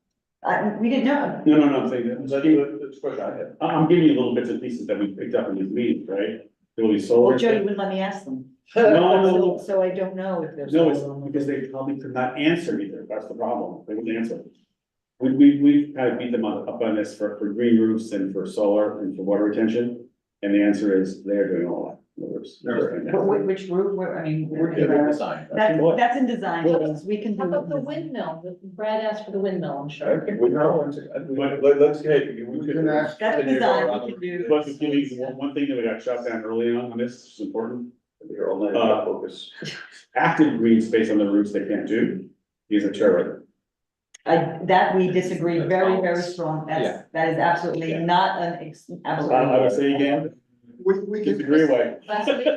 We didn't know. No, I'm saying that. That's the question I had. I'm giving you little bits and pieces that we picked up in these meetings, right? There will be solar. Well, Joe, you wouldn't let me ask them. No. So I don't know if there's. No, it's because they probably could not answer either. that's the problem, they wouldn't answer. We've had to beat them up on this for green roofs and for solar and for water retention, and the answer is they're doing all that. The roofs. But which roof, I mean, Design. that's in design, we can How do. about the windmill? Brad asked for the windmill, I'm sure. We know, let's, hey, we can ask. That's design, we can do. But to give you one thing that we got shot down early on this is important. You're all night, focus. Active green space on the roofs they can't do, these are terror. That we disagree very, very strong, that is absolutely not an, absolutely. I would say again, We can. disagree away. Last week,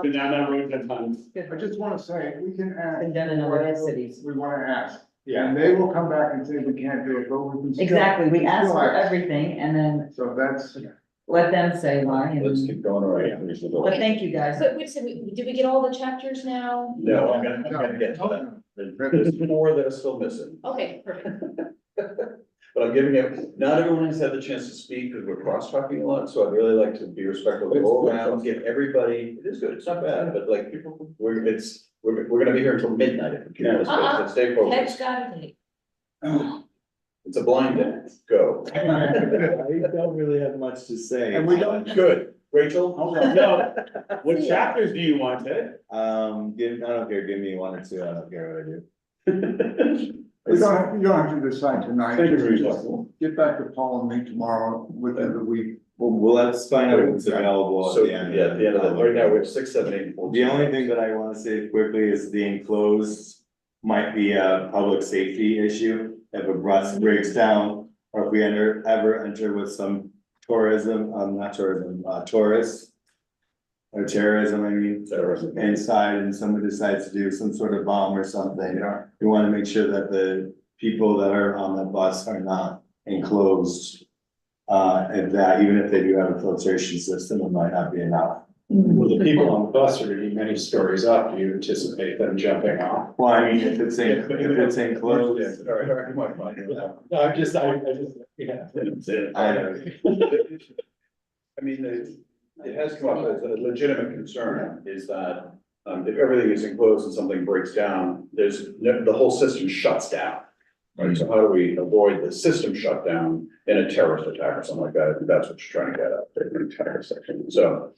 Been down that road 10 times. I just wanna say, we can ask. Been done in other whatever cities. We wanna ask, Yeah. and they will come back and say we can't do it, but we can. still- Exactly, we ask still for everything and then So that's, let them say why, Let's and, keep going, all right. but thank you guys. but wait a second, did we get all the chapters now? No, I'm gonna get to that. There's 4 that are still missing, Okay, perfect. but I'm giving it, not everyone has had the chance to speak because we're cross-talking a lot, so I'd really like to be respectful, go around, give everybody, it is good, it's not bad, but like, we're gonna be here until midnight if we can, so stay Heck, focused. got it. It's a blind date, go. I don't really have much to say. and we don't. Good, Rachel? Hold on, no, what chapters do you want, Ted? I don't care, give me 1 or 2, I don't care what I do. You don't have to decide tonight. Thank you for your help. Get back to Paul and me tomorrow within the week. Well, let's find out what's available So, at yeah, the end. at the end of that, right now, we have 6, 7, 8, 14. The only thing that I wanna say quickly is the enclosed might be a public safety issue. If a bus breaks down, or if we ever enter with some tourism, not tourism, tourists. Or terrorism, I mean, Terrorism. inside and someone decides to do some sort of bomb or something. We wanna make sure that the people that are on the bus are not enclosed. And that even if they do have a filtration system, it might not be enough. Well, the people on the bus are gonna be many stories up, do you anticipate them jumping off? Well, I mean, if it's enclosed. All right, come on, fine. No, I just, yeah. I know. I mean, it has come up as a legitimate concern is that, if everything is enclosed and something breaks down, the whole system shuts down. Right, so how do we avoid the system shutdown in a terrorist attack or something like that? I think that's what you're trying to get at, the entire section, so.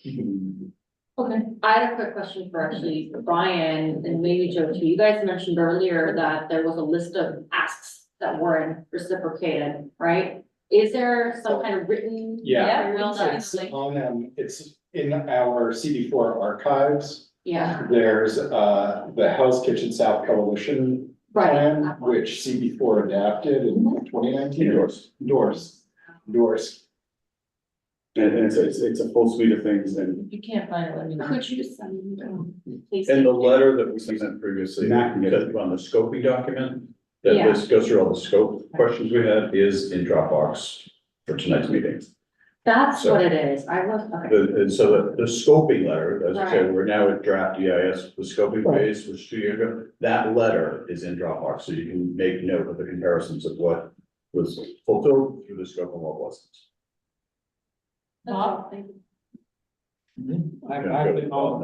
Okay, I had a quick question for actually Brian and maybe Joe too. You guys mentioned earlier that there was a list of asks that weren't reciprocated, right? Is there some kind of written? Yeah. material that It's like- on, it's in our CB4 archives. Yeah, There's, the Hell's Kitchen South Coalition right. plan, which CB4 adapted in 2019. Endorse. And it's a full suite of things and. If you can't find it, let me know. Could you send, please? And the letter that we sent previously, Matt can get it. on the scoping document, that Yeah. this goes through all the scope questions we had, is in Dropbox for tonight's meeting. That's So- what it is. I was, okay. And so the scoping letter, as I said, Right. we're now at draft EIS, the scoping phase was 2 years ago. That letter is in Dropbox, so you can make note of the comparisons of what was fulfilled through the scope and what wasn't. That's all. Thank you. I've been all.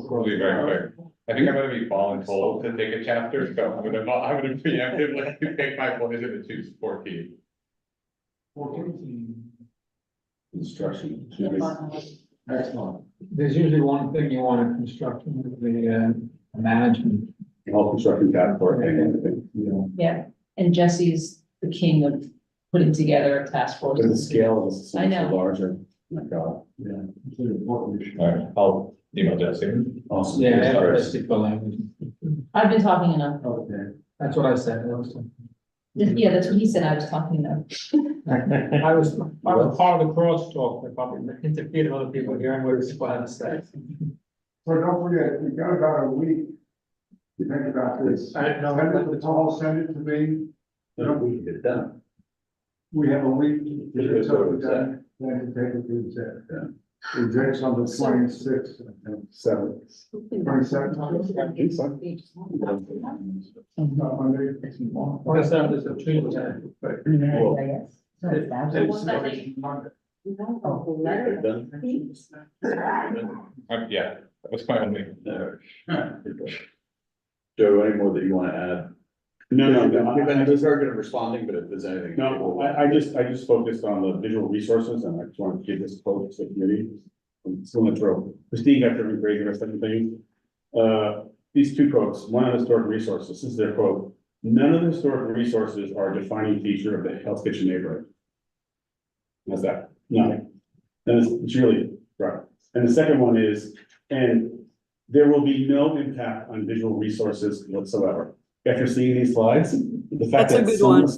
We'll be very quick. I think I'm gonna be voluntold to take a chapter, so I'm gonna preemptively pick my poison and choose 14. Instruction. Excellent. There's usually one thing you want in construction, the management. All construction category and everything, you know. Yeah, and Jesse's the king of putting together a task force. Because the scale is so I much know. larger. My God, yeah. It's really important. Alright, I'll email Jesse. Awesome. Yeah, Sorry. language. I've been talking enough. Okay, that's what I said also. Yeah, that's what he said, I was talking enough. I was part of the crosstalk, I probably interfered with other people hearing what people had to say. So don't forget, we got about a week to think about this. I know. Send it to Paul, send it to me. We can get it done. We have a week to Yeah, get so something it's done, then to take it to exec. Exec's on the 26th, I think. 27th. Not Monday. Or is that a tree? They're done. Yeah, that was my only. Joe, any more that you wanna add? No, You've been I just, very good at responding, but if there's anything. no, I just focused on the visual resources and I just wanted to give this quote to the committee. I'm just gonna throw, Christine got to regrade the rest of the thing. These two quotes, one on historic resources, this is their quote. None of the historic resources are a defining feature of the Hell's Kitchen neighborhood. What's that? Nothing. And it's really, right. And the second one is, and there will be no impact on visual resources whatsoever. After seeing these slides, the fact That's a that good some one.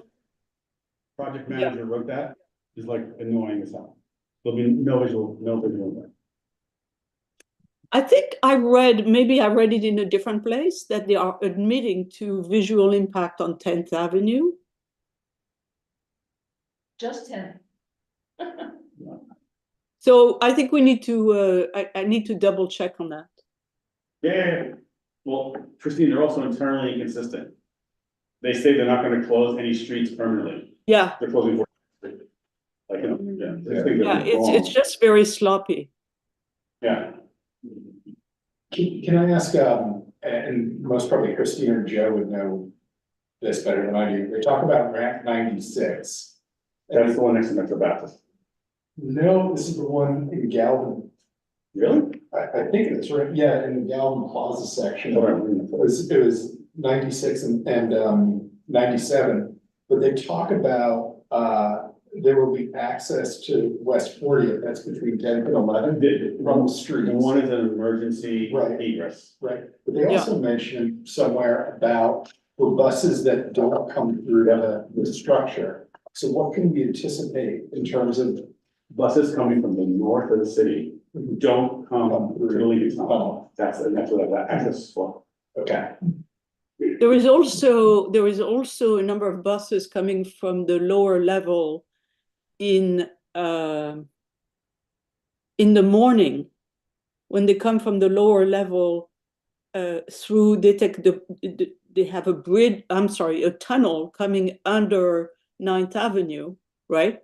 project manager wrote that is like annoying as hell. There'll be no visual impact. I think I read, maybe I read it in a different place, that they are admitting to visual impact on 10th Avenue. Just 10. So I think we need to, I need to double check on that. Yeah. Well, Christine, they're also internally inconsistent. They say they're not gonna close any streets permanently. Yeah, They're closing for. Like, yeah, it's just very sloppy. Yeah. Can I ask, and most probably Christine or Joe would know this better than I do, they talk about ramp 96. That's the one next to Metro Baptist. No, this is the one in Galvin. Really? I think it's right, yeah, in the Galvin Plaza section. It was 96 and 97, but they talk about, there will be access to West 40th, that's between 10th and 11th from the streets. And one is an emergency Right. egress. Right, but they also mentioned somewhere about for buses that don't come through the structure. So what can we anticipate in terms of Buses coming from the north of the city don't come to the Lincoln Tunnel. That's what that access is for. Okay. There is also a number of buses coming from the lower level in the morning. When they come from the lower level through, they have a bridge, a tunnel coming under 9th Avenue, right?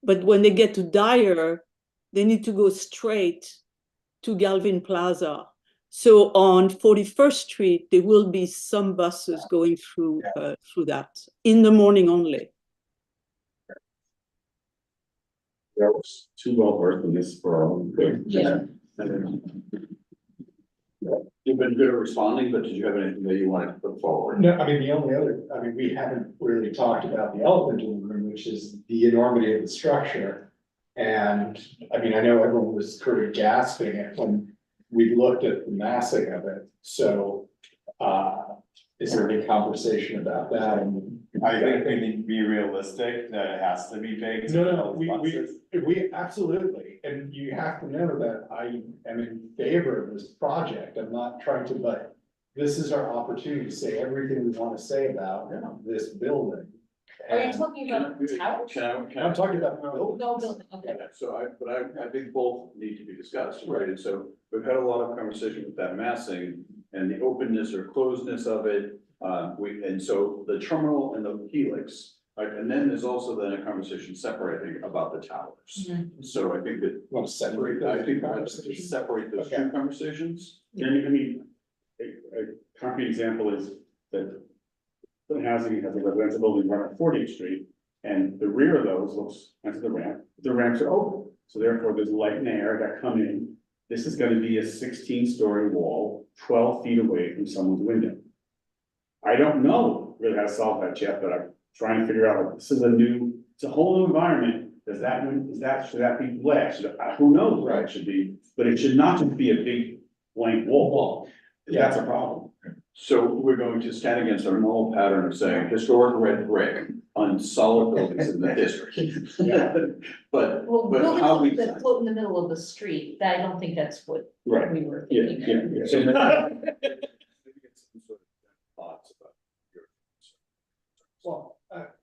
But when they get to Dyer, they need to go straight to Galvin Plaza. So on 41st Street, there will be some buses going through that in the morning only. That was too well versed in this for our own good. Yeah. You've been good at responding, but did you have anything that you wanted to put forward? No, I mean, the only other, I mean, we haven't really talked about the elephant in the room, which is the enormity of the structure. And I mean, I know everyone was sort of gasping at when we looked at the massing of it. So, is there any conversation about that? And I think we need to be realistic that it has to be big. no, we absolutely, and you have to know that I am in favor of this project. I'm not trying to, but this is our opportunity to say everything we want to say about this building. Are you talking about the towers? I'm talking about the building. No, building, okay. So I think both need to be discussed, right? And so we've had a lot of conversation with that massing and the openness or closedness of it. And so the terminal and the helix, right? And then there's also then a conversation separating about the towers. So I think that. Want to separate those? I think I have to separate those two conversations. And I mean, a concrete example is that the housing has a residential building right on 40th Street, and the rear of those looks onto the ramp. The ramps are open, so therefore there's light and air that come in. This is going to be a 16-story wall, 12 feet away from someone's window. I don't know really how to solve that yet, but I'm trying to figure out. This is it's a whole new environment. Should that be glass? Who knows what it should be? But it should not just be a big blank wall. That's a problem. So we're going to stand against our normal pattern of saying historic red brick on solid buildings in the district. But how we. That float in the middle of the street, I don't think that's what Right. we were Yeah, thinking. yeah. So thoughts about your. Well,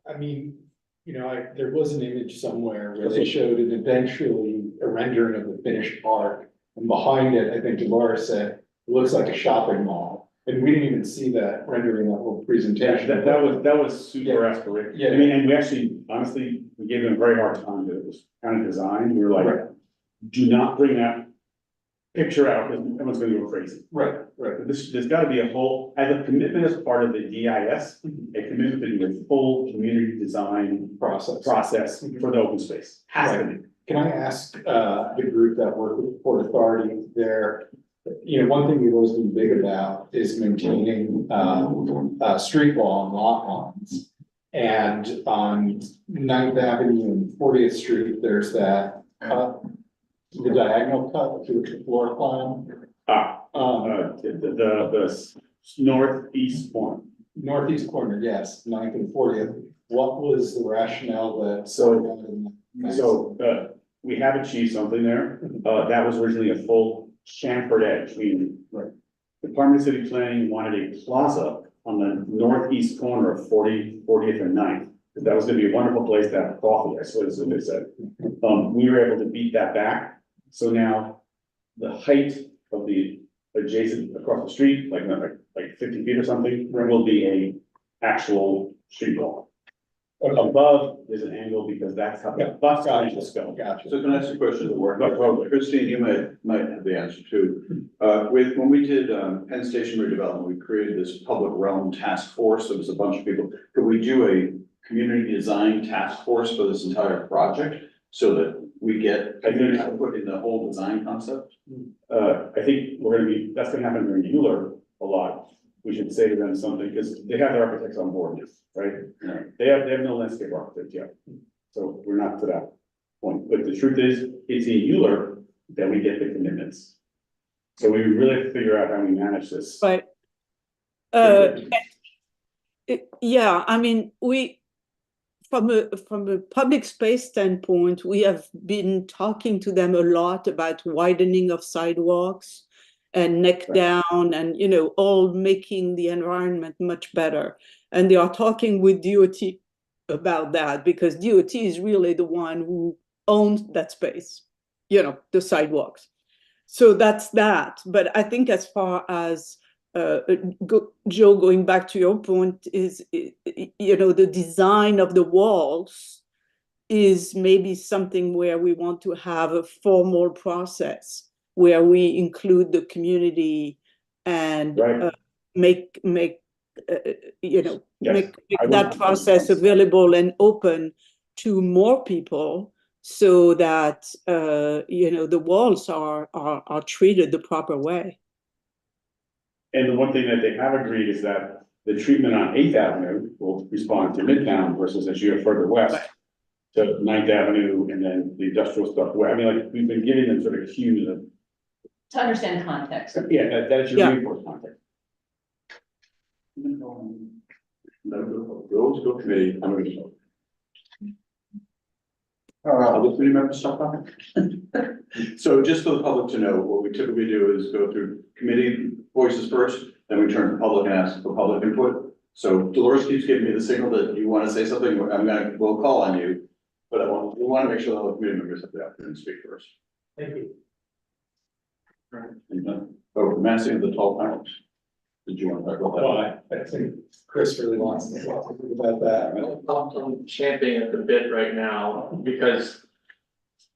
I mean, there was an image somewhere where they showed it eventually a rendering of the finished park. And behind it, I think Dolores said, it looks like a shopping mall. And we didn't even see that rendering, that little presentation. That was super aspirational. Yeah. I mean, and we actually, honestly, we gave them a very hard time. It was kind of designed. We were like, do not bring that picture out, because everyone's gonna go crazy. Right, right. But there's gotta be a whole, as a commitment as part of the DIS, a commitment to do a full community design process for the open space. Has to be. Can I ask, the group that worked with the Port Authority there, you know, one thing we've always been big about is maintaining, street law and lot lines. And on 9th Avenue and 40th Street, there's that cut, the diagonal cut through the floor plan. The northeast corner. Northeast corner, yes, 9th and 40th. What was the rationale that? We have achieved something there. That was originally a full chamfered edge. Right. Department of City Planning wanted a plaza on the northeast corner of 40th and 9th. That was gonna be a wonderful place to have coffee, I suppose, as they said. We were able to beat that back. So now the height of the adjacent across the street, like 50 feet or something, will be a actual street wall. Above, there's an angle because that's how the bus lines go. Gotcha. So can I ask a question to work? Christine, you might have the answer too. When we did Penn Station redevelopment, we created this public realm task force. There was a bunch of people. Could we do a community design task force for this entire project so that we get community input in the whole design concept? I think that's gonna happen during Euler a lot. We should say to them something, because they have their architects on board, right? They have no landscape architect yet. So we're not to that point, but the truth is, it's in Euler that we get the commitments. So we really have to figure out how we manage this. Right. Yeah, I mean, from a public space standpoint, we have been talking to them a lot about widening of sidewalks and neck down and, you know, all making the environment much better. And they are talking with DOT about that because DOT is really the one who owns that space, you know, the sidewalks. So that's that. But I think as far as Joe, going back to your point, is, you know, the design of the walls is maybe something where we want to have a formal process where we include the community and make you know, make that process available and open to more people so that you know, the walls are treated the proper way. And the one thing that they have agreed is that the treatment on 8th Avenue will respond to Midtown versus as you go further west to 9th Avenue and then the industrial stuff. Where, I mean, like, we've been giving them sort of cues of. To understand context. Yeah, that is your reinforced context. Go committee. I'm going to. Other committee members stop talking. So just for the public to know, what we typically do is go through committee voices first, then we turn to public and ask for public input. So Dolores keeps giving me the signal that you want to say something. We'll call on you, but we want to make sure that all the committee members have the opportunity to speak first. Thank you. Oh, Massey of the tall towers. Did you want to talk about that? Well, I think Chris really wants to talk about that. I'm championing at the bit right now because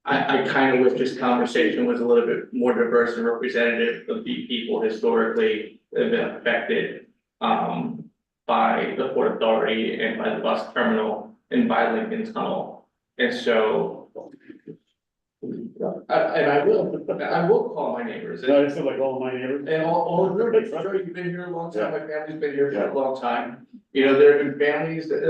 I kind of wish this conversation was a little bit more diverse and representative of the people historically that have been affected by the Port Authority and by the bus terminal and by Lincoln Tunnel. And so I will call my neighbors. No, it's like all my neighbors. And all of them, sure, you've been here a long time, my family's been here for a long time. You know, there have been families that,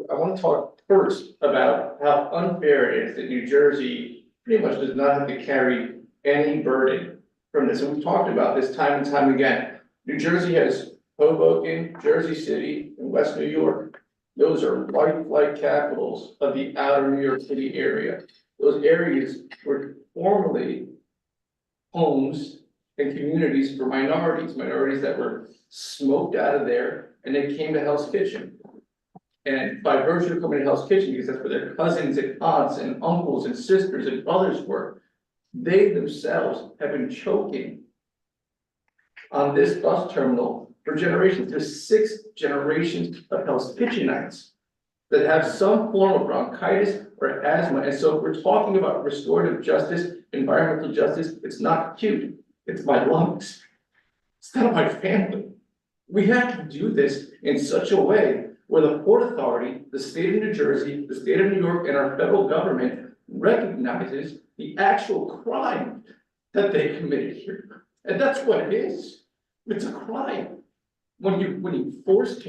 I want to talk first about how unfair it is that New Jersey pretty much does not have to carry any burden from this. And we've talked about this time and time again. New Jersey has Hoboken, Jersey City, and West New York. Those are lifelike capitals of the outer New York City area. Those areas were formerly homes and communities for minorities that were smoked out of there, and they came to Hell's Kitchen. And by virtue of coming to Hell's Kitchen, because that's where their cousins and aunts and uncles and sisters and brothers were, they themselves have been choking on this bus terminal for generations. There's 6 generations of Hell's Kitchenites that have some form of bronchitis or asthma. And so if we're talking about restorative justice, environmental justice, it's not cute. it's my lungs. It's not my family. We have to do this in such a way where the Port Authority, the state of New Jersey, the state of New York, and our federal government recognizes the actual crime that they committed here. And that's what it is. It's a crime. When you force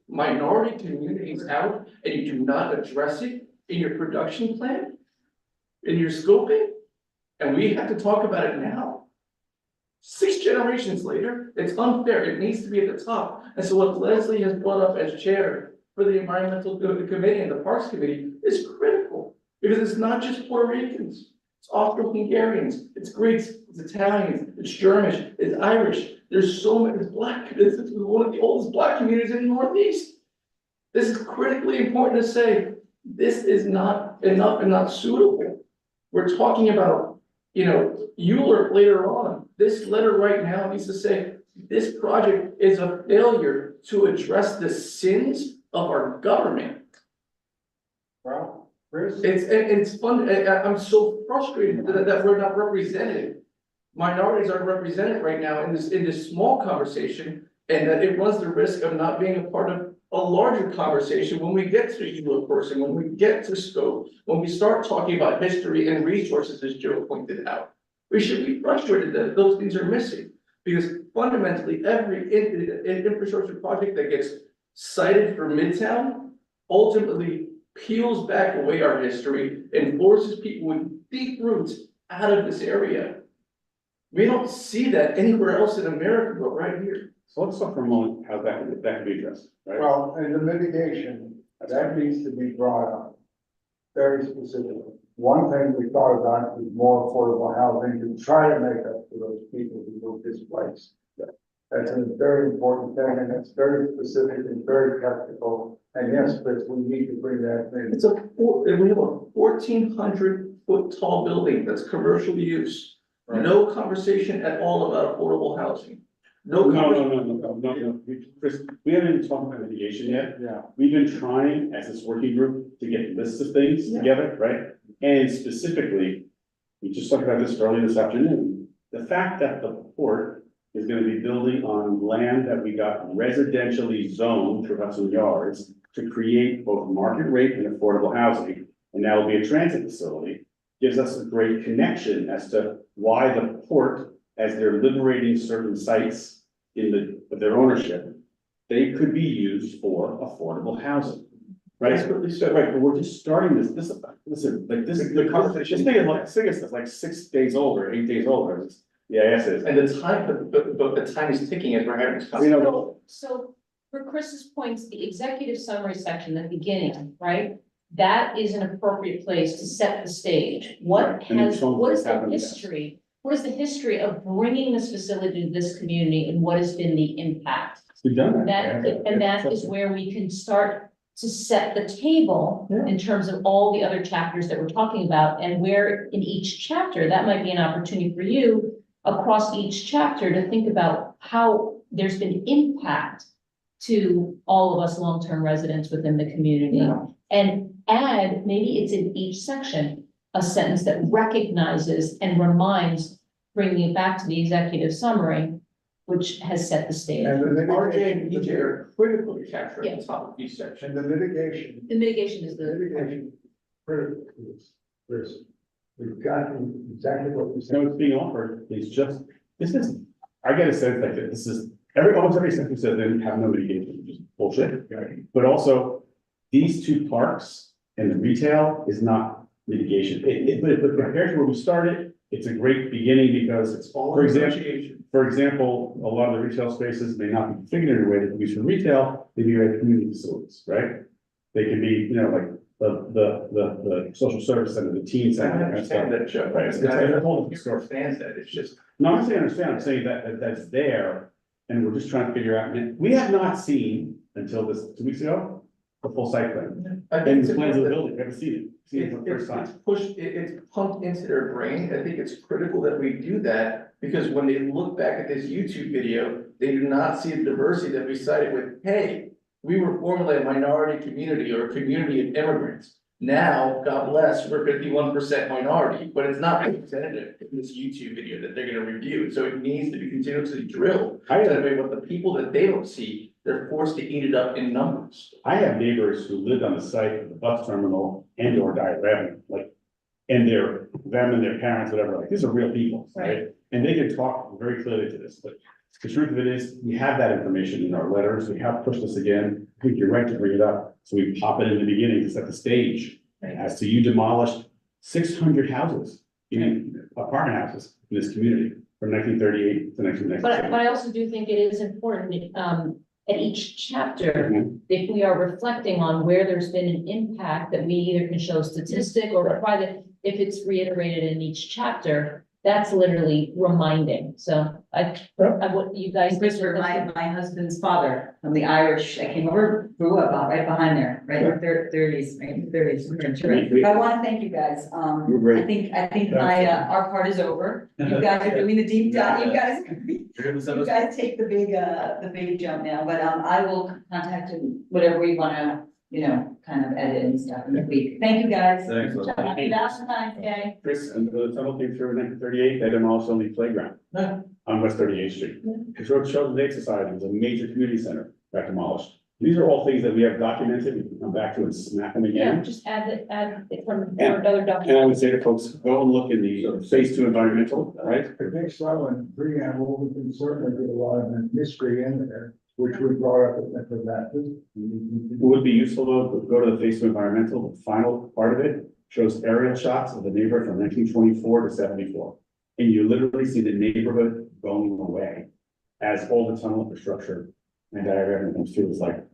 minority communities out and you do not address it in your production plan, in your scoping, and we have to talk about it now. 6 generations later, it's unfair. It needs to be at the top. And so what Leslie has brought up as chair for the Environmental Committee and the Parks Committee is critical, because it's not just Puerto Ricans. It's Austro-Hungarians, it's Greeks, it's Italians, it's German, it's Irish. There's so many, it's Black, it's one of the oldest Black communities in the Northeast. This is critically important to say. This is not enough and not suitable. We're talking about, Euler later on. This letter right now needs to say, this project is a failure to address the sins of our government. Well, Chris? It's fun, I'm so frustrated that we're not represented. Minorities aren't represented right now in this small conversation, and that it runs the risk of not being a part of a larger conversation when we get to Euro person, when we get to scope, when we start talking about history and resources, as Joe pointed out. We should be frustrated that those things are missing, because fundamentally every infrastructure project that gets cited for Midtown ultimately peels back away our history and forces people with deep roots out of this area. We don't see that anywhere else in America, but right here. So let's talk for a moment how that can be addressed, right? Well, in the mitigation, that needs to be brought up very specifically. One thing we thought about was more affordable housing to try to make up for those people who were displaced. That's a very important thing, and it's very specific and very practical. And yes, Chris, we need to bring that in. We have a 1,400-foot tall building that's commercial use. Right. No conversation at all about affordable housing. No. Chris, we haven't even talked about mitigation yet. Yeah. We've been trying as this working group to get lists of things together, right? And specifically, we just talked about this earlier this afternoon. The fact that the port is going to be building on land that we got residentially zoned through Hudson Yards to create both market rate and affordable housing, and now will be a transit facility, gives us a great connection as to why the port, as they're liberating certain sites in their ownership, they could be used for affordable housing. Right, right, but we're just starting this, listen, like this is the conversation, this thing is like 6 days old or 8 days old, or it's, yes, it is. And the time, but the time is ticking as we're having this conversation. So for Chris's points, the executive summary section, the beginning, right? That is an appropriate place to set the stage. What is the history? What is the history of bringing this facility to this community, and what has been the impact? We've done that. That is where we can start to set the table in terms of all the other chapters that we're talking about, and where in each chapter, that might be an opportunity for you across each chapter to think about how there's been impact to all of us long-term residents within the community. And add, maybe it's in each section, a sentence that recognizes and reminds, bringing it back to the executive summary, which has set the stage. And the RJ and EJ are critical to capture at the top of each section. And the mitigation. The mitigation is the. Mitigation, critical to this, Chris. We've got exactly what we said. So what's being offered is just, I get a sense that this is, almost every sentence says they have no mitigation, which is bullshit. Right? But also, these two parks and the retail is not mitigation. But compared to where we started, it's a great beginning because it's all, for example, a lot of the retail spaces may not be configured in a way that can be used for retail, they be like community facilities, right? They can be, like the social service center, the teen center. I understand that, Joe. Right. It's a whole different story. Understands that, it's just. No, I'm saying, I'm saying that that's there, and we're just trying to figure out, and we have not seen until this 2 weeks ago, the full site plan. And the plans of the building, we haven't seen it. For the first time. It's pumped into their brain. I think it's critical that we do that, because when they look back at this YouTube video, they do not see the diversity that we cited with, hey, we were formerly a minority community or a community of immigrants. Now, God bless, we're 51% minority, but it's not representative in this YouTube video that they're gonna review. So it needs to be continuously drilled. That way, what the people that they don't see, they're forced to eat it up in numbers. I have neighbors who lived on the site of the bus terminal and or Diet Avenue, like, and them and their parents, whatever, like, these are real people, right? And they can talk very clearly to this, but the truth of it is, we have that information in our letters, we have pushed this again, I think you're right to bring it up, so we pop it in the beginning to set the stage. As to you demolished 600 houses, apartment houses in this community from 1938 to 1996. But I also do think it is important, at each chapter, if we are reflecting on where there's been an impact, that we either can show statistic or provide it, if it's reiterated in each chapter, that's literally reminding. So I what you guys. Christopher, my husband's father, from the Irish, I came over, grew up right behind there, right, in their thirties, right, thirties. I want to thank you guys. I think our part is over. You guys are doing the deep dive. You guys take the big jump now, but I will contact him, whatever we want to, kind of edit and stuff in the week. Thank you, guys. Thanks. Happy Valentine's Day. Chris, and the tunnel came through in 1938, they demolished only playground on West 38th Street. Historic Children's Aid Society was a major community center that demolished. These are all things that we have documented, we can come back to and smack them Yeah, again. just add it from another document. And I would say to folks, go and look in the phase 2 environmental, right? The next slide and preamble, we can certainly get a lot of history in there, which we brought up at that. It would be useful to go to the phase 2 environmental, the final part of it shows aerial shots of the neighborhood from 1924 to 74. And you literally see the neighborhood going away as all the tunnel infrastructure and everything comes through. It's like,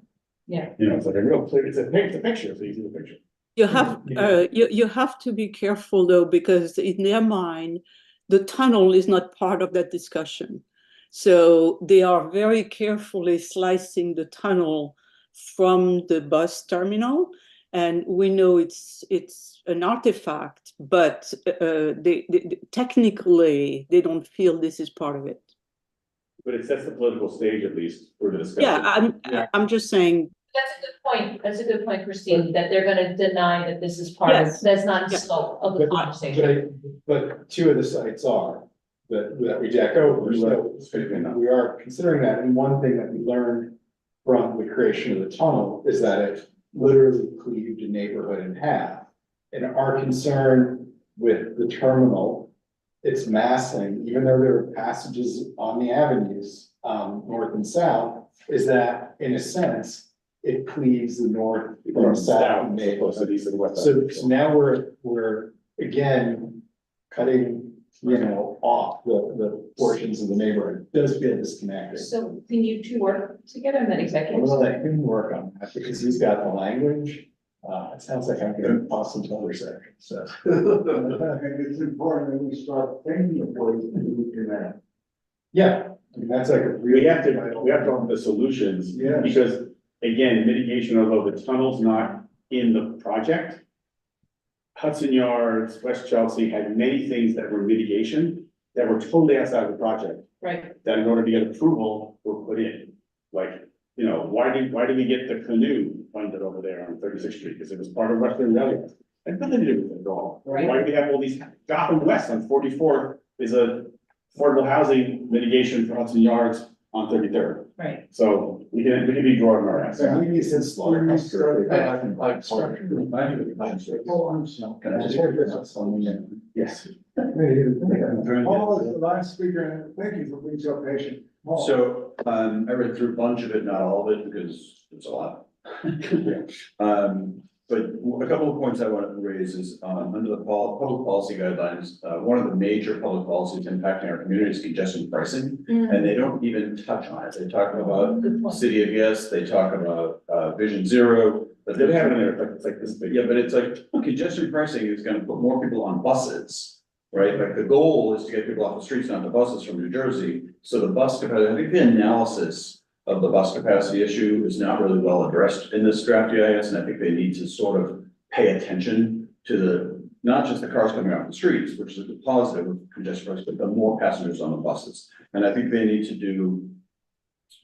it's like a real clear, it's a picture, so you see the picture. You have to be careful though, because in their mind, the tunnel is not part of that discussion. So they are very carefully slicing the tunnel from the bus terminal. And we know it's an artifact, but they technically, they don't feel this is part of it. But it sets the political stage, at least, for the discussion. Yeah, I'm just saying. That's a good point. That's a good point, Christine, that they're gonna deny that this is part of, that's not the scope of the conversation. But two of the sites are, that we deck over, so we are considering that, and one thing that we learned from the creation of the tunnel is that it literally cleaved a neighborhood in half. And our concern with the terminal, its massing, even though there are passages on the avenues, north and south, is that in a sense, it cleaves the north from south neighborhood. So now we're again cutting, off the portions of the neighborhood. It does feel disconnected. So can you two work together in that I'm executive? gonna let him work on that because he's got the language. It sounds like I'm getting awesome conversation, so. I think it's important that we start thinking of ways we can add. Yeah, I mean, that's like a We have to come up with the solutions, Yes. because again, mitigation, although the tunnel's not in the project. Hudson Yards, West Chelsea had many things that were mitigation that were totally outside of the project. Right. That in order to get approval were put in. Like, why did we get the canoe funded over there on 36th Street? Because it was part of Western Railroad. It had nothing to do with it at all. Right. Why do we have all these, Gotham West on 44th is a affordable housing mitigation for Hudson Yards on 33rd. Right. So we can be drawing our ass. Yeah, he says slaughterhouse. Yes. Paul is the last speaker, and thank you for being so patient. Paul. So, I read through a bunch of it, not all of it, because it's a lot. But a couple of points I wanted to raise is, under the public policy guidelines, one of the major public policies impacting our community is congestion pricing. And they don't even touch on it. They talk about City of Yes, they talk about, Vision Zero. But They have it in there, it's like this big. yeah, but it's like congestion pricing is gonna put more people on buses, right? Like the goal is to get people off the streets and onto buses from New Jersey. So the bus capacity, I think the analysis of the bus capacity issue is not really well addressed in this draft EIS, and I think they need to sort of pay attention to not just the cars coming off the streets, which is a positive of congestion pricing, but the more passengers on the buses. And I think they need to do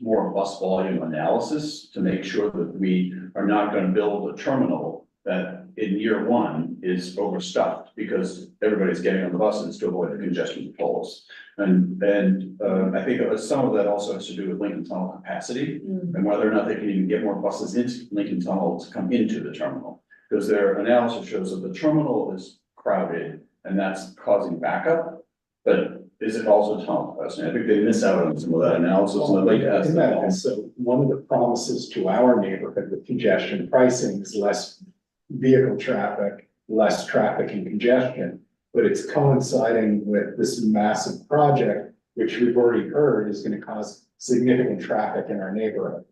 more bus volume analysis to make sure that we are not gonna build a terminal that in year one is overstuffed because everybody's getting on the buses to avoid the congestion tolls. And I think some of that also has to do with Lincoln Tunnel capacity and whether or not they can even get more buses into Lincoln Tunnel to come into the terminal. Because their analysis shows that the terminal is crowded and that's causing backup, but is it also tunnel capacity? I think they miss out on some of that analysis, and I'd like to ask In them that, all. so one of the promises to our neighborhood with congestion pricing is less vehicle traffic, less traffic and congestion. But it's coinciding with this massive project, which we've already heard is gonna cause significant traffic in our neighborhood.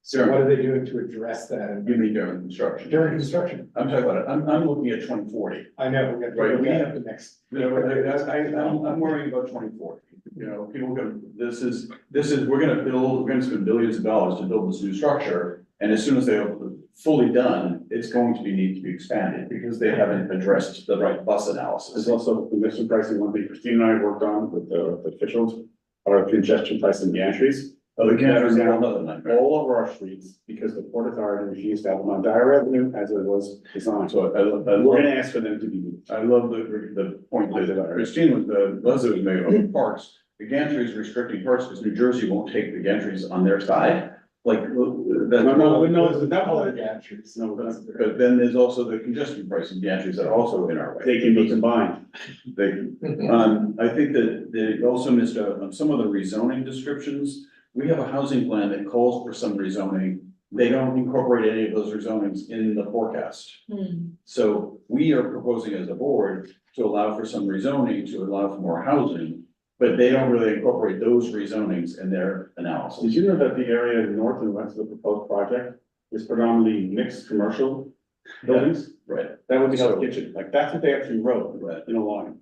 So what are they doing to address that? You mean during construction? During construction. I'm talking about it, I'm looking at 2040. I know, we got to Right, look we at have the next. I'm worrying about 2040. You know, people go, this is, we're gonna spend billions of dollars to build this new structure. And as soon as they're fully done, it's going to need to be expanded because they haven't addressed the right bus analysis. There's also congestion pricing, one thing Christine and I worked on with the officials, are congestion pricing gantries. Oh, the gantries are now another nightmare. all over our streets because the Port Authority refused to have them on Dyer Avenue as it was designed. So We're gonna ask for them to be moved. I love the point that Christine was, Leslie was making about parks. The gantry is restricting parks because New Jersey won't take the gantries on their side. Like, that's It's not all the gantries. No, but then there's also the congestion pricing gantries that are also in our way. they can be combined. They, I think that they also missed out on some of the rezoning descriptions. We have a housing plan that calls for some rezoning. They don't incorporate any of those rezonings in the forecast. So we are proposing as a board to allow for some rezoning, to allow for more housing, but they don't really incorporate those rezonings in their analysis. Did you know that the area north and west of the proposed project is predominantly mixed commercial buildings? Right. That would be Hell's Kitchen, like that's what they actually wrote in a line.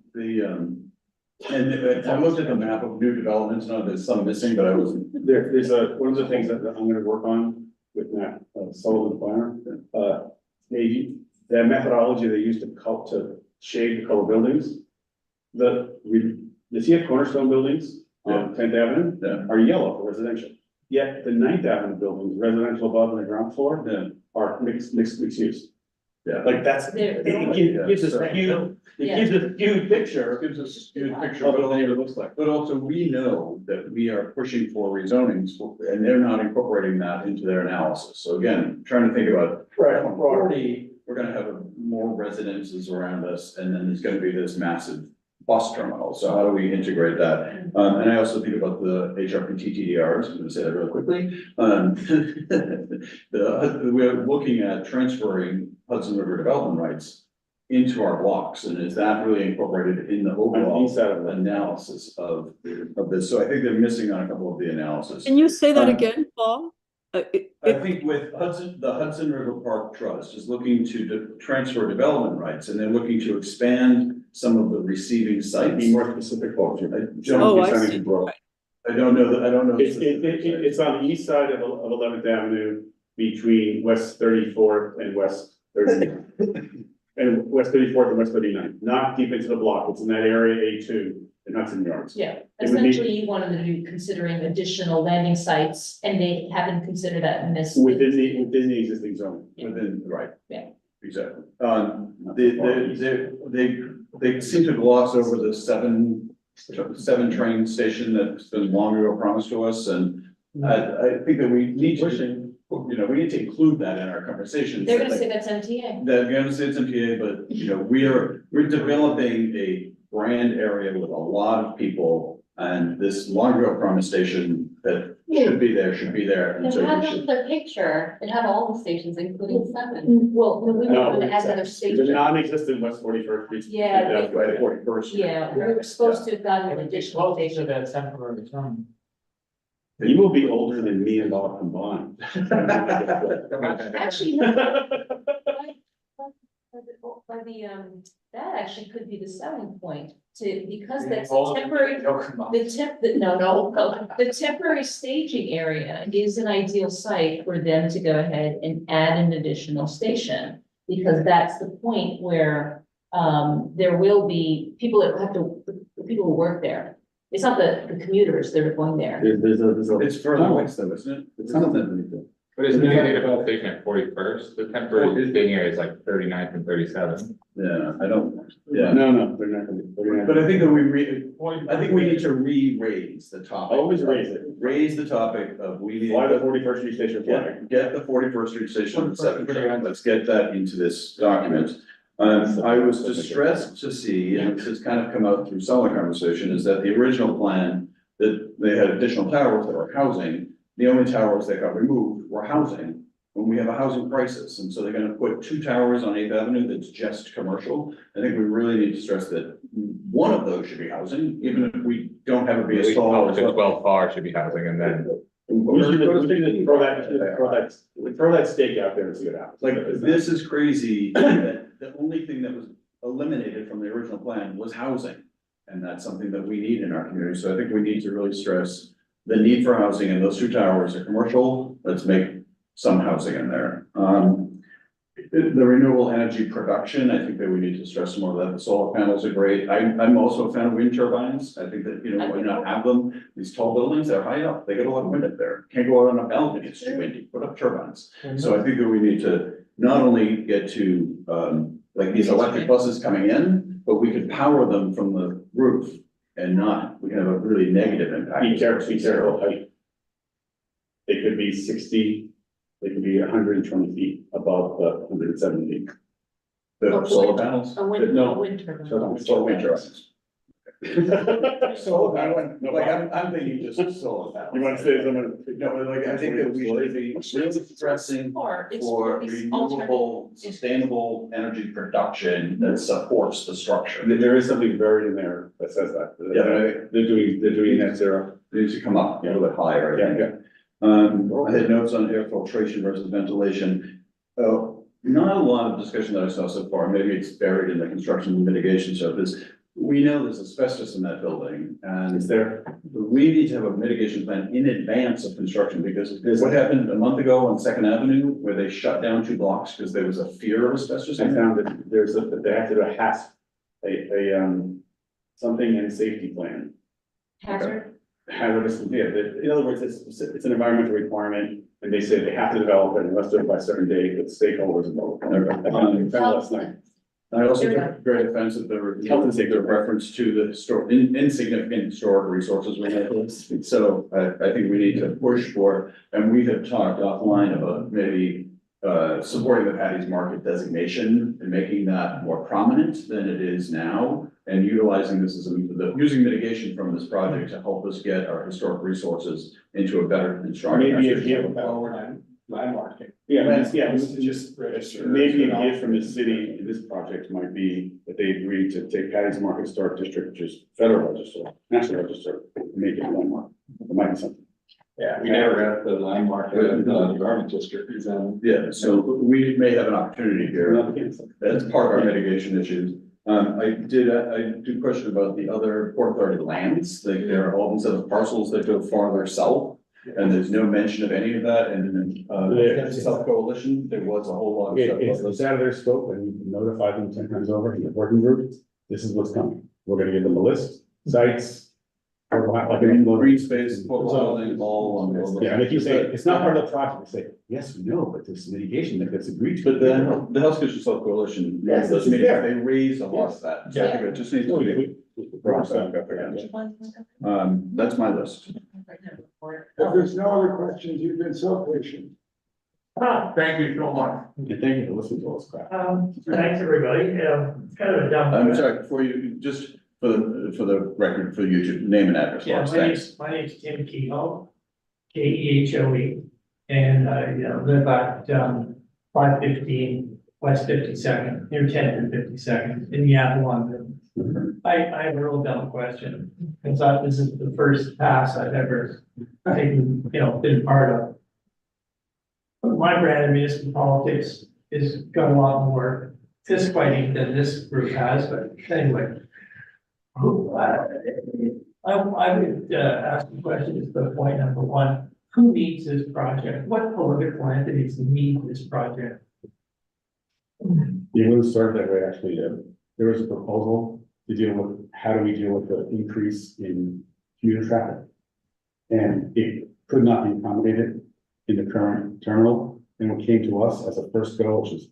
And I looked at the map of new developments, and there's some missing, but I wasn't. There's one of the things that I'm gonna work on with Matt Sullivan Planner. Their methodology they use to shade the color buildings. The CF Cornerstone buildings on 10th Avenue are yellow for residential. Yet the 9th Avenue buildings, residential above and the ground floor, are mixed use. Yeah. Like that's, it gives us a skewed, gives us a skewed picture. Gives us a skewed picture of what it looks like. But also we know that we are pushing for rezonings and they're not incorporating that into their analysis. So again, trying to think about. Right. 40, we're gonna have more residences around us and then there's gonna be this massive bus terminal. So how do we integrate that? And I also think about the HRPT TDRs. I'm gonna say that really quickly. We're looking at transferring Hudson River development rights into our blocks. And is that really incorporated in the overall analysis of this? So I think they're missing on a couple of the analysis. Can you say that again, Paul? I think with the Hudson River Park Trust is looking to transfer development rights and they're looking to expand some of the receiving sites. Be more specific, folks. I see. I don't know that, I don't know. It's on the east side of 11th Avenue between West 34th and West 39th. And West 34th and West 39th, not deep into the block. It's in that area A2 in Hudson Yards. Yeah, It would be- essentially you wanted to be considering additional landing sites and they haven't considered that in this. Within the existing zone. Within, right. Yeah. Exactly. They seem to gloss over the seven train station that's been long ago promised to us, and I think that we need to, we need to include that in our conversations. They're gonna say that's MTA. That, we're gonna say it's MTA, but, we're developing a brand area with a lot of people, and this long ago promised station that should be there, and It so had we should. the picture, it had all the stations, including 7. Well, we were No, gonna add another The station. non-existent West 41st Street. Yeah, That's right, 41st. Yeah, we were supposed to have gotten an additional Closer to station. that temporary term. You will be older than me and Bob combined. Actually, no. By the, that actually could be the selling point because that's a temporary, the temporary staging area is an ideal site for them to go ahead and add an additional station. Because that's the point where, there will be people that have to, the people who work there. It's not the commuters that are going there. There's a. It's further west though, isn't it? It's not that many. But isn't the development station at 41st? The temporary staging area is like 39th and 37th. Yeah, I don't, yeah. No, they're not gonna, they're gonna. But I think that I think we need to re-raise the topic. Always raise it. Raise the topic of we need. Why the 41st Street Station flag? Get the 41st Street Station on the 7th. Let's get that into this document. I was distressed to see, and this has kind of come out through some of the conversation, is that the original plan, that they had additional towers that were housing, the only towers that got removed were housing, when we have a housing crisis, and so they're gonna put 2 towers on 8th Avenue that's just commercial. I think we really need to stress that one of those should be housing, even if we don't have it be At a least stall. up to 12 FAR should be housing, and then We should throw that stake out there and see what happens. Like, this is crazy, that the only thing that was eliminated from the original plan was housing. And that's something that we need in our community, so I think we need to really stress the need for housing, and those 2 towers are commercial, let's make some housing in there. The renewable energy production, I think that we need to stress more of that, the solar panels are great, I'm also a fan of wind turbines, I think that, you know, why not have them? These tall buildings, they're high up, they get a lot of wind up there, can't go out on a balcony, it's too windy, put up turbines. So I think that we need to not only get to, like these electric buses coming in, but we could power them from the roof and not, we can have a really negative impact. Be careful height. They could be 60, they could be 120 feet above the 170 feet. The solar panels? A wind, No. a wind turbine. Solar wind turbines. Solar panel, no Like, problem. I'm thinking just solar panels. You want to say something? No, but like, I think that we should be really stressing Or it's for these renewable, sustainable energy production that supports the structure. There is something buried in there that says that. Yeah, but I think They're doing net zero. it needs to come up a little bit higher, I think. Yeah. I had notes on air filtration versus ventilation. Not a lot of discussion that I saw so far, maybe it's buried in the construction and mitigation surface. We know there's asbestos in that building, and Is there? we need to have a mitigation plan in advance of construction, because what happened a month ago on Second Avenue, where they shut down 2 blocks because there was a fear of asbestos? I found that they have to do a HASP, something in safety plan. Hazard. Hazardous, yeah, in other words, it's an environmental requirement, and they say they have to develop it unless they're by a certain date, with stakeholders involved. I found it last night. I also took great offense at the Health and safety. reference to the insignificant historic resources we have. So I think we need to push for, and we have talked offline about maybe supporting the Patty's Market designation and making that more prominent than it is now. And utilizing this as using mitigation from this project to help us get our historic resources into a better and stronger. Maybe a position. gift. Landmarking. Just register. Maybe a gift from the city in this project might be that they agreed to take Patty's Market Historic District, which is federal register, national register, and make it a landmark. It might be something. Yeah, we never got the landmark, the garment district. Yeah, so we may have an opportunity here. That's part of our mitigation issues. I do question about the other Port Authority lands, like there are all these other parcels that go farther south. And there's no mention of any of that, and the South Coalition, there was a whole lot of stuff. It's out of their scope, and we notified them 10 times over in the working group, this is what's coming. We're gonna give them a list, sites. Like an Green space, housing, all on this. Yeah, and if you say, it's not part of the project, they say, yes, we know, but there's mitigation that gets agreed to. But then the Health Kitchen South Coalition, Yes, those it's meetings, there. they raise a lot of that. So I think it just needs to be brought back up again. That's my list. If there's no other questions, you've been so patient. Thank you so much. And thank you for listening to us, crap. Thanks, everybody. Kind of a dumb. I'm sorry, before you, just for the record, for you to name and address, for us, thanks. My name's Tim Kehoe, Kehoe, and I live at 515 West 52nd, near 10th and 52nd in Yad, London. I have a real dumb question, because this is the first pass I've ever taken, been part of. My brand of municipal politics is got a lot more fist fighting than this group has, but anyway. I would ask the question as the point number one, who needs this project? What political entities need this project? You wouldn't start that way, actually. There was a proposal to deal with, how do we deal with the increase in commuter traffic? And it could not be accommodated in the current terminal. And what came to us as a first go, which is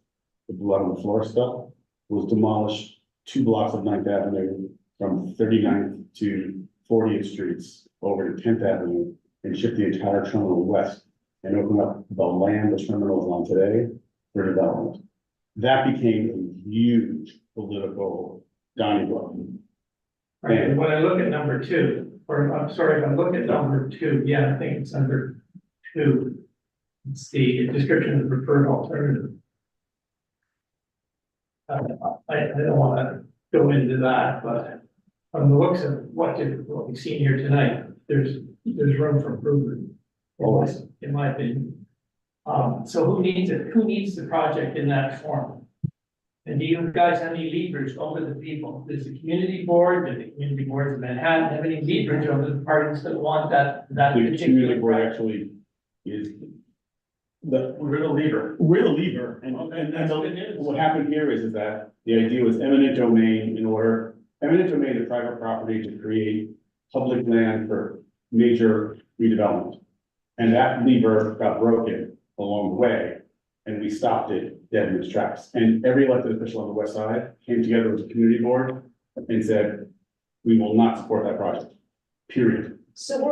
the blood on the floor stuff, was demolish 2 blocks of 9th Avenue from 39th to 40th Streets over to 10th Avenue and shift the entire terminal west and open up the land the terminal is on today for development. That became a huge political Donnybrook. Right, and when I look at number 2, or I'm sorry, if I look at number 2, yeah, I think it's under 2. It's the description of the preferred alternative. I don't wanna go into that, but from the looks of what we've seen here tonight, there's room for improvement. In my opinion. So who needs it? Who needs the project in that form? And do you guys have any leverage over the people? Does the community board, the community boards of Manhattan have any leverage over the parties that want that The community particular board project? actually is We're the lever. we're the lever, and That's good news. what happened here is that the idea was eminent domain eminent domain of private property to create public land for major redevelopment. And that lever got broken along the way, and we stopped it dead in its tracks. And every elected official on the west side came together with the community board and said, we will not support that project, period. So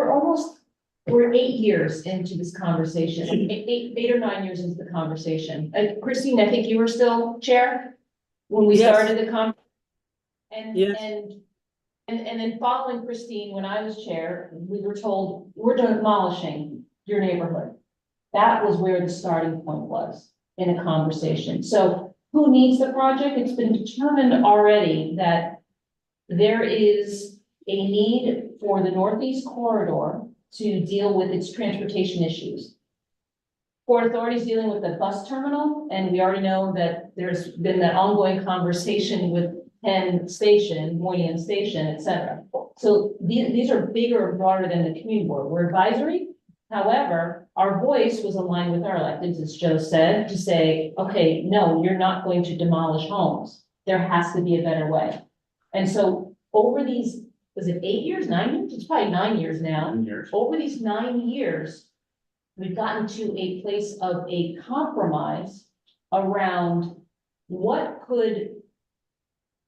we're 8 years into this conversation, eight or 9 years into the conversation. Christine, I think you were still chair when we Yes. started the con. And, Yes. and then following Christine, when I was chair, we were told, we're demolishing your neighborhood. That was where the starting point was in a conversation. So who needs the project? It's been determined already that there is a need for the Northeast Corridor to deal with its transportation issues. Port Authority is dealing with the bus terminal, and we already know that there's been that ongoing conversation with Penn Station, Moynihan Station, et cetera. So these are bigger and broader than the community board. We're advisory. However, our voice was aligned with our electeds, as Joe said, to say, okay, no, you're not going to demolish homes. There has to be a better way. And so over these, was it 8 years, 9 years? It's probably 9 years now. 9 years. Over these 9 years, we've gotten to a place of a compromise around what could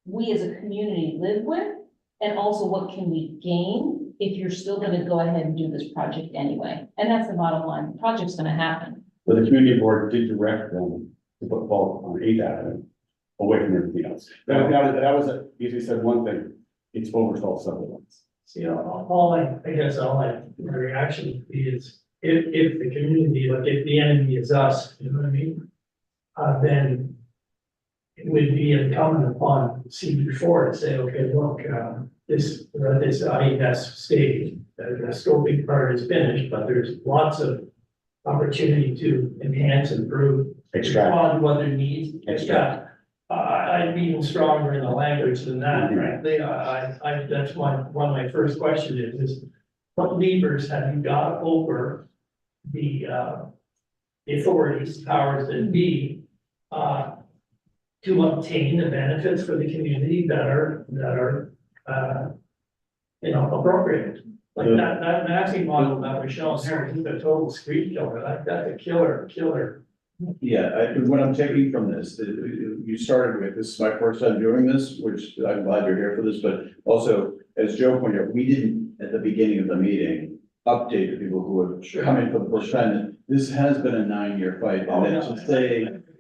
we as a community live with, and also what can we gain if you're still gonna go ahead and do this project anyway. And that's the bottom line. The project's gonna happen. But the community board did direct them to put bulk on 8th Avenue away from everything else. That was a, easily said one thing, it's over 12 subdivisions. See, I guess all my reaction would be is if the community, like if the enemy is us, you know what I mean? Then it would be incumbent upon CB4 to say, okay, look, this IES stage, the scoping part is finished, but there's lots of opportunity to enhance, improve, respond to what their needs. Extract. I'd be even stronger in the language than that, frankly. That's one of my first questions is what levers have you got over the authorities, powers that be, to obtain the benefits for the community that are appropriate. Like that mapping model that was shown here, is a total screen killer. Like that's a killer. Yeah, what I'm taking from this, you started with, this is my first time doing this, which I'm glad you're here for this, but also, as Joe pointed out, we didn't, at the beginning of the meeting, update the people who have come in for the first time. This has been a 9-year fight, and then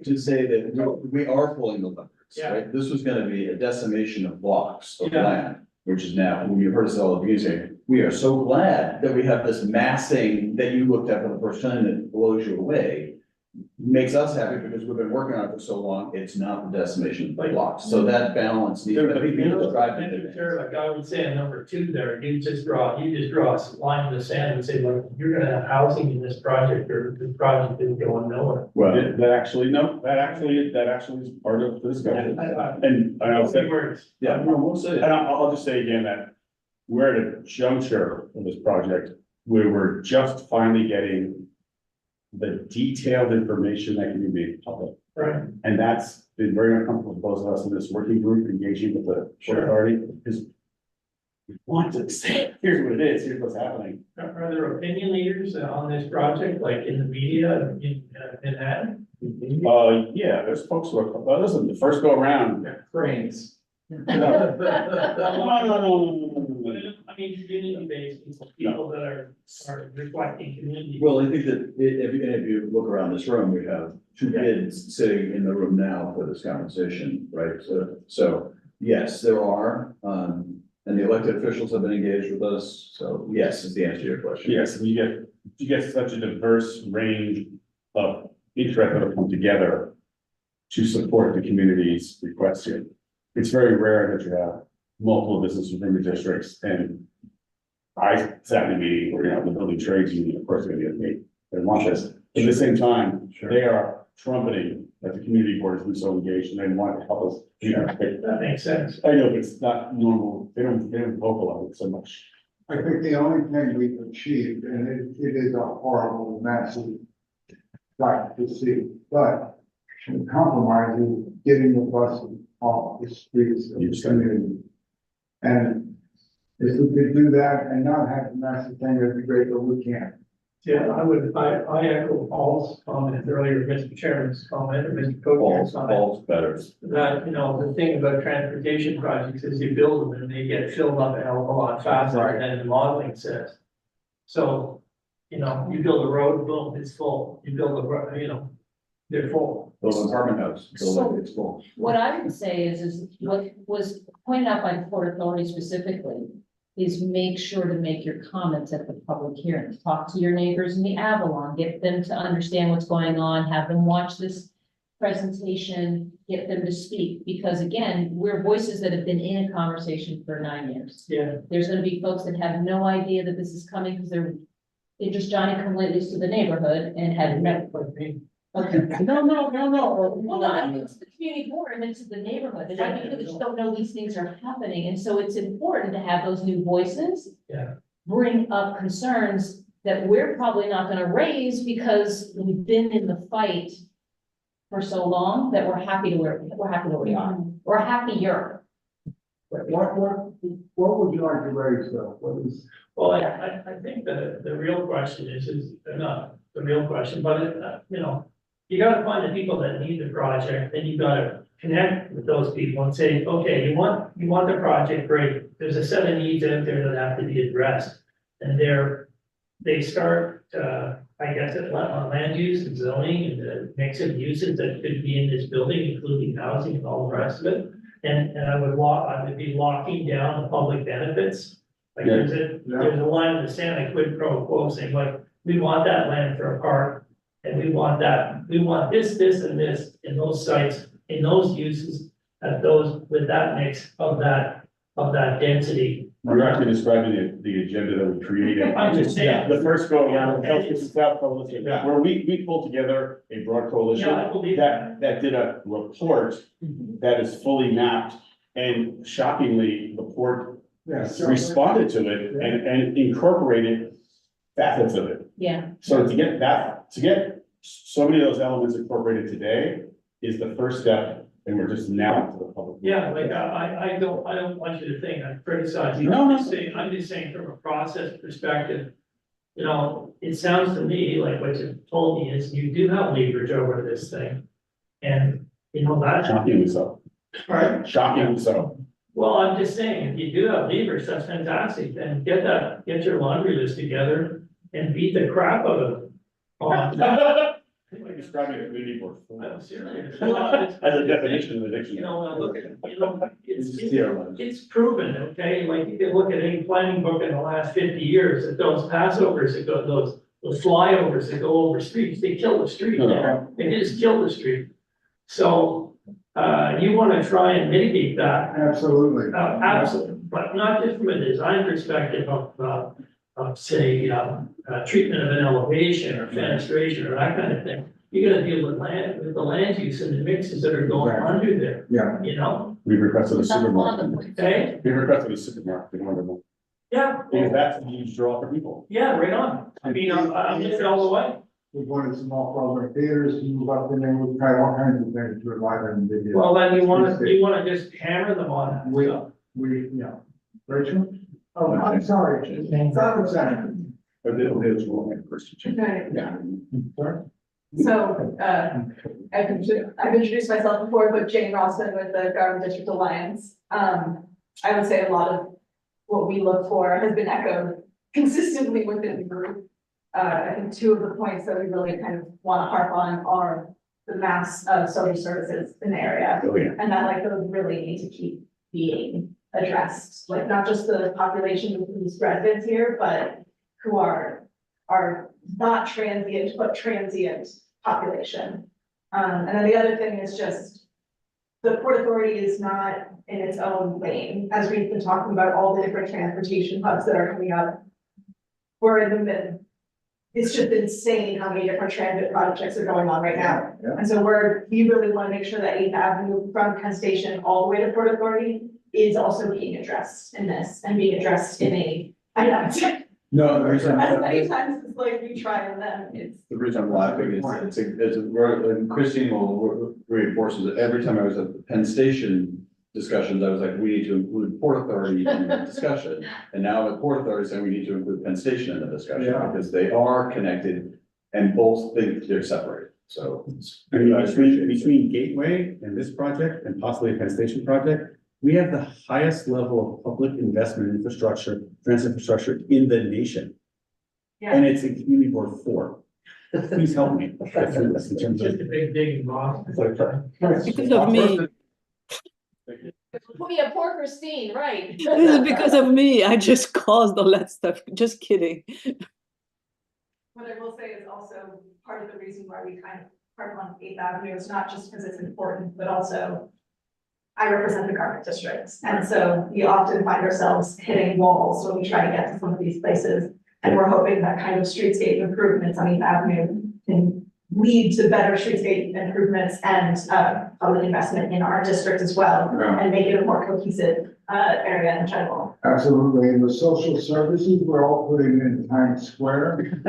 to say that we are pulling the levers, right? This was gonna be a decimation of blocks of land, which is now, when you heard us all abusing, we are so glad that we have this massing that you looked at for the first time that blows you away. Makes us happy because we've been working on it for so long, it's not the decimation of blocks, so that balance needs to be described. Like I would say in number 2 there, you just draw a line in the sand and say, look, you're gonna have housing in this project, or this project is going nowhere. Well, that actually is part of the discussion. And I'll say, Yeah, no, we'll say it. and I'll just say again that we're at a juncture of this project where we're just finally getting the detailed information that can be made public. Right. And that's been very uncomfortable for both of us in this working group engaging with the Port Authority, because want to say, here's what it is, here's what's happening. Are there opinion leaders on this project, like in the media, in that? Yeah, there's folks who are, well, listen, the first go around. Brains. No. I mean, community-based people that are reflecting community. Well, I think that if you look around this room, we have two kids sitting in the room now for this conversation, right? So yes, there are, and the elected officials have been engaged with us. So yes, is the answer to your question. Yes, you get such a diverse range of interests that have come together to support the community's requests here. It's very rare that you have multiple business within the districts, and I sat in a meeting where, the building trades union, of course, they're gonna get paid. They want this. At the same time, they are trumpeting that the community board has been so engaged and they want to help us. That makes sense. I know, but it's not normal. They don't vocalize it so much. I think the only thing we've achieved, and it is a horrible, massive sight to see, but the compromise is getting the buses off the streets of the community. And if we could do that and not have the massive thing, that'd be great, but we can't. Yeah, I echo Paul's comment earlier, Mr. Chairman's comment, or Mr. Coach's comment. Paul's better. That, the thing about transportation projects is you build them and they get filled up a hell of a lot faster than the modeling says. So, you build a road, boom, it's full. You build a road, they're full. Build an apartment house, building, it's full. What I would say is what was pointed out by the Port Authority specifically is make sure to make your comments at the public hearings. Talk to your neighbors in the Avalon, get them to understand what's going on, have them watch this presentation, get them to speak, because again, we're voices that have been in a conversation for 9 years. Yeah. There's gonna be folks that have no idea that this is coming because they just Johnny-come-latelys to the neighborhood and had met. Okay, no, well, I mean, it's the community board and it's the neighborhood, and I mean, people just don't know these things are happening, and so it's important to have those new voices. Yeah. Bring up concerns that we're probably not gonna raise because we've been in the fight for so long that we're happy where we are, we're happier. What would you like to raise though? What is? Well, I think the real question is not the real question, but you gotta find the people that need the project, and you gotta connect with those people and say, okay, you want the project, great. There's a set of needs out there that have to be addressed. And they start, I guess, at land use and zoning and the mix of uses that could be in this building, including housing and all the rest of it. And I would be locking down the public benefits. Like there's a line in the sand, quid pro quo saying like, we want that land for a park. And we want this, and this in those sites, in those uses, at those, with that mix of that density. You're actually describing the agenda that we created. I'm just saying. The first go around, South Coalition, where we pulled together a broad coalition Yeah, I believe that did a report that is fully mapped, and shockingly, the port responded to it and incorporated facets of it. Yeah. So to get so many of those elements incorporated today is the first step, and we're just now to the public. Yeah, like I don't want you to think I'm criticizing. No. I'm just saying from a process perspective, it sounds to me like what you told me is you do have leverage over this thing. And that's Shockingly so. Right? Shockingly so. Well, I'm just saying, if you do have leverage, that's fantastic, then get your laundry list together and beat the crap out of them. Like describing a community board. I'm serious. As a definition of addiction. Look at, it's proven, okay, like you can look at any planning book in the last 50 years, that those passovers that go, those flyovers that go over streets, they kill the street, they just kill the street. So, you wanna try and mitigate that. Absolutely. Absolutely, but not just from a design perspective of say, treatment of an elevation or fenestration or that kind of thing. You gotta deal with the land use and the mixes that are going under there. Yeah. We requested a supermarket. Okay, We requested a supermarket in order to. yeah, Because that's a huge draw for people. yeah, right on. I mean, I'm with it all the way. We wanted some off-Broadway theaters to move up, and then we've tried all kinds of things to revive them. Well, then you wanna just hammer them on that. We, Rachel? Oh, I'm sorry. Simon Center. But it'll be a little first. Yeah. So, I've introduced myself before, but Jane Rossman with the Garden District Alliance. I would say a lot of what we look for has been echoed consistently within the group. I think two of the points that we really kind of want to harp on are the mass of social services in the area. Oh, yeah. And that like those really need to keep being addressed, like not just the population of these residents here, but who are not transient, but transient population. And then the other thing is just the Port Authority is not in its own lane, as we've been talking about all the different transportation hubs that are coming up. We're in the mid. It's just insane how many different transit projects are going on right now. Yeah. And so we really want to make sure that 8th Avenue from Penn Station all the way to Port Authority is also being addressed in this and being addressed in a, I know, No, the reason, as many times as like we try and then it's. the reason I'm laughing is, and Christine will reinforce that every time I was at the Penn Station discussions, I was like, we need to include Port Authority in the discussion. And now the Port Authority saying we need to include Penn Station in the discussion, Yeah. because they are connected and both think they're separated, so. I mean, between Gateway and this project and possibly a Penn Station project, we have the highest level of public investment in infrastructure, transit infrastructure in the nation. And it's in Community Board 4. Please help me get through this in terms of. Just a big dig, Ross. Because of me. Put me a poor Christine, right? This is because of me. I just caused all that stuff. Just kidding. What I will say is also part of the reason why we kind of harp on 8th Avenue is not just because it's important, but also I represent the garment districts. And so we often find ourselves hitting walls when we try to get to some of these places. And we're hoping that kind of streetscape improvements on 8th Avenue can lead to better streetscape improvements and public investment in our district as well. Yeah. And make it a more cohesive area in general. Absolutely, and the social services, we're all putting in Times Square.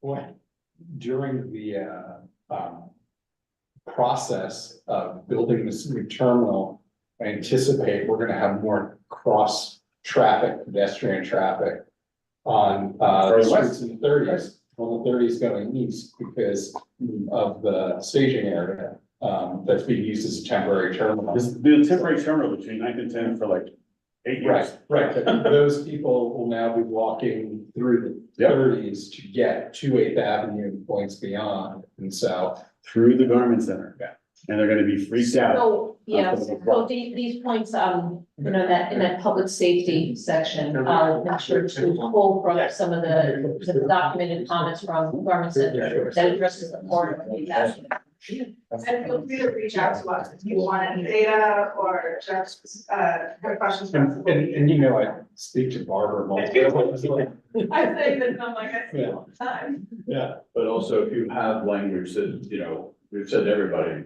What, during the process of building this new terminal, I anticipate we're gonna have more cross traffic, pedestrian traffic on the streets in the 30s, on the 30s going east because of the staging area that's being used as a temporary terminal. This will be a temporary terminal between 9th and 10th for like 8 years. Right, but those people will now be walking through the 30s to get to 8th Avenue and points beyond, and so. Through the garment center. Yeah. And they're gonna be freaked out. So, yeah, so these points, you know, in that public safety section, I'll make sure to pull from some of the documented comments from Garment Center that addresses the part of that. And feel free to reach out to us if you want any data or just have questions. And you know, I speak to Barbara multiple times. I'm saying this, and I'm like, I see it all the time. Yeah. But also if you have language that, you know, we've said to everybody.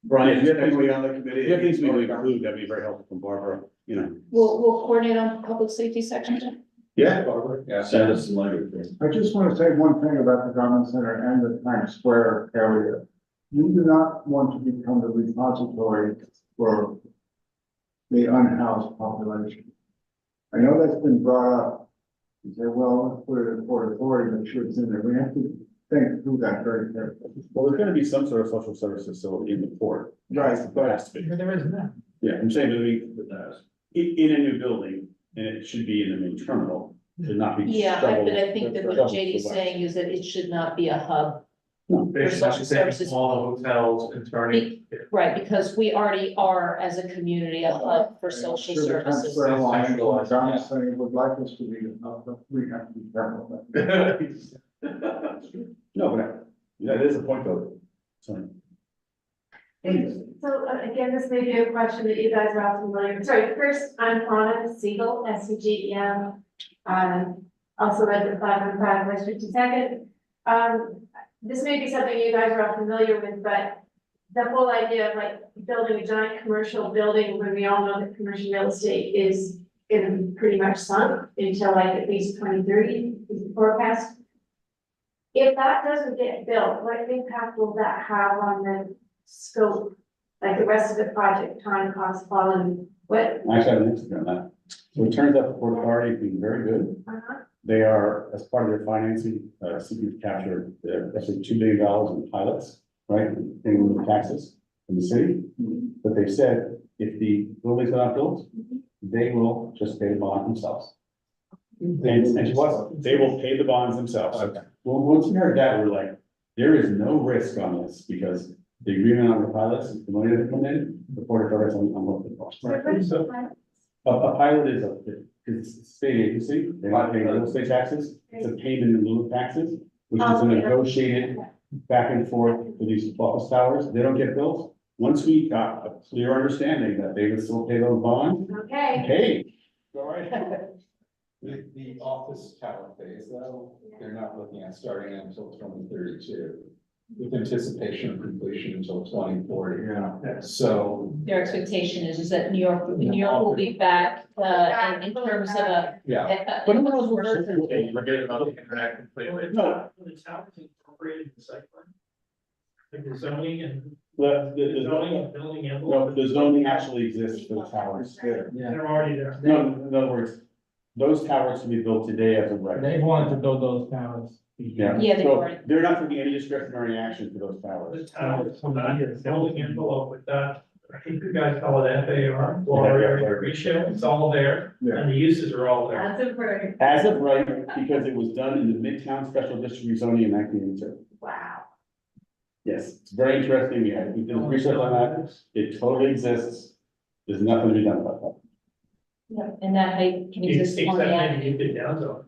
Brian, if you have things Everybody on the committee. if you have things we can include, that'd be very helpful from Barbara, you know. We'll coordinate on public safety section. Yeah, Barbara, yeah. send us some language. I just want to say one thing about the Garment Center and the Times Square area. We do not want to become the repository for the unhoused population. I know that's been brought up. You say, well, let's put it in Port Authority, make sure it's in there. We have to think through that very carefully. Well, there's gonna be some sort of social service facility in the port. Right, There has to be. But there isn't that. Yeah, I'm saying, but in a new building, and it should be in the main terminal, should not be. Yeah, shoveled- but I think that what shoveled JD's to the saying is that it should not be a hub. No. Basically, services. All the hotels and turning. Right, because we already are, as a community, a hub for social Sure, the Times services. Square line, the Garment Center would like us to be, but we have to be careful. No, but that is a point though. Sorry. So again, this may be a question that you guys are all familiar with. Sorry, first, I'm Rhonda Siegel, SCGEM. Also read the 515 West 52nd. This may be something you guys are all familiar with, but the whole idea of like building a giant commercial building when we all know that commercial real estate is in pretty much sunk until like at least 2030 is the forecast. If that doesn't get built, what impact will that have on the scope like the rest of the project, time, cost, quality, what? Actually, I have an answer on that. So it turns out the Port Authority being very good. They are, as part of their financing, seeking to capture, roughly $2 billion in pilots, right, in taxes from the city. But they've said, if the buildings are not built, they will just pay the bond themselves. And what, they will pay the bonds themselves. Well, once we heard that, we're like, there is no risk on this, because the agreement on the pilots, the money that come in, the Port Authority on what the cost. So, a pilot is it's a state agency, they're not paying real estate taxes, it's a payment in lieu of taxes, which is a negotiated back and forth for these office towers, they don't get built. Once we got a clear understanding that they would still pay those bonds, Okay. hey, go right ahead. The office tower phase, though, they're not looking at starting until 2032. With anticipation of completion until 2040. Yeah. So. Their expectation is that New York will be back, in terms of a. Yeah. But who knows what Forget about the internet completely. No. The towers incorporated in the site plan. Like the zoning and. The zoning and building no, envelope. the zoning actually exists for the towers. They're already there. No, in other words, those towers can be built today as of right. They wanted to build those towers. Yeah, Yeah, they so already- they're not taking any discretionary action for those The towers. towers, building envelope with that, I think you guys call it FAR, floor area ratio, it's all there, and the uses are all there. That's important. As of right, because it was done in the Midtown Special District zoning in 1982. Wow. Yes, it's very interesting. We did research on that. It totally exists. There's nothing to be done about that. Yeah, and that height can exist on the Except app. maybe you could down zone.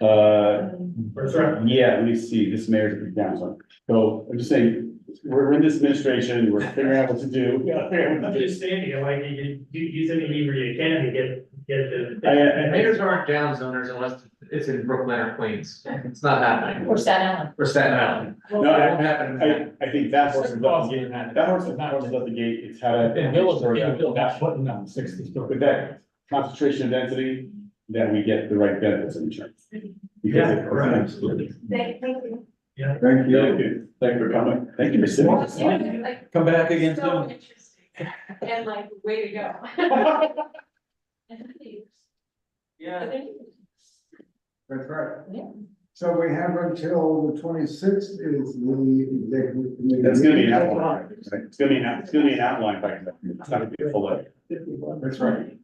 Uh, Or threat. yeah, let me see, this mayor's a big down zone. So I'm just saying, we're in this administration, we're figuring out what to do. I'm just saying, like, you use any lever you can to get the. Mayors aren't downzoners unless it's in Brooklyn or Queens. It's not happening. Or Staten Island. Or Staten Island. No, It won't happen. I think that horse is up the gate, that horse is up the gate, it's how to. That's 60 stories. With that concentration of density, then we get the right benefits of insurance. Because Yeah, it- correct. Thank you. Yeah. Thank you. Thank you, thank you for coming, thank you for sitting. Like, Come back again so soon. interesting. And like, way to go. Yeah. That's right. Yeah. So we have until the 26th is the executive committee. That's gonna be an outline, right? It's gonna be an outline, by it's not gonna be a full day. That's right.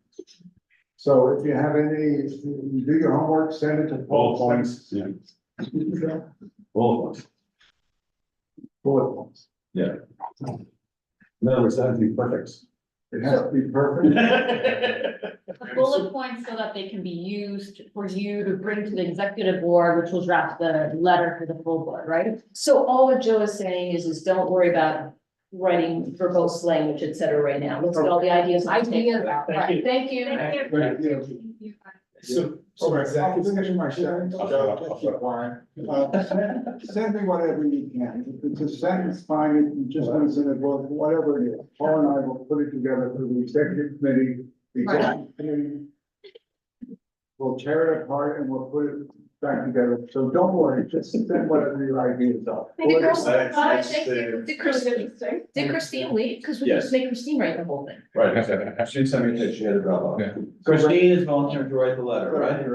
So if you have any, you do your homework, send it to Bullet Paul. points, yeah, bullet points. Bullet points. Yeah. In other words, that has to be perfect. It has to be perfect. Bullet points so that they can be used for you to bring to the executive board, which will draft the letter for the full board, right? So all what Joe is saying is don't worry about writing verbose language, et cetera, right now. Let's get all the ideas. Thank you. Thank you. So I'll finish my sentence. Keep quiet. Send me whatever you can. If it's a sentence, fine. If you just want to send it, well, whatever it is. Paul and I will put it together for the executive committee. The executive committee will tear it apart and we'll put it back together. So don't worry, just send whatever your ideas are. Did Christine leave? Because we Yes. just make Christine write the whole thing. Right, she sent me that she had a drop off. Christine is volunteering to write the letter, right?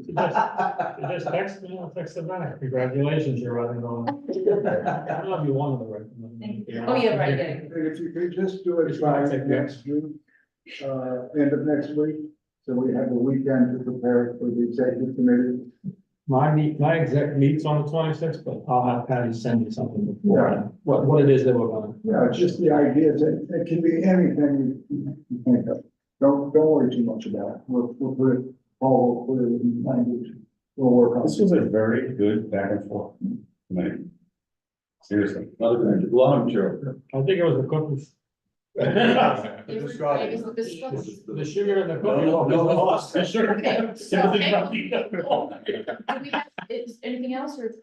Just text me, I'll text them back. Congratulations, you're running on. I don't know if you wanted to write. Oh, yeah, right, yeah. And if you could just do it by next week, end of next week, so we have the weekend to prepare for the executive committee. My exec meets on the 26th, but I'll have Patty send me something before, what it is that we're gonna. Yeah, it's just the idea, it can be anything you think of. Don't worry too much about it. We'll put it, Paul will put it in language. We'll work on it. This was a very good back and forth. tonight. Seriously. Long joke. I think it was the cookies. The sugar and the cookies. No, The sugar. Okay, so- Everything about Do we have, is anything else or?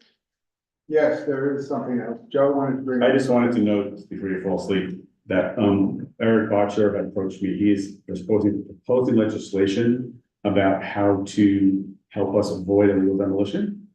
Yes, there is something else. Joe wanted to bring. I just wanted to note before you fall asleep that Eric Botcher had approached me. He's proposing legislation about how to help us avoid illegal demolition.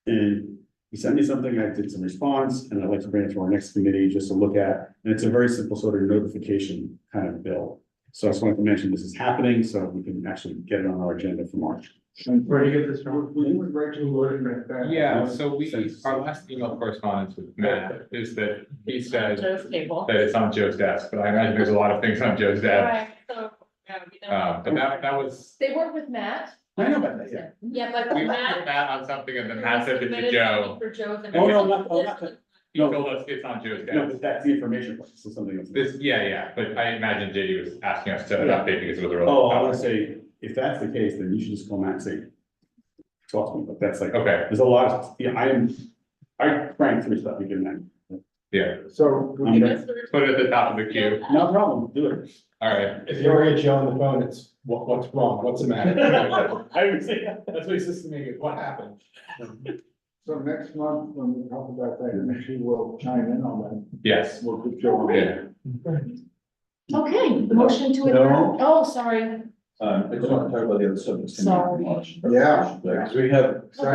And He sent me something, I did some response, and I'd like to bring it to our next committee just to look at, and it's a very simple sort of notification kind of bill. So I just wanted to mention this is happening, so we can actually get it on our agenda for March. Where do you get this from? We would write to the Lord and Yeah, so our last email correspondence with Matt is that he said Joe's table. that it's on Joe's desk, but I imagine there's a lot of things on Joe's desk. Right, so, yeah, we don't. But that was, They work with Matt. I know about that, yeah. Yeah, but we Matt. put Matt on something and then Matt said it to Joe. For Joe's. and- Oh, no, not that. He told us it's on Joe's No, desk. but that's the information, so something else. Yeah, but I imagine JD was asking us to update because it was a really. Oh, I would say, if that's the case, then you should just call Matt and say, talk to me, but that's like, Okay, there's a lot of, yeah, I crank through stuff you can, yeah, So. I'm gonna- put it at the top of the queue. no problem, do it. All right. If you ever get Joe on the phone, it's what's wrong? What's the matter? I would say that. That's what he says to me. What happened? So next month, when we talk about that, and she will chime in on that. Yes. We'll put Joe on. Yeah. Okay, motion to adjourn. Oh, sorry. I just want to talk about the other subjects. Sorry. Yeah. Because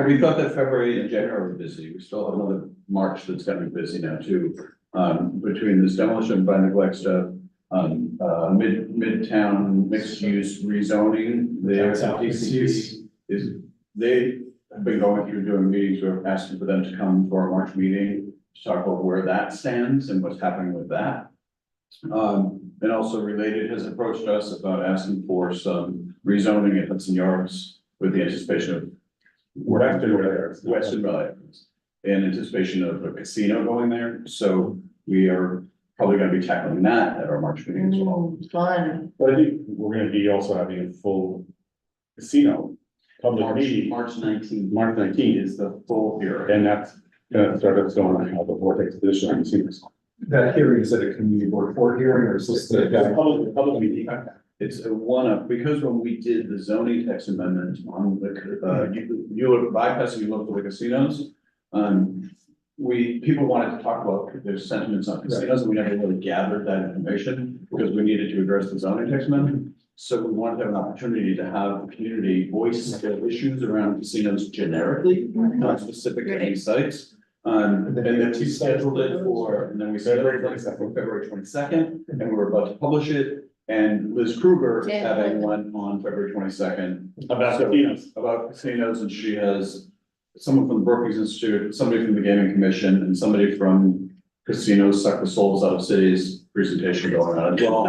we thought that February and January were busy. We still have another March that's gonna be busy now too. Between this demolition by neglect stuff, midtown mixed use rezoning, there's DCP they have been going through doing meetings. We're asking for them to come to our March meeting to talk about where that stands and what's happening with that. And also Related has approached us about asking for some rezoning at Hudson Yards with the anticipation of Western Valley, in anticipation of a casino going there. So we are probably gonna be tackling that at our March meeting as well. Fun. But I think we're gonna be also having a full casino public meeting. March 19th. March 19th is the full hearing. And that's gonna start us going on how the vortex position on casinos. That hearing, is it a community board for hearing or is this It's a public meeting. It's a one-up, because when we did the zoning text amendment on the, you were bypassing, you looked at the casinos. People wanted to talk about their sentiments on casinos, and we never really gathered that information because we needed to address the zoning text amendment. So we wanted to have an opportunity to have the community voice their issues around casinos generically, not specific to any sites. And then we scheduled it for, and then we scheduled it for February 22nd, and we were about to publish it. And Liz Kruger is having one on February 22nd. About casinos. About casinos, and she has someone from the Brookings Institute, somebody from the Gaming Commission, and somebody from Casinos Suck the Souls Out of Cities presentation going on as well.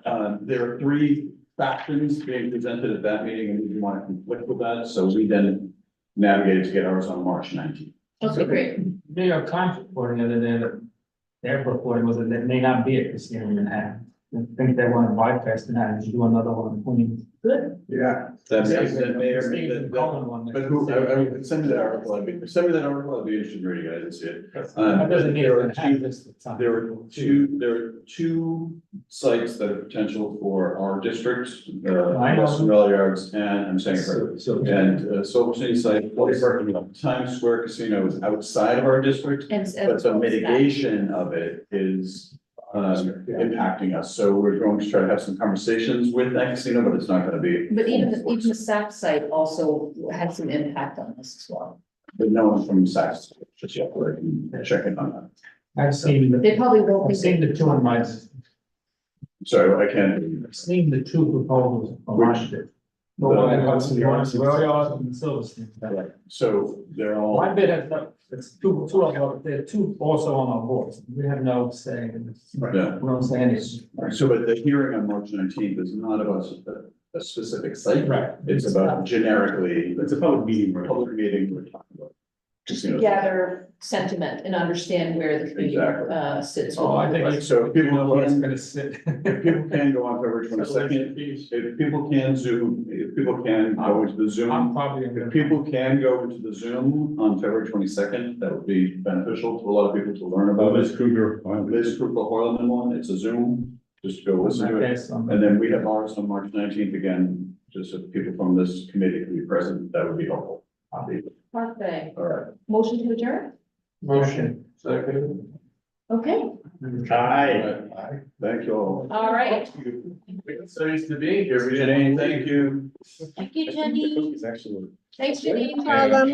So, there are three factions being presented at that meeting, and we didn't want to conflict with that, so we then navigated to get ours on March 19th. Okay, great. New York Times reporting the other day that their reporting was that there may not be a casino in Manhattan. I think they want to bypass Manhattan and do another one. Good. Yeah. That may or may not. But who, send me that article, I'd be interested in reading it, I didn't see it. That doesn't mean it's gonna happen this time. There are two sites that are potential for our district, I know. Western Valley Yards, and I'm saying it correctly. And Silver City site, Times Square Casino is outside of our district, but the mitigation of it is impacting us. So we're going to try to have some conversations with that casino, but it's not gonna be. But even the SAP site also had some impact on this as well. But no one from Saks just yet, we're checking on that. I've seen. They probably won't. I've seen the two on my. Sorry, I can't. I've seen the two proposals on my bid. The one in Hudson Yards, Yards and Silverstein. So they're all. My bid has, it's two of them, there are two also on our board. We have no say in this. Yeah. We don't say anything. So, but the hearing on March 19th is not about a specific site. Right. It's about generically. It's a public meeting. Public meeting, we're talking about. Casinos. Gather sentiment and understand where the community Exactly. sits. Oh, I think it's. So people know where it's can- gonna sit. If people can go on February 22nd, if people can Zoom, if people can go into the I'm Zoom. probably. If people can go into the Zoom on February 22nd, that would be beneficial to a lot of people to learn about Liz it. Kruger. Liz Kruger Hoyleman one, it's a Zoom, just go listen to it. And then we have ours on March 19th again, just if people from this committee can be present, that would be helpful. Perfect. All right. Motion to adjourn? Motion. Second. Okay, Aye. Thank you all. all right. It's nice to be here, Jane, thank you. Thank you, Jenny. It's actually. Thanks, Jenny.